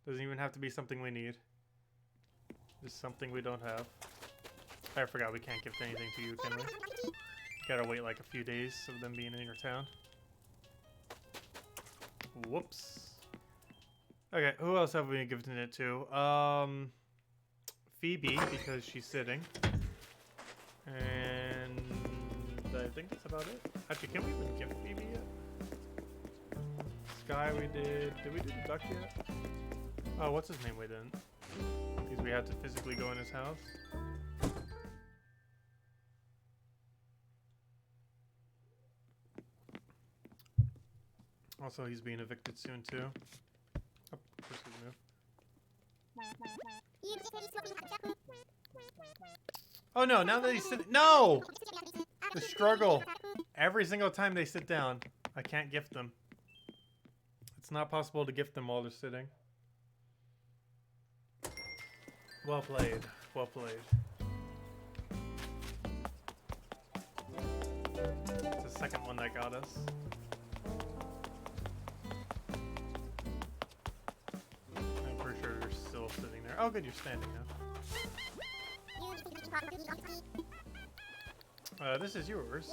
Doesn't even have to be something we need. Just something we don't have. I forgot we can't gift anything to you, can we? Gotta wait like a few days of them being in your town. Whoops. Okay, who else have we been gifting it to? Phoebe, because she's sitting. And I think that's about it. Actually, can we even gift Phoebe yet? Sky we did. Did we do the duck yet? Oh, what's his name we didn't? Because we had to physically go in his house. Also, he's being evicted soon, too. Oh, first move. Oh no, now that he's sitting— No! The struggle. Every single time they sit down, I can't gift them. It's not possible to gift them while they're sitting. Well played. Well played. second one that got us. I'm pretty sure you're still sitting there. Oh, good, you're standing now. This is yours.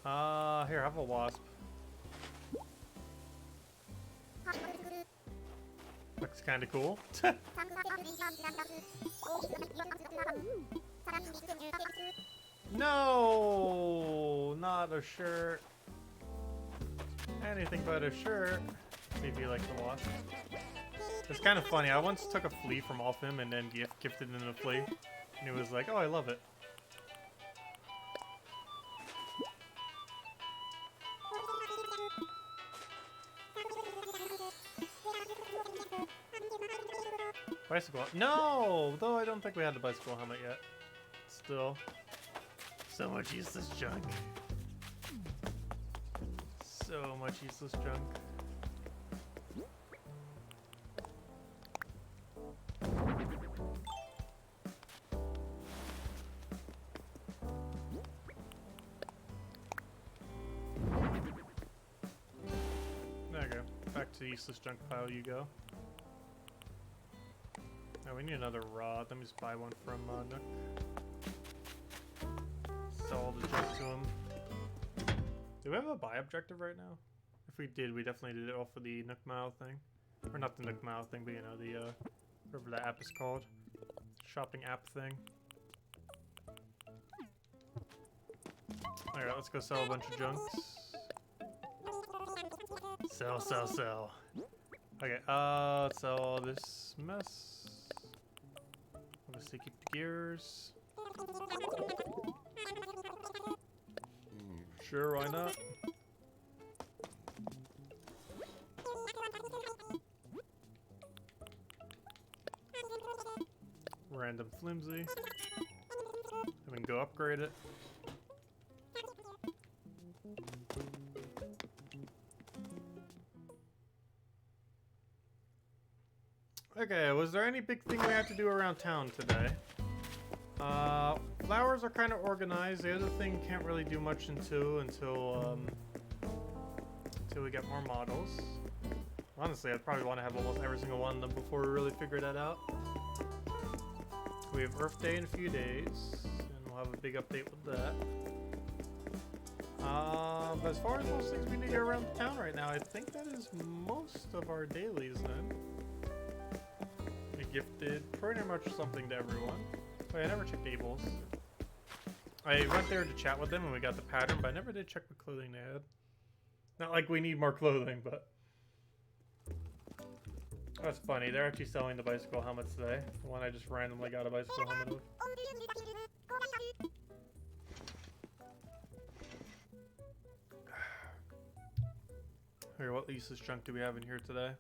Here, have a wasp. Looks kind of cool. No, not a shirt. Anything but a shirt. See if you like the wasp. It's kind of funny. I once took a flea from off him and then gifted him a flea, and he was like, "Oh, I love it." Bicycle. No! Though I don't think we had the bicycle helmet yet. Still. So much useless junk. So much useless junk. Okay. Back to the useless junk pile you go. Oh, we need another rod. Let me just buy one from Nook. Sell all the junk to him. Do we have a buy objective right now? If we did, we definitely did it off of the Nook Mile thing. Or not the Nook Mile thing, but you know, the, whatever that app is called. Shopping app thing. Alright, let's go sell a bunch of junks. Sell, sell, sell. Okay, let's sell all this mess. Obviously keep the gears. Sure, why not? Random flimsy. And we can go upgrade it. Okay, was there any big thing we had to do around town today? Flowers are kind of organized. The other thing can't really do much until we get more models. Honestly, I'd probably want to have almost every single one of them before we really figure that out. We have Earth Day in a few days, and we'll have a big update with that. But as far as those things we need to get around town right now, I think that is most of our dailies then. We gifted pretty much something to everyone. Wait, I never checked Abel's. I went there to chat with them and we got the pattern, but I never did check what clothing they had. Not like we need more clothing, but... That's funny, they're actually selling the bicycle helmets today. The one I just randomly got a bicycle helmet of. Here, what useless junk do we have in here today?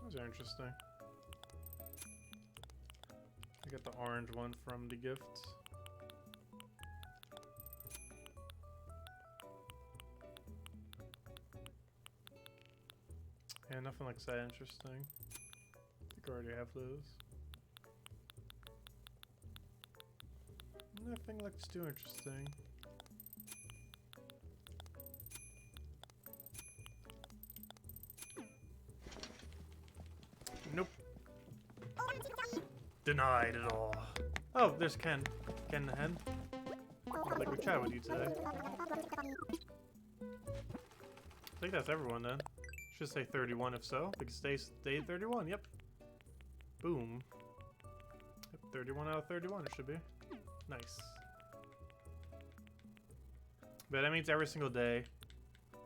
Those are interesting. I got the orange one from the gift. Yeah, nothing looks that interesting. I think I already have those. Nothing looks too interesting. Nope. Denied it all. Oh, there's Ken. Ken the hen. I'd like to chat with you today. I think that's everyone then. Should say 31 if so. We can stay 31, yep. Boom. Yep, 31 out of 31 it should be. Nice. But that means every single day.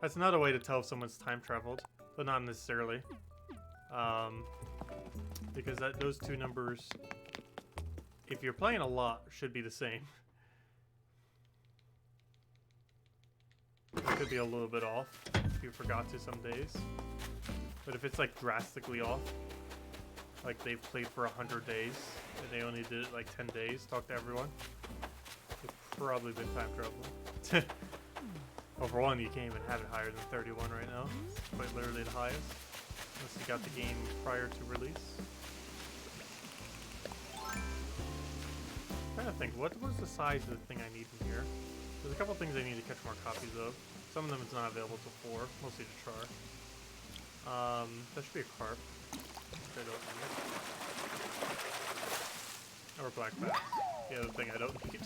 That's another way to tell if someone's time traveled, but not necessarily. Because those two numbers, if you're playing a lot, should be the same. It could be a little bit off if you forgot to some days. But if it's like drastically off, like they've played for 100 days and they only did it like 10 days, talk to everyone, it's probably been time travel. Well, for one, you can't even have it higher than 31 right now. It's quite literally the highest. Unless you got the game prior to release. I'm trying to think, what was the size of the thing I need in here? There's a couple things I need to catch more copies of. Some of them it's not available to 4, mostly to char. That should be a carp. I don't need. Or black bass. The other thing I don't need.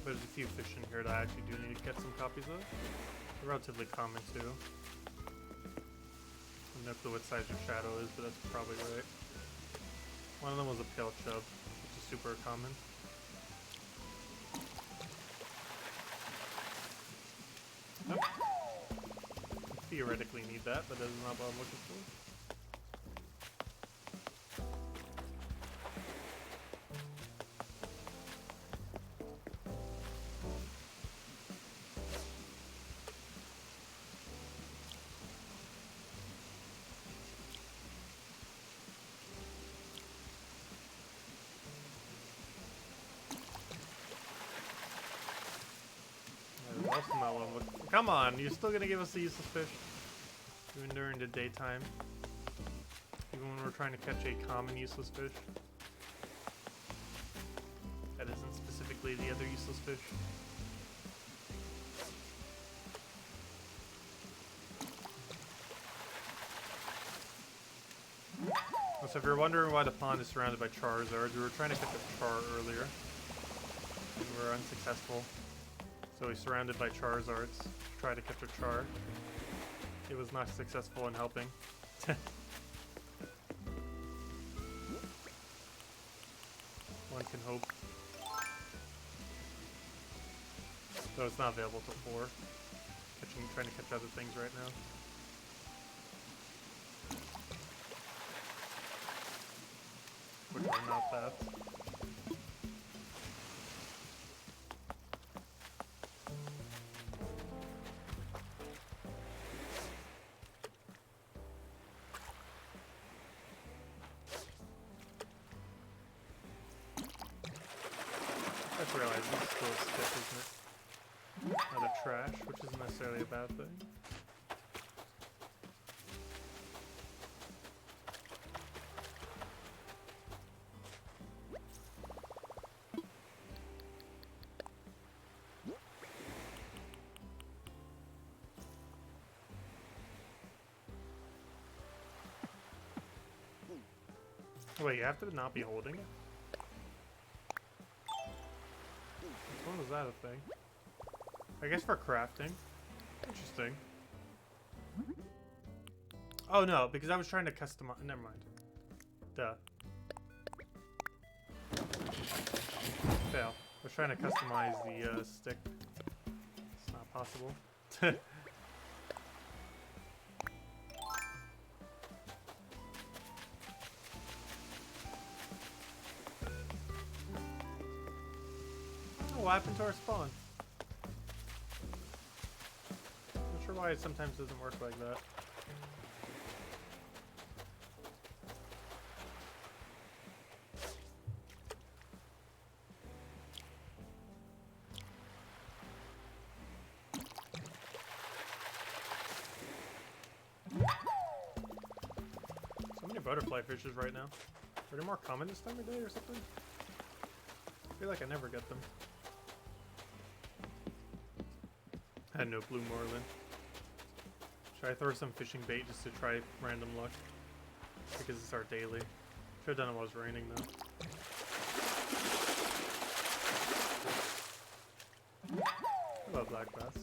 There's a few fish in here that I actually do need to get some copies of. They're relatively common too. I don't know what size your shadow is, but that's probably right. One of them was a pale chub, which is super common. Nope. Theoretically need that, but that is not what I'm looking for. Come on, you're still gonna give us the useless fish? Even during the daytime? Even when we're trying to catch a common useless fish? That isn't specifically the other useless fish. So if you're wondering why the pond is surrounded by chars, we were trying to catch a char earlier. And we were unsuccessful. So he's surrounded by chars arts. Try to catch a char. It was not successful in helping. One can hope. So it's not available to 4. Trying to catch other things right now. Which are not bad. Trash, which isn't necessarily a bad thing. Wait, you have to not be holding it? When was that a thing? I guess for crafting. Interesting. Oh no, because I was trying to customize. Never mind. Duh. Fail. I was trying to customize the stick. It's not possible. Oh, what happened to our spawn? Why it sometimes doesn't work like that. So many butterfly fishes right now. Are they more common this time of day or something? I feel like I never get them. I had no blue marlin. Should I throw some fishing bait just to try random luck? Because it's our daily. Should have done it while it was raining though. How about black bass?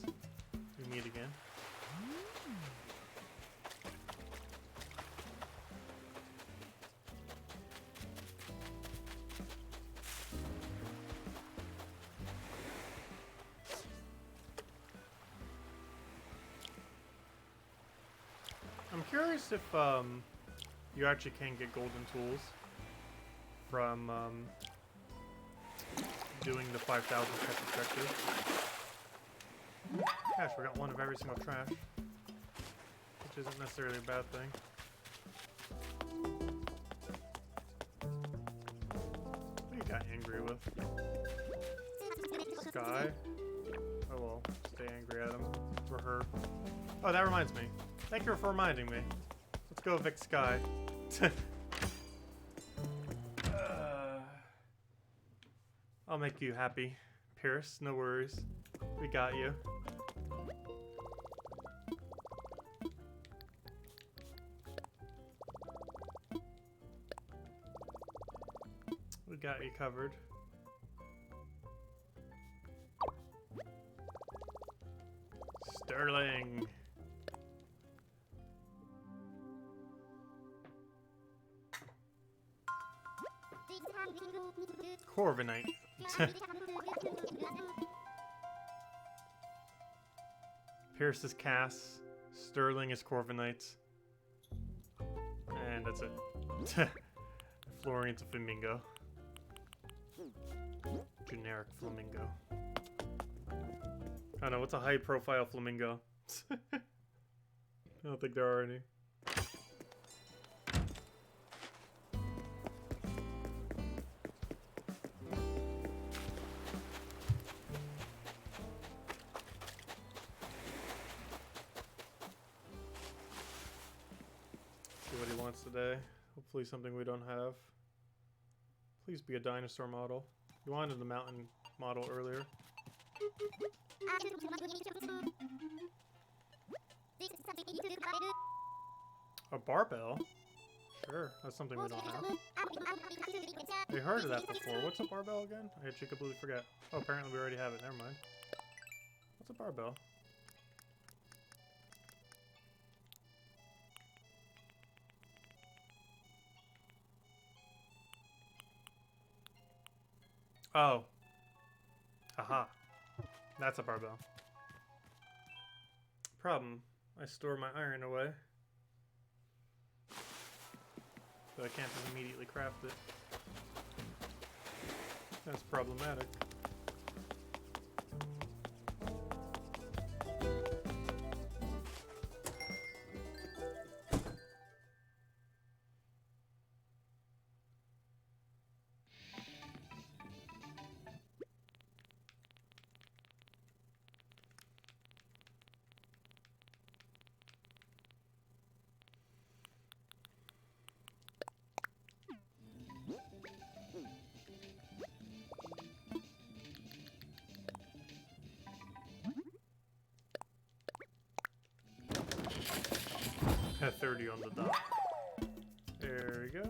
We meet again. I'm curious if you actually can get golden tools from doing the 5,000 pet objective. Gosh, we got one of every single trash, which isn't necessarily a bad thing. What do you got angry with? Sky. Oh well, stay angry at him. For her. Oh, that reminds me. Thank you for reminding me. Let's go evict Sky. I'll make you happy, Pierce. No worries. We got you. We got you covered. Sterling. Corviknight. Pierce is Cass. Sterling is Corviknight. And that's it. Florian's a Flamingo. Generic Flamingo. I don't know, what's a high profile Flamingo? I don't think there are any. See what he wants today. Hopefully something we don't have. Please be a dinosaur model. You wanted the mountain model earlier. A barbell? Sure, that's something we don't have. We heard of that before. What's a barbell again? I actually completely forget. Oh, apparently we already have it. Never mind. What's a barbell? Oh. Aha. That's a barbell. Problem. I store my iron away. So I can't just immediately craft it. That's problematic. At 30 on the dot. There we go.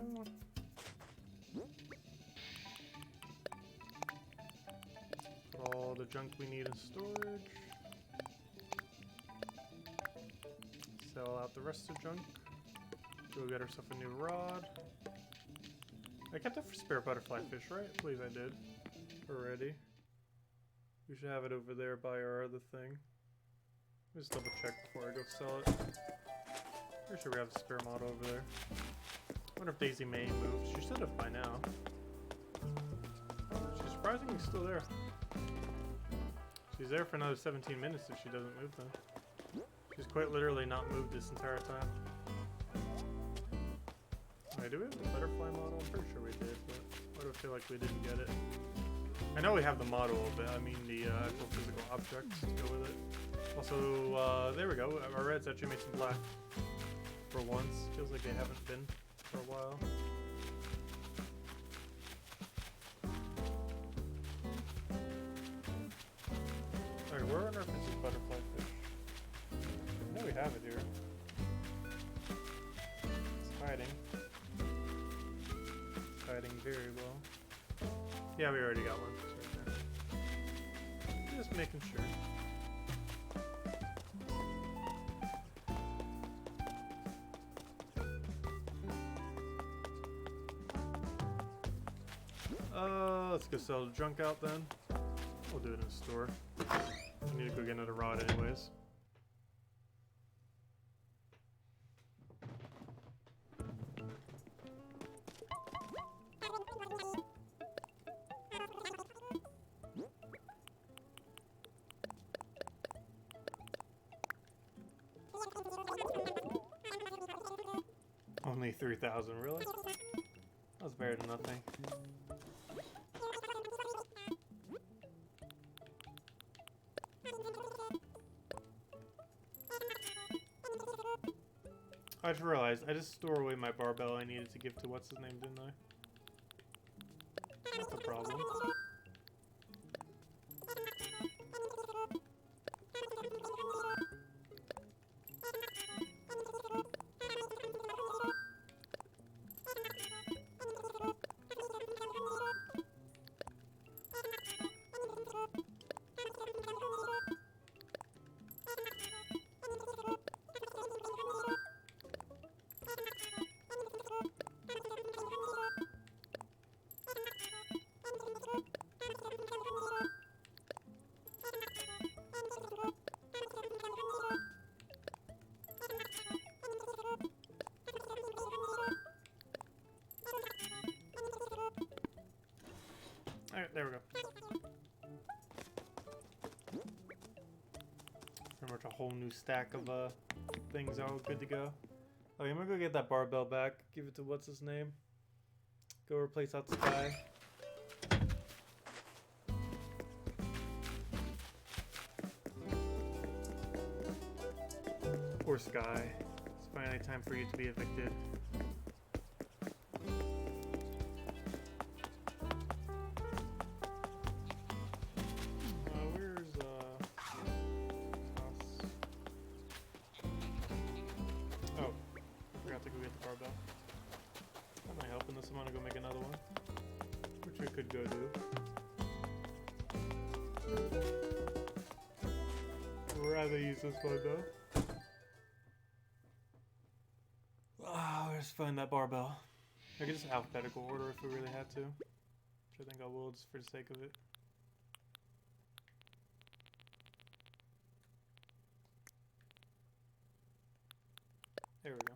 Put all the junk we need in storage. Sell out the rest of the junk. Go get ourselves a new rod. I kept it for spare butterfly fish, right? I believe I did. Already. We should have it over there by our other thing. Just double check before I go sell it. Pretty sure we have a spare model over there. I wonder if Daisy May moves. She should have by now. She's surprisingly still there. She's there for another 17 minutes if she doesn't move then. She's quite literally not moved this entire time. Wait, do we have the butterfly model? I'm pretty sure we did, but why do I feel like we didn't get it? I know we have the model of it. I mean the actual physical objects to go with it. Also, there we go. Our reds actually made some black. For once. Feels like they haven't been for a while. Alright, where on earth is this butterfly fish? I know we have it here. It's hiding. It's hiding very well. Yeah, we already got one. It's right there. Just making sure. Let's go sell the junk out then. We'll do it in the store. I need to go get another rod anyways. Only 3,000, really? That was better than nothing. I just realized I just store away my barbell I needed to give to what's his name, didn't I? That's a problem. Alright, there we go. Pretty much a whole new stack of things all good to go. Okay, I'm gonna go get that barbell back. Give it to what's his name. Go replace that Sky. Poor Sky. It's finally time for you to be evicted. This one though. Oh, let's find that barbell. I could just alphabetical order if we really had to. Which I think I will just for the sake of it. There we go.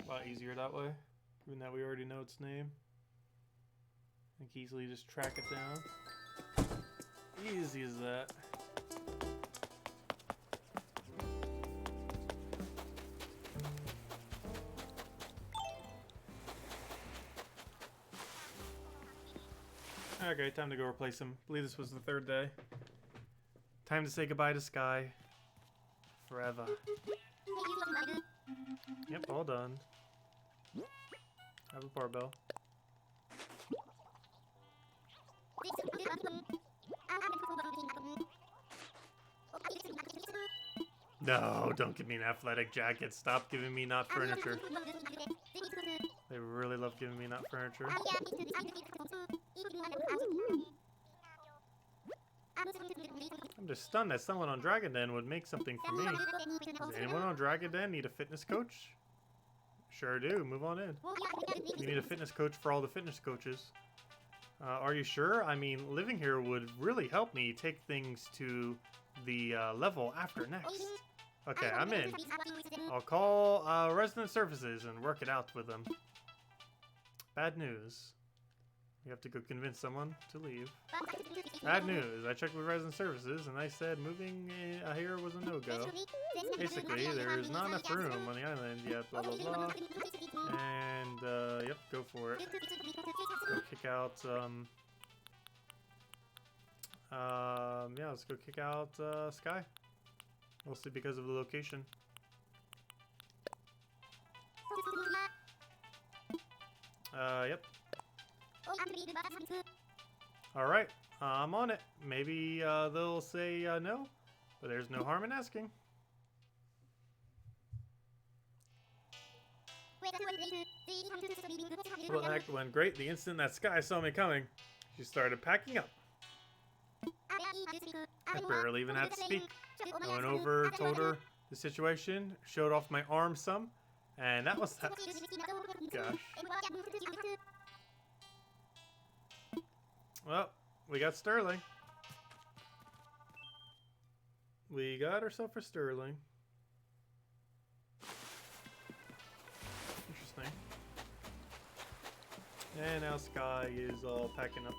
A lot easier that way. Even that we already know its name. I can easily just track it down. Easy as that. Okay, time to go replace him. I believe this was the third day. Time to say goodbye to Sky. Forever. Yep, all done. Have a barbell. No, don't give me an athletic jacket. Stop giving me not furniture. They really love giving me not furniture. I'm just stunned that someone on Dragon Den would make something for me. Does anyone on Dragon Den need a fitness coach? Sure do. Move on in. You need a fitness coach for all the fitness coaches. Are you sure? I mean, living here would really help me take things to the level after next. Okay, I'm in. I'll call resident services and work it out with them. Bad news. You have to go convince someone to leave. Bad news. I checked with resident services and they said moving here was a no-go. Basically, there's not enough room on the island yet, blah blah blah. And, yep, go for it. Go kick out, yeah, let's go kick out, Sky. Mostly because of the location. Yep. Alright, I'm on it. Maybe, they'll say, no, but there's no harm in asking. Well, that went great the instant that Sky saw me coming. She started packing up. I barely even had to speak. I went over, told her the situation, showed off my arm some, and that was that. Gosh. Well, we got Sterling. We got ourselves a Sterling. Interesting. And now Sky is all packing up.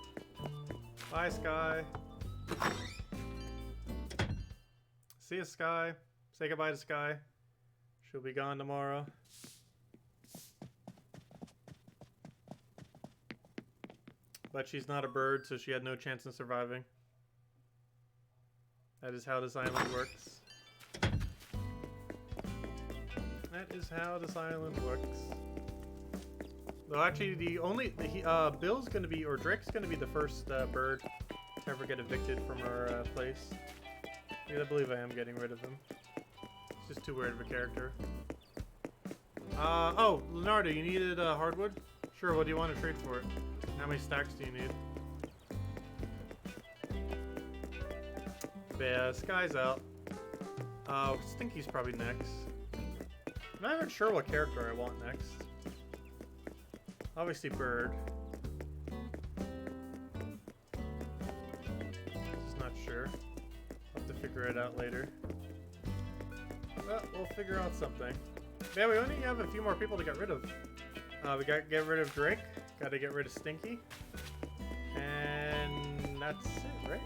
Bye, Sky. See ya, Sky. Say goodbye to Sky. She'll be gone tomorrow. But she's not a bird, so she had no chance in surviving. That is how this island works. that is how this island works. Though actually, Bill's gonna be, or Drake's gonna be the first bird to ever get evicted from our place. Yeah, I believe I am getting rid of him. He's just too weird of a character. Oh, Leonardo, you needed hardwood? Sure, what do you want to trade for it? How many stacks do you need? But yeah, Sky's out. Stinky's probably next. I'm not even sure what character I want next. Obviously bird. Just not sure. I'll have to figure it out later. Well, we'll figure out something. Yeah, we only have a few more people to get rid of. We gotta get rid of Drake. Gotta get rid of Stinky. And that's it, right?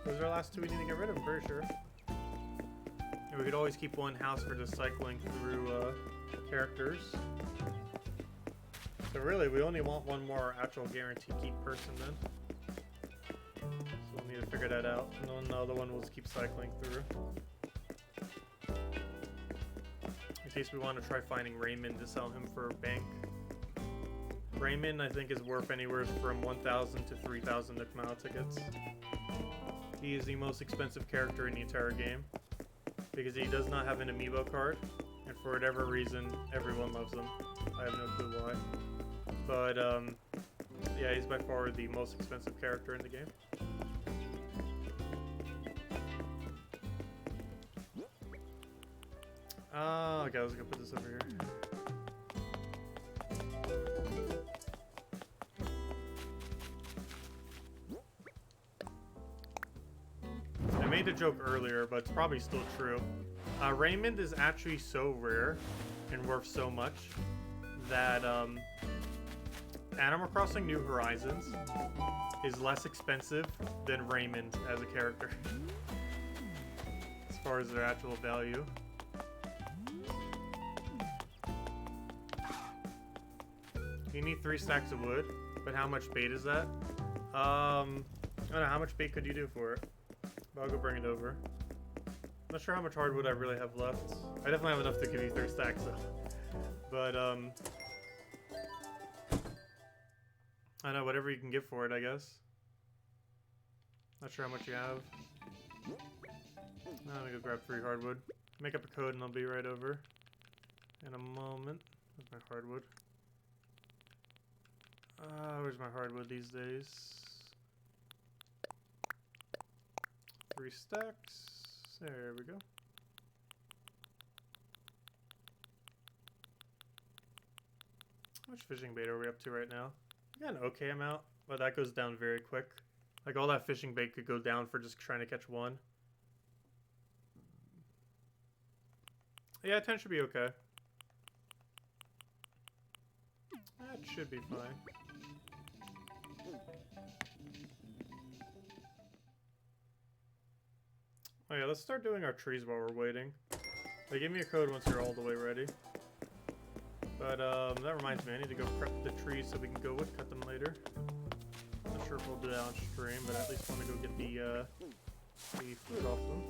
Those are the last two we need to get rid of, I'm pretty sure. And we could always keep one house for just cycling through characters. So really, we only want one more actual guaranteed keep person then. So we'll need to figure that out. And then the other one we'll just keep cycling through. In case we want to try finding Raymond to sell him for a bank. Raymond, I think, is worth anywhere from 1,000 to 3,000 Nook tickets. He is the most expensive character in the entire game. Because he does not have an amiibo card. And for whatever reason, everyone loves him. I have no clue why. But, yeah, he's by far the most expensive character in the game. Okay, I was gonna put this over here. I made a joke earlier, but it's probably still true. Raymond is actually so rare and worth so much that Animal Crossing New Horizons is less expensive than Raymond as a character. As far as their actual value. You need 3 stacks of wood, but how much bait is that? I don't know, how much bait could you do for it? But I'll go bring it over. I'm not sure how much hardwood I really have left. I definitely have enough to give you 3 stacks though. But, I don't know, whatever you can get for it, I guess. Not sure how much you have. I'm gonna go grab 3 hardwood. Make up a code and I'll be right over in a moment. Where's my hardwood? Where's my hardwood these days? 3 stacks. There we go. How much fishing bait are we up to right now? We got an okay amount, but that goes down very quick. Like, all that fishing bait could go down for just trying to catch one. Yeah, 10 should be okay. That should be fine. Oh yeah, let's start doing our trees while we're waiting. They give me a code once you're all the way ready. But that reminds me, I need to go prep the trees so we can go wood cut them later. Not sure if we'll do that on stream, but I at least want to go get the fruit off them.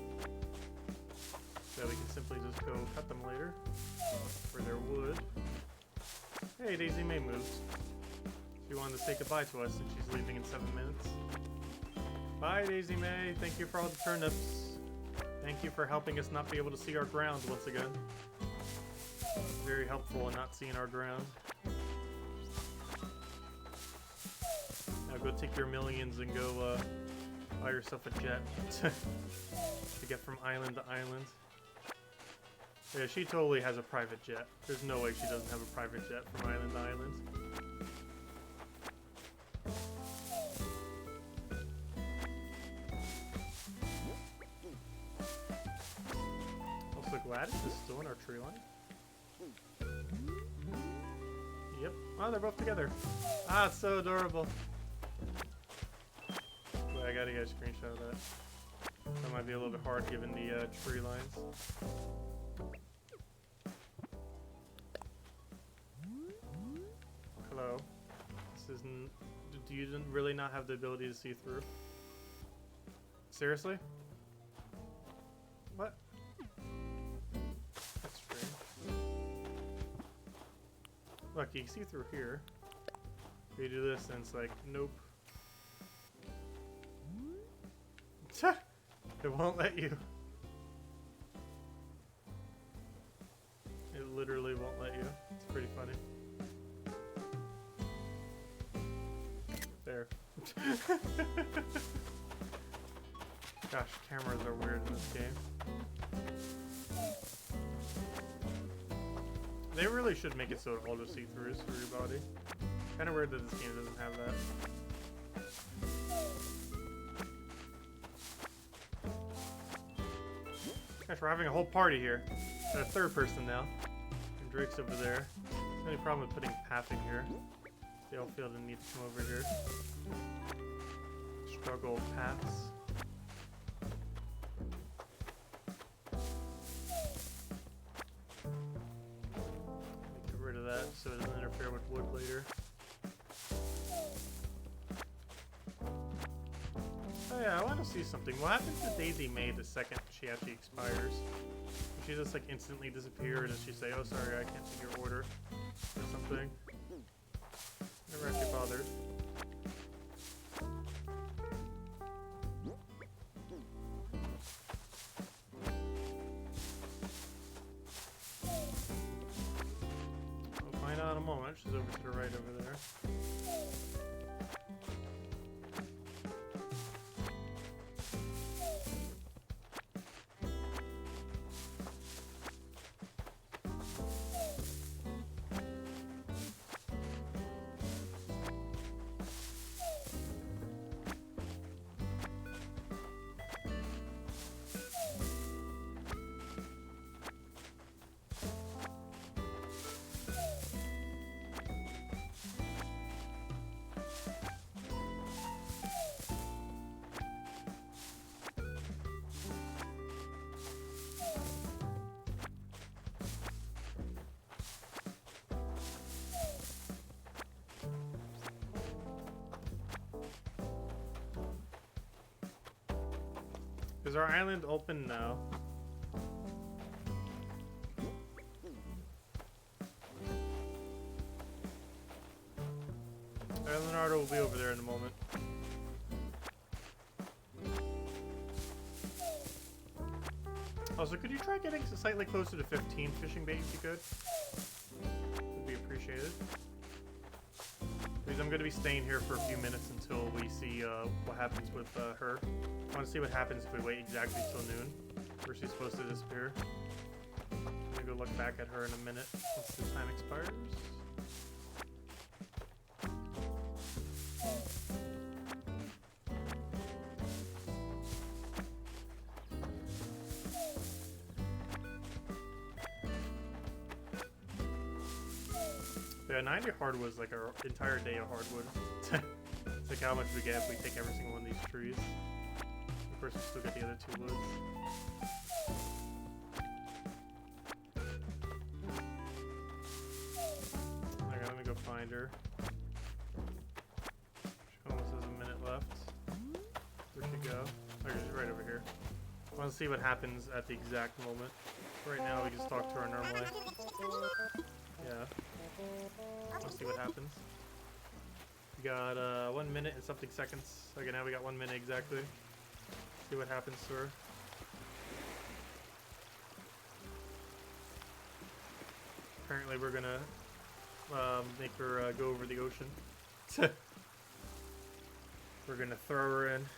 So we can simply just go cut them later for their wood. Hey, Daisy May moves. She wanted to say goodbye to us since she's leaving in 7 minutes. Bye, Daisy May. Thank you for all the turnips. Thank you for helping us not be able to see our ground once again. Very helpful in not seeing our ground. Now go take your millions and go buy yourself a jet to get from island to island. Yeah, she totally has a private jet. There's no way she doesn't have a private jet from island to island. Also, Gladys is still in our tree line. Yep. Oh, they're both together. Ah, it's so adorable. Wait, I gotta get a screenshot of that. That might be a little bit hard given the tree lines. Hello. This isn't... Do you really not have the ability to see through? Seriously? What? That's strange. Look, you can see through here. You do this and it's like, nope. It won't let you. It literally won't let you. It's pretty funny. There. Gosh, cameras are weird in this game. They really should make it so it all just see-throughs for your body. Kinda weird that this game doesn't have that. Gosh, we're having a whole party here. Got a third person now. And Drake's over there. Any problem with putting pathing here? They all feel the need to come over here. Struggle paths. Get rid of that so it doesn't interfere with wood later. Oh yeah, I want to see something. What happens to Daisy May the second she actually expires? Does she just like instantly disappear, or does she say, "Oh, sorry, I can't take your order," or something? Never actually bothered. We'll find out in a moment. She's over to the right over there. Is our island open now? Leonardo will be over there in a moment. Also, could you try getting slightly closer to 15 fishing bait if you could? Would be appreciated. Because I'm going to be staying here for a few minutes until we see what happens with her. I want to see what happens if we wait exactly till noon, where she's supposed to disappear. I'm going to go look back at her in a minute once the time expires. Yeah, 90 hardwood is like our entire day of hardwood. It's like how much we get if we take every single one of these trees. Of course, we still get the other two woods. Okay, let me go find her. She almost has a minute left. Where'd she go? Okay, she's right over here. I want to see what happens at the exact moment. Right now, we just talk to her normally. Yeah. Let's see what happens. We got 1 minute and something seconds. Okay, now we got 1 minute exactly. See what happens to her. Apparently we're gonna make her go over the ocean. We're gonna throw her in.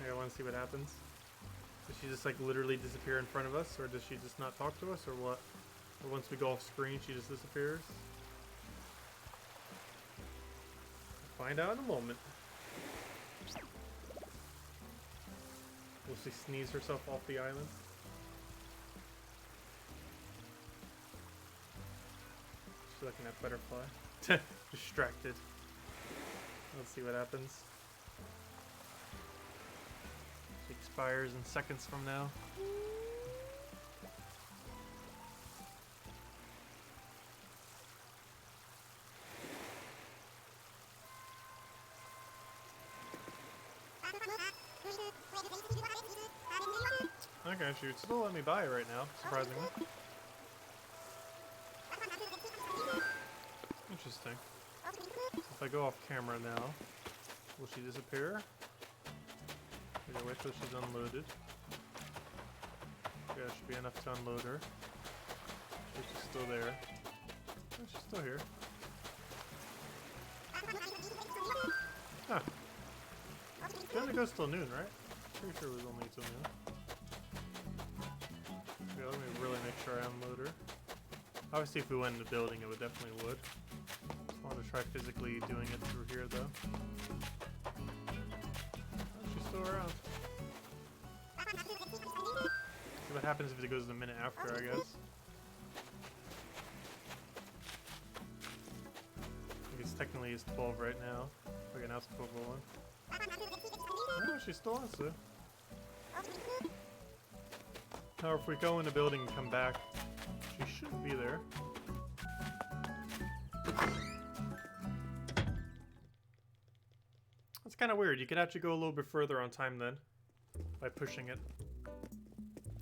Okay, I want to see what happens. Does she just like literally disappear in front of us, or does she just not talk to us, or what? Or once we go off screen, she just disappears? We'll find out in a moment. Will she sneeze herself off the island? She's looking at butterfly. Distracted. Let's see what happens. She expires in seconds from now. Okay, she would still let me buy it right now, surprisingly. Interesting. So if I go off camera now, will she disappear? We gotta wait till she's unloaded. Yeah, should be enough to unload her. She's still there. Oh, she's still here. Huh. It only goes till noon, right? Pretty sure it was only till noon. Yeah, let me really make sure I unload her. Obviously, if we went in the building, it would definitely would. Just wanted to try physically doing it through here, though. Oh, she's still around. See what happens if it goes a minute after, I guess. I guess technically it's 12 right now. Okay, now it's 12:01. Oh, she's still on, so. However, if we go in the building and come back, she shouldn't be there. That's kind of weird. You could actually go a little bit further on time then by pushing it.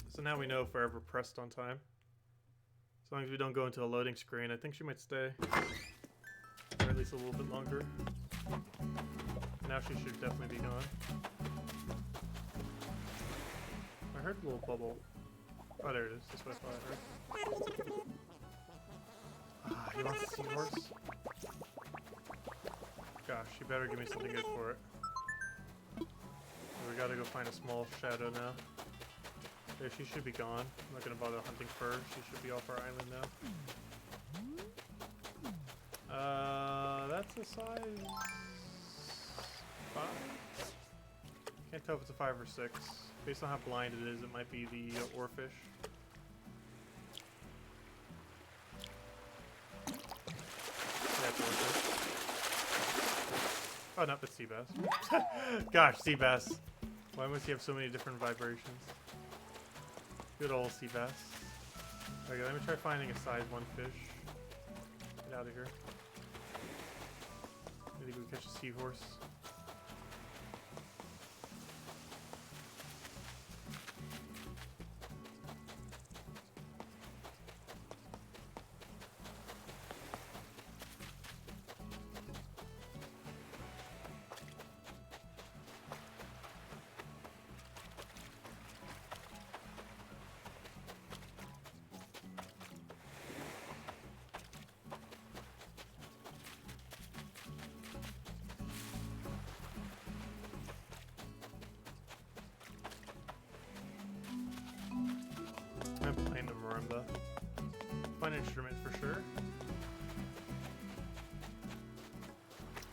So now we know if we're ever pressed on time. As long as we don't go into a loading screen, I think she might stay. Or at least a little bit longer. Now she should definitely be gone. I heard a little bubble. Oh, there it is. That's what I thought I heard. Ah, you want the seahorse? Gosh, you better give me something good for it. So we gotta go find a small shadow now. Yeah, she should be gone. I'm not gonna bother hunting for her. She should be off our island now. That's a size 5? Can't tell if it's a 5 or 6. Based on how blind it is, it might be the oarfish. Yeah, it's oarfish. Oh, no, it's sea bass. Gosh, sea bass. Why must he have so many different vibrations? Good old sea bass. Okay, let me try finding a size 1 fish. Get out of here. Maybe we catch a seahorse. I'm playing the marimba. Fun instrument for sure. It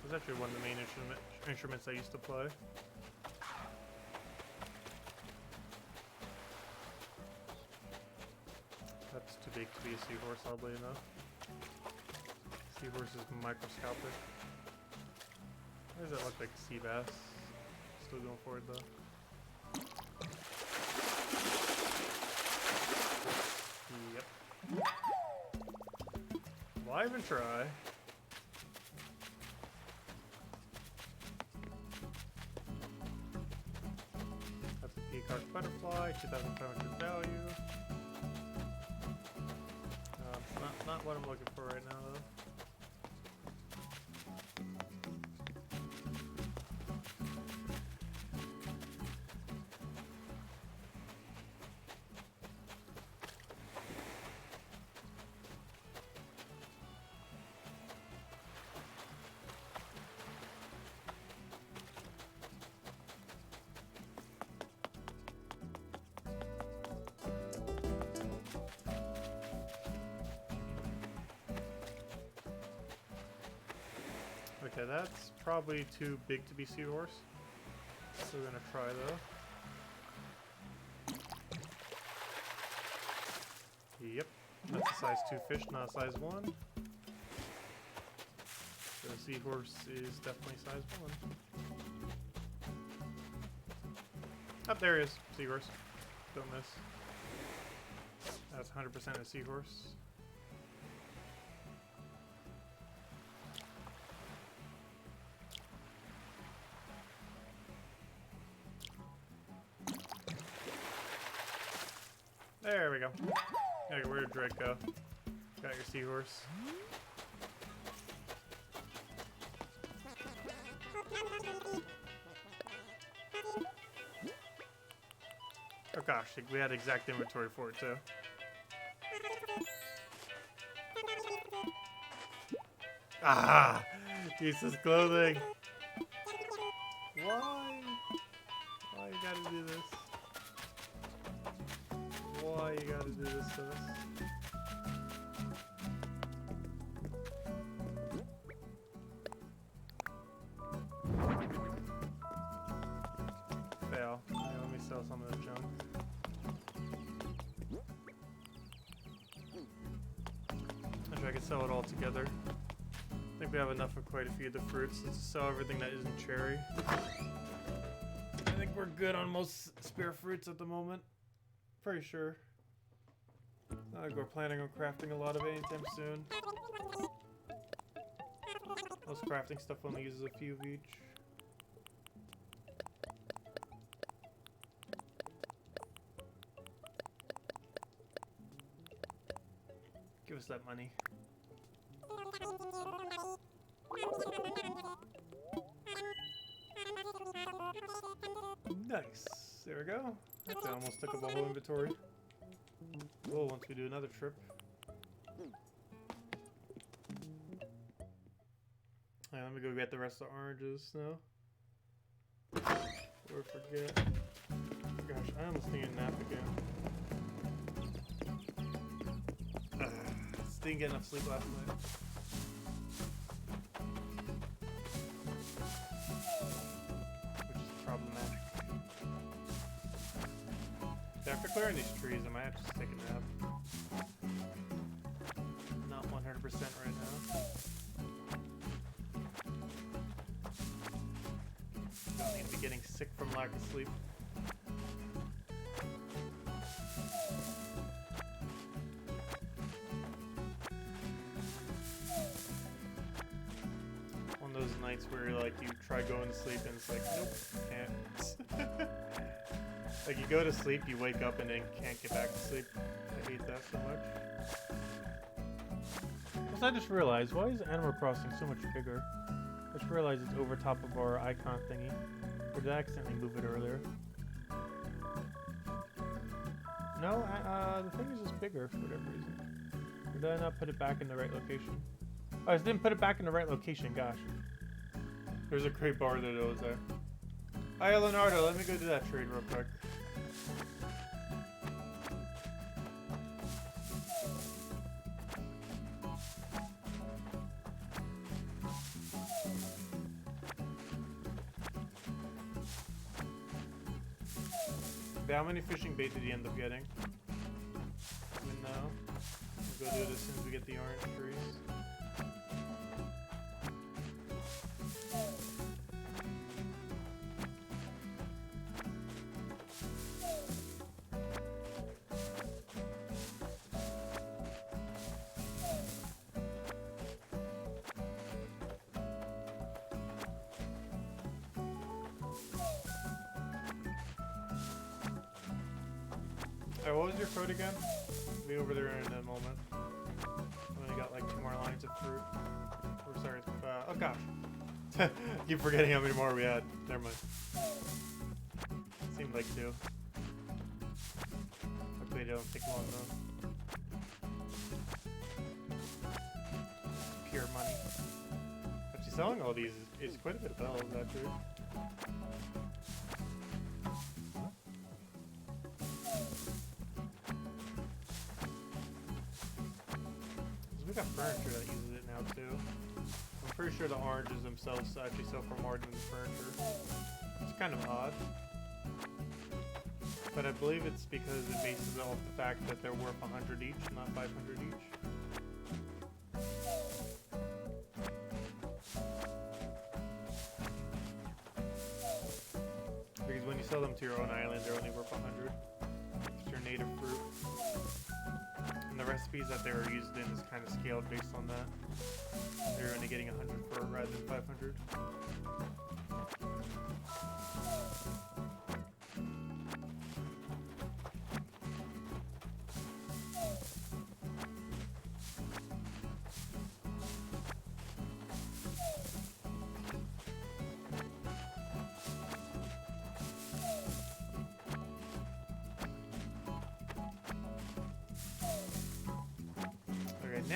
was actually one of the main instruments I used to play. That's too big to be a seahorse, oddly enough. Seahorse is microscopic. Why does that look like a sea bass? Still going for it though. Yep. Why even try? That's a peacock butterfly, 2,500 value. It's not what I'm looking for right now though. Okay, that's probably too big to be seahorse. So we're gonna try though. Yep, that's a size 2 fish, not a size 1. So seahorse is definitely size 1. Oh, there he is, seahorse. Don't miss. That's 100% a seahorse. There we go. Okay, where'd Drake go? Got your seahorse. Oh gosh, we had exact inventory for it too. Ah! Useless clothing! Why? Why you gotta do this? Why you gotta do this to us? Fail. Yeah, let me sell some of the junk. Actually, I could sell it all together. I think we have enough of quite a few of the fruits. Let's just sell everything that isn't cherry. I think we're good on most spare fruits at the moment. Pretty sure. Not like we're planning on crafting a lot of it anytime soon. Most crafting stuff only uses a few of each. Give us that money. Nice. There we go. Actually, I almost took up a whole inventory. Well, once we do another trip. Alright, let me go get the rest of the oranges now. Or forget. Gosh, I almost need a nap again. Didn't get enough sleep last night. Which is problematic. After clearing these trees, I might have to just take a nap. Not 100% right now. Don't need to be getting sick from lack of sleep. One of those nights where like you try going to sleep and it's like, nope, can't. Like you go to sleep, you wake up and then can't get back to sleep. I hate that so much. Also, I just realized, why is Animal Crossing so much bigger? I just realized it's over top of our icon thingy. Or did I accidentally move it earlier? No, the thing is just bigger for whatever reason. Or did I not put it back in the right location? Oh, I just didn't put it back in the right location, gosh. There's a great bar there, though, is there? Hi, Leonardo, let me go do that trade real quick. How many fishing bait did he end up getting? Even now. We'll go do it as soon as we get the orange trees. Alright, what was your code again? I'll be over there in a moment. I only got like 2 more lines of fruit. Oh, sorry. Oh gosh. Keep forgetting how many more we had. Never mind. Seemed like 2. Hopefully they don't take long though. Pure money. Actually, selling all these is quite a bit of bells, actually. We got furniture that uses it now too. I'm pretty sure the oranges themselves actually sell for more than the furniture. It's kind of odd. But I believe it's because it bases it off the fact that they're worth 100 each, not 500 each. Because when you sell them to your own island, they're only worth 100. It's your native fruit. And the recipes that they were used in is kind of scaled based on that. They're only getting 100 for it rather than 500.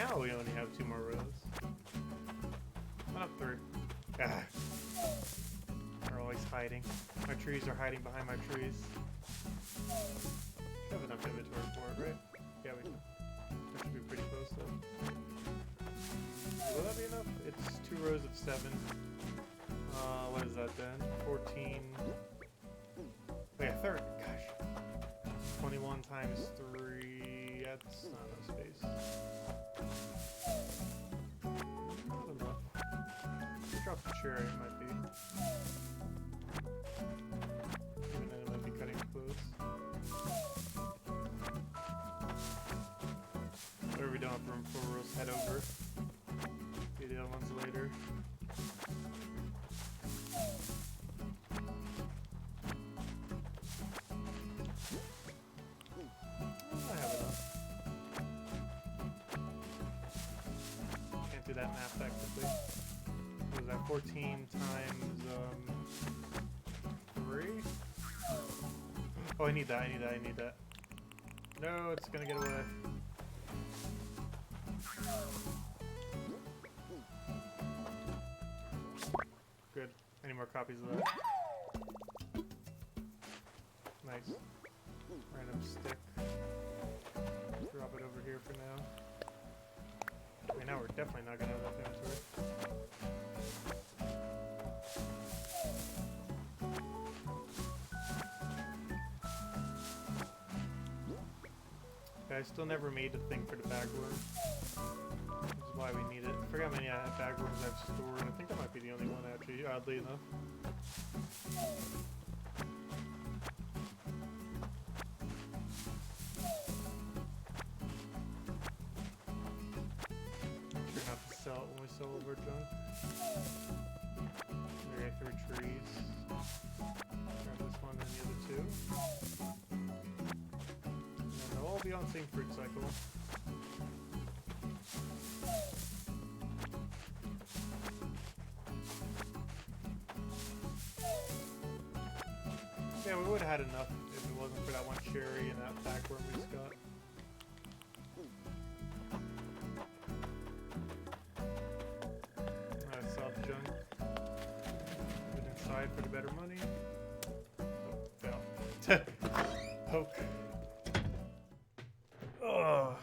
now we only have 2 more rows. Not 3. Ah. They're always hiding. My trees are hiding behind my trees. We have enough inventory for it, right? Yeah, we do. That should be pretty close though. Will that be enough? It's 2 rows of 7. What is that then? 14. Wait, a third. Gosh. 21 times 3. That's not enough space. Not enough. Drop the cherry, it might be. Even then, it might be cutting it close. Whatever we don't have room for, we'll just head over. Do the other ones later. That map that quickly. What was that? 14 times 3? Oh, I need that, I need that, I need that. No, it's gonna get away. Good. I need more copies of that. Nice. Random stick. Drop it over here for now. Okay, now we're definitely not gonna have enough inventory. Okay, I still never made a thing for the bagworm. Which is why we need it. I forgot how many bagworms I've stored. I think that might be the only one actually, oddly enough. Sell when we sell over junk. Okay, 3 trees. Grab this one and the other 2. And they'll all be on the same fruit cycle. Yeah, we would have had enough if it wasn't for that one cherry and that bagworm we just got. For the better money. Oh, fail. Poke. Ugh.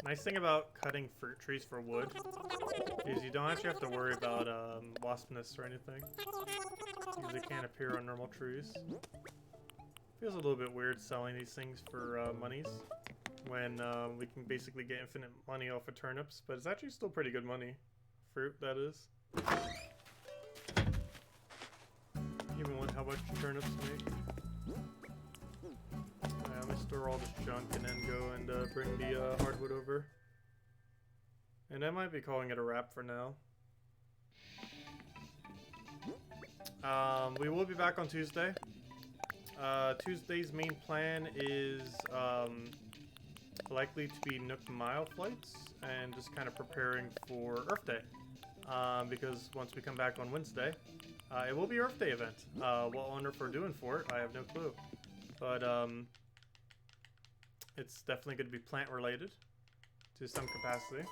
Nice thing about cutting fruit trees for wood is you don't actually have to worry about wasp nests or anything. Because they can't appear on normal trees. Feels a little bit weird selling these things for monies when we can basically get infinite money off of turnips, but it's actually still pretty good money. Fruit, that is. Even with how much turnips make. Let me store all this junk and then go and bring the hardwood over. And I might be calling it a wrap for now. We will be back on Tuesday. Tuesday's main plan is likely to be Nook Mile flights and just kind of preparing for Earth Day. Because once we come back on Wednesday, it will be Earth Day event. What on earth we're doing for it, I have no clue. But it's definitely going to be plant related to some capacity.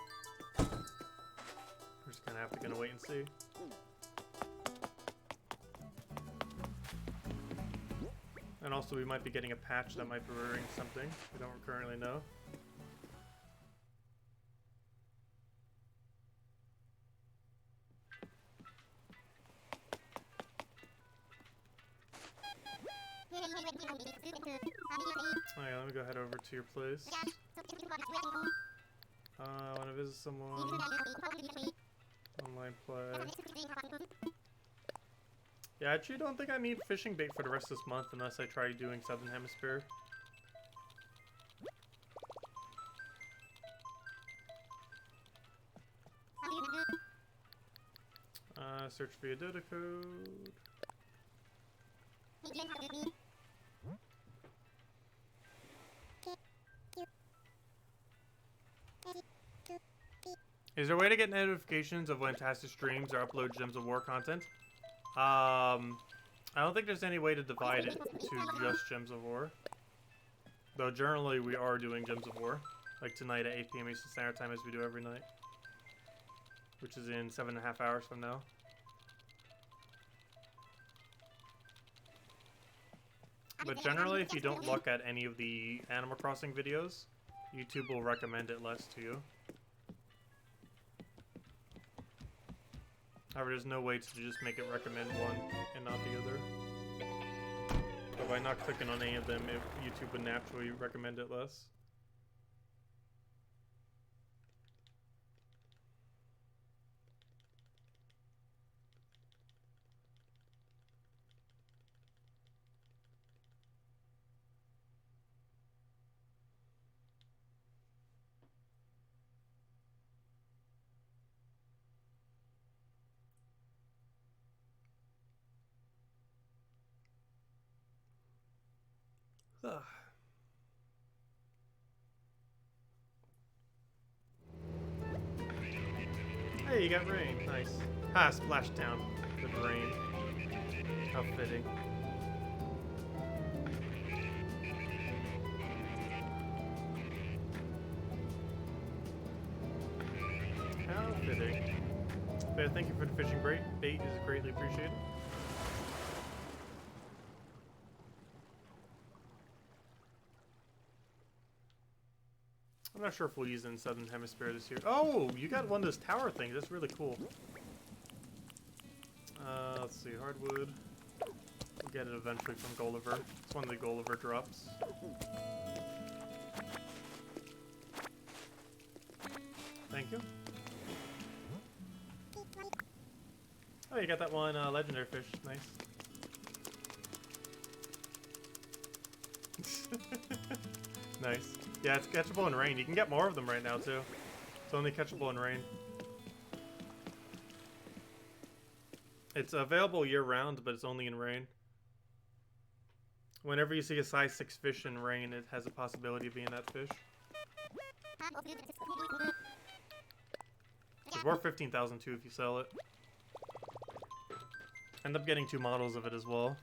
We're just kind of gonna wait and see. And also we might be getting a patch that might be rearing something. We don't currently know. Oh yeah, let me go head over to your place. I want to visit someone. Online play. Yeah, I actually don't think I need fishing bait for the rest of this month unless I try doing Southern Hemisphere. Search via data code. Is there a way to get notifications of when Tacet streams or upload Gems of War content? I don't think there's any way to divide it to just Gems of War. Though generally we are doing Gems of War. Like tonight at 8 PM Eastern Standard Time as we do every night. Which is in 7.5 hours from now. But generally, if you don't look at any of the Animal Crossing videos, YouTube will recommend it less to you. However, there's no way to just make it recommend one and not the other. But by not clicking on any of them, YouTube would naturally recommend it less. Ugh. Hey, you got rain. Nice. Ah, splash down with rain. How fitting. How fitting. But thank you for the fishing bait. Bait is greatly appreciated. I'm not sure if we'll use it in the Southern Hemisphere this year. Oh, you got one of those tower things. That's really cool. Let's see, hardwood. We'll get it eventually from Gulliver. It's one of the Gulliver drops. Thank you. Oh, you got that one legendary fish. Nice. Nice. Yeah, it's catchable in rain. You can get more of them right now, too. It's only catchable in rain. It's available year-round, but it's only in rain. Whenever you see a size 6 fish in rain, it has a possibility of being that fish. It's worth 15,000 too if you sell it. End up getting 2 models of it as well.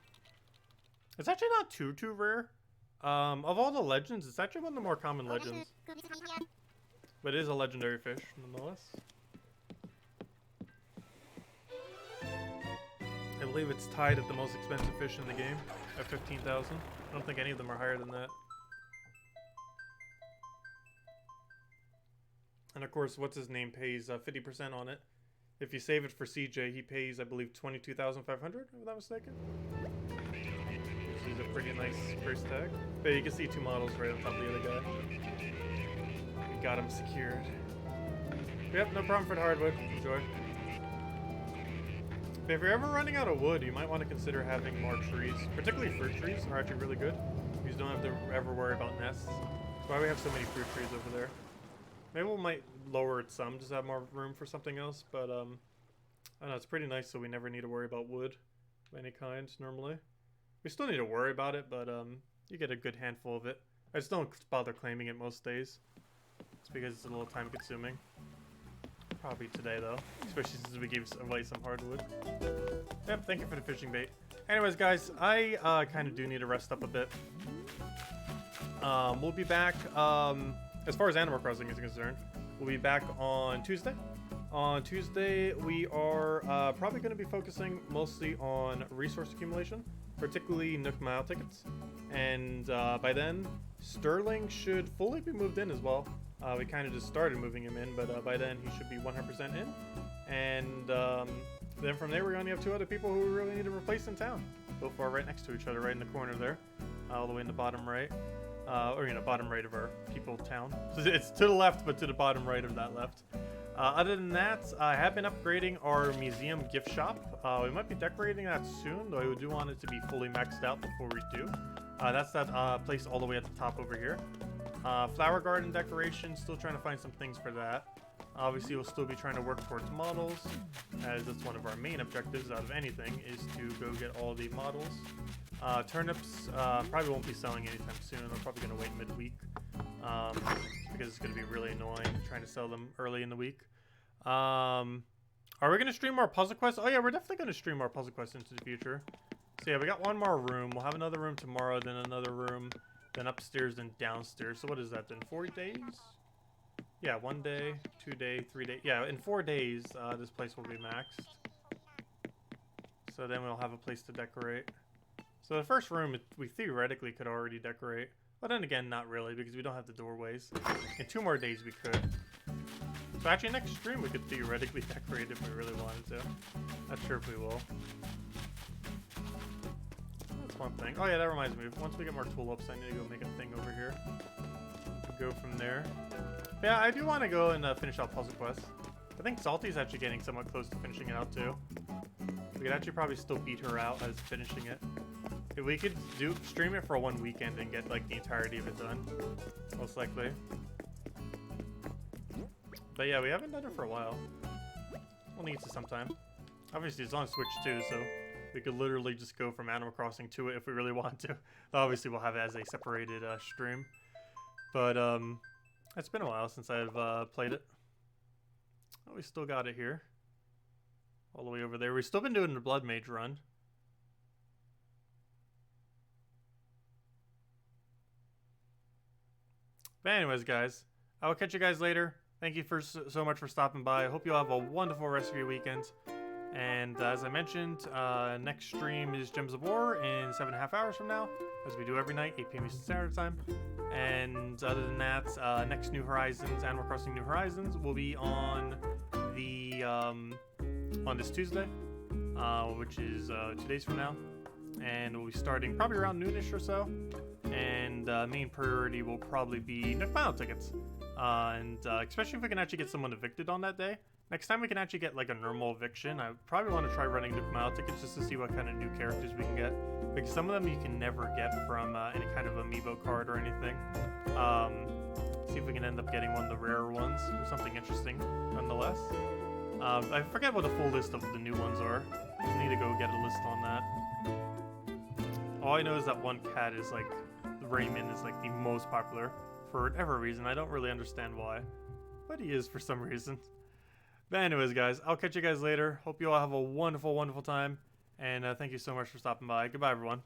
It's actually not too rare. Of all the legends, it's actually one of the more common legends. But it is a legendary fish, nonetheless. I believe it's tied at the most expensive fish in the game, at 15,000. I don't think any of them are higher than that. And of course, what's his name pays 50% on it. If you save it for CJ, he pays, I believe, 22,500, if I'm not mistaken. Which is a pretty nice price tag. But you can see 2 models right on top of the other guy. We got him secured. Yep, no problem for the hardwood. Enjoy. But if you're ever running out of wood, you might want to consider having more trees. Particularly fruit trees are actually really good. You just don't have to ever worry about nests. That's why we have so many fruit trees over there. Maybe we might lower it some, just have more room for something else, but I don't know, it's pretty nice so we never need to worry about wood of any kind, normally. We still need to worry about it, but you get a good handful of it. I just don't bother claiming it most days. It's because it's a little time consuming. Probably today, though, especially since we gave away some hardwood. Yep, thank you for the fishing bait. Anyways, guys, I kind of do need to rest up a bit. We'll be back, as far as Animal Crossing is concerned, we'll be back on Tuesday. On Tuesday, we are probably going to be focusing mostly on resource accumulation, particularly Nook Mile tickets. And by then, Sterling should fully be moved in as well. We kind of just started moving him in, but by then he should be 100% in. And then from there, we only have 2 other people who we really need to replace in town. Both are right next to each other, right in the corner there, all the way in the bottom right. Or, you know, bottom right of our people town. So it's to the left, but to the bottom right of that left. Other than that, I have been upgrading our museum gift shop. We might be decorating that soon, though I do want it to be fully maxed out before we do. That's that place all the way at the top over here. Flower garden decoration, still trying to find some things for that. Obviously, we'll still be trying to work towards models, as that's one of our main objectives out of anything, is to go get all the models. Turnips probably won't be selling anytime soon. I'm probably going to wait midweek because it's going to be really annoying trying to sell them early in the week. Are we gonna stream more puzzle quests? Oh yeah, we're definitely gonna stream more puzzle quests into the future. So yeah, we got one more room. We'll have another room tomorrow, then another room, then upstairs, then downstairs. So what is that then? 40 days? Yeah, 1 day, 2 day, 3 day. Yeah, in 4 days, this place will be maxed. So then we'll have a place to decorate. So the first room, we theoretically could already decorate. But then again, not really, because we don't have the doorways. In 2 more days, we could. So actually, next stream, we could theoretically decorate if we really wanted to. Not sure if we will. That's one thing. Oh yeah, that reminds me. Once we get more tool ups, I need to go make a thing over here. Go from there. But yeah, I do want to go and finish out Puzzle Quest. I think Salty's actually getting somewhat close to finishing it out too. We could actually probably still beat her out as finishing it. If we could stream it for 1 weekend and get like the entirety of it done, most likely. But yeah, we haven't done it for a while. We'll need to sometime. Obviously, it's on Switch too, so we could literally just go from Animal Crossing to it if we really want to. Obviously, we'll have it as a separated stream. But it's been a while since I've played it. Oh, we still got it here. All the way over there. We've still been doing the Blood Mage run. But anyways, guys, I will catch you guys later. Thank you so much for stopping by. I hope you all have a wonderful rest of your weekend. And as I mentioned, next stream is Gems of War in 7.5 hours from now, as we do every night, 8 p.m. Eastern Standard Time. And other than that, next New Horizons, Animal Crossing New Horizons, will be on the on this Tuesday, which is 2 days from now, and we'll be starting probably around noonish or so. And main priority will probably be Nook Mile tickets, and especially if we can actually get someone evicted on that day. Next time we can actually get like a normal eviction. I probably want to try running Nook Mile tickets just to see what kind of new characters we can get, because some of them you can never get from any kind of amiibo card or anything. See if we can end up getting one of the rarer ones or something interesting nonetheless. I forget what the full list of the new ones are. I need to go get a list on that. All I know is that one cat is like, Raymond is like the most popular for whatever reason. I don't really understand why, but he is for some reason. But anyways, guys, I'll catch you guys later. Hope you all have a wonderful, wonderful time. And thank you so much for stopping by. Goodbye, everyone.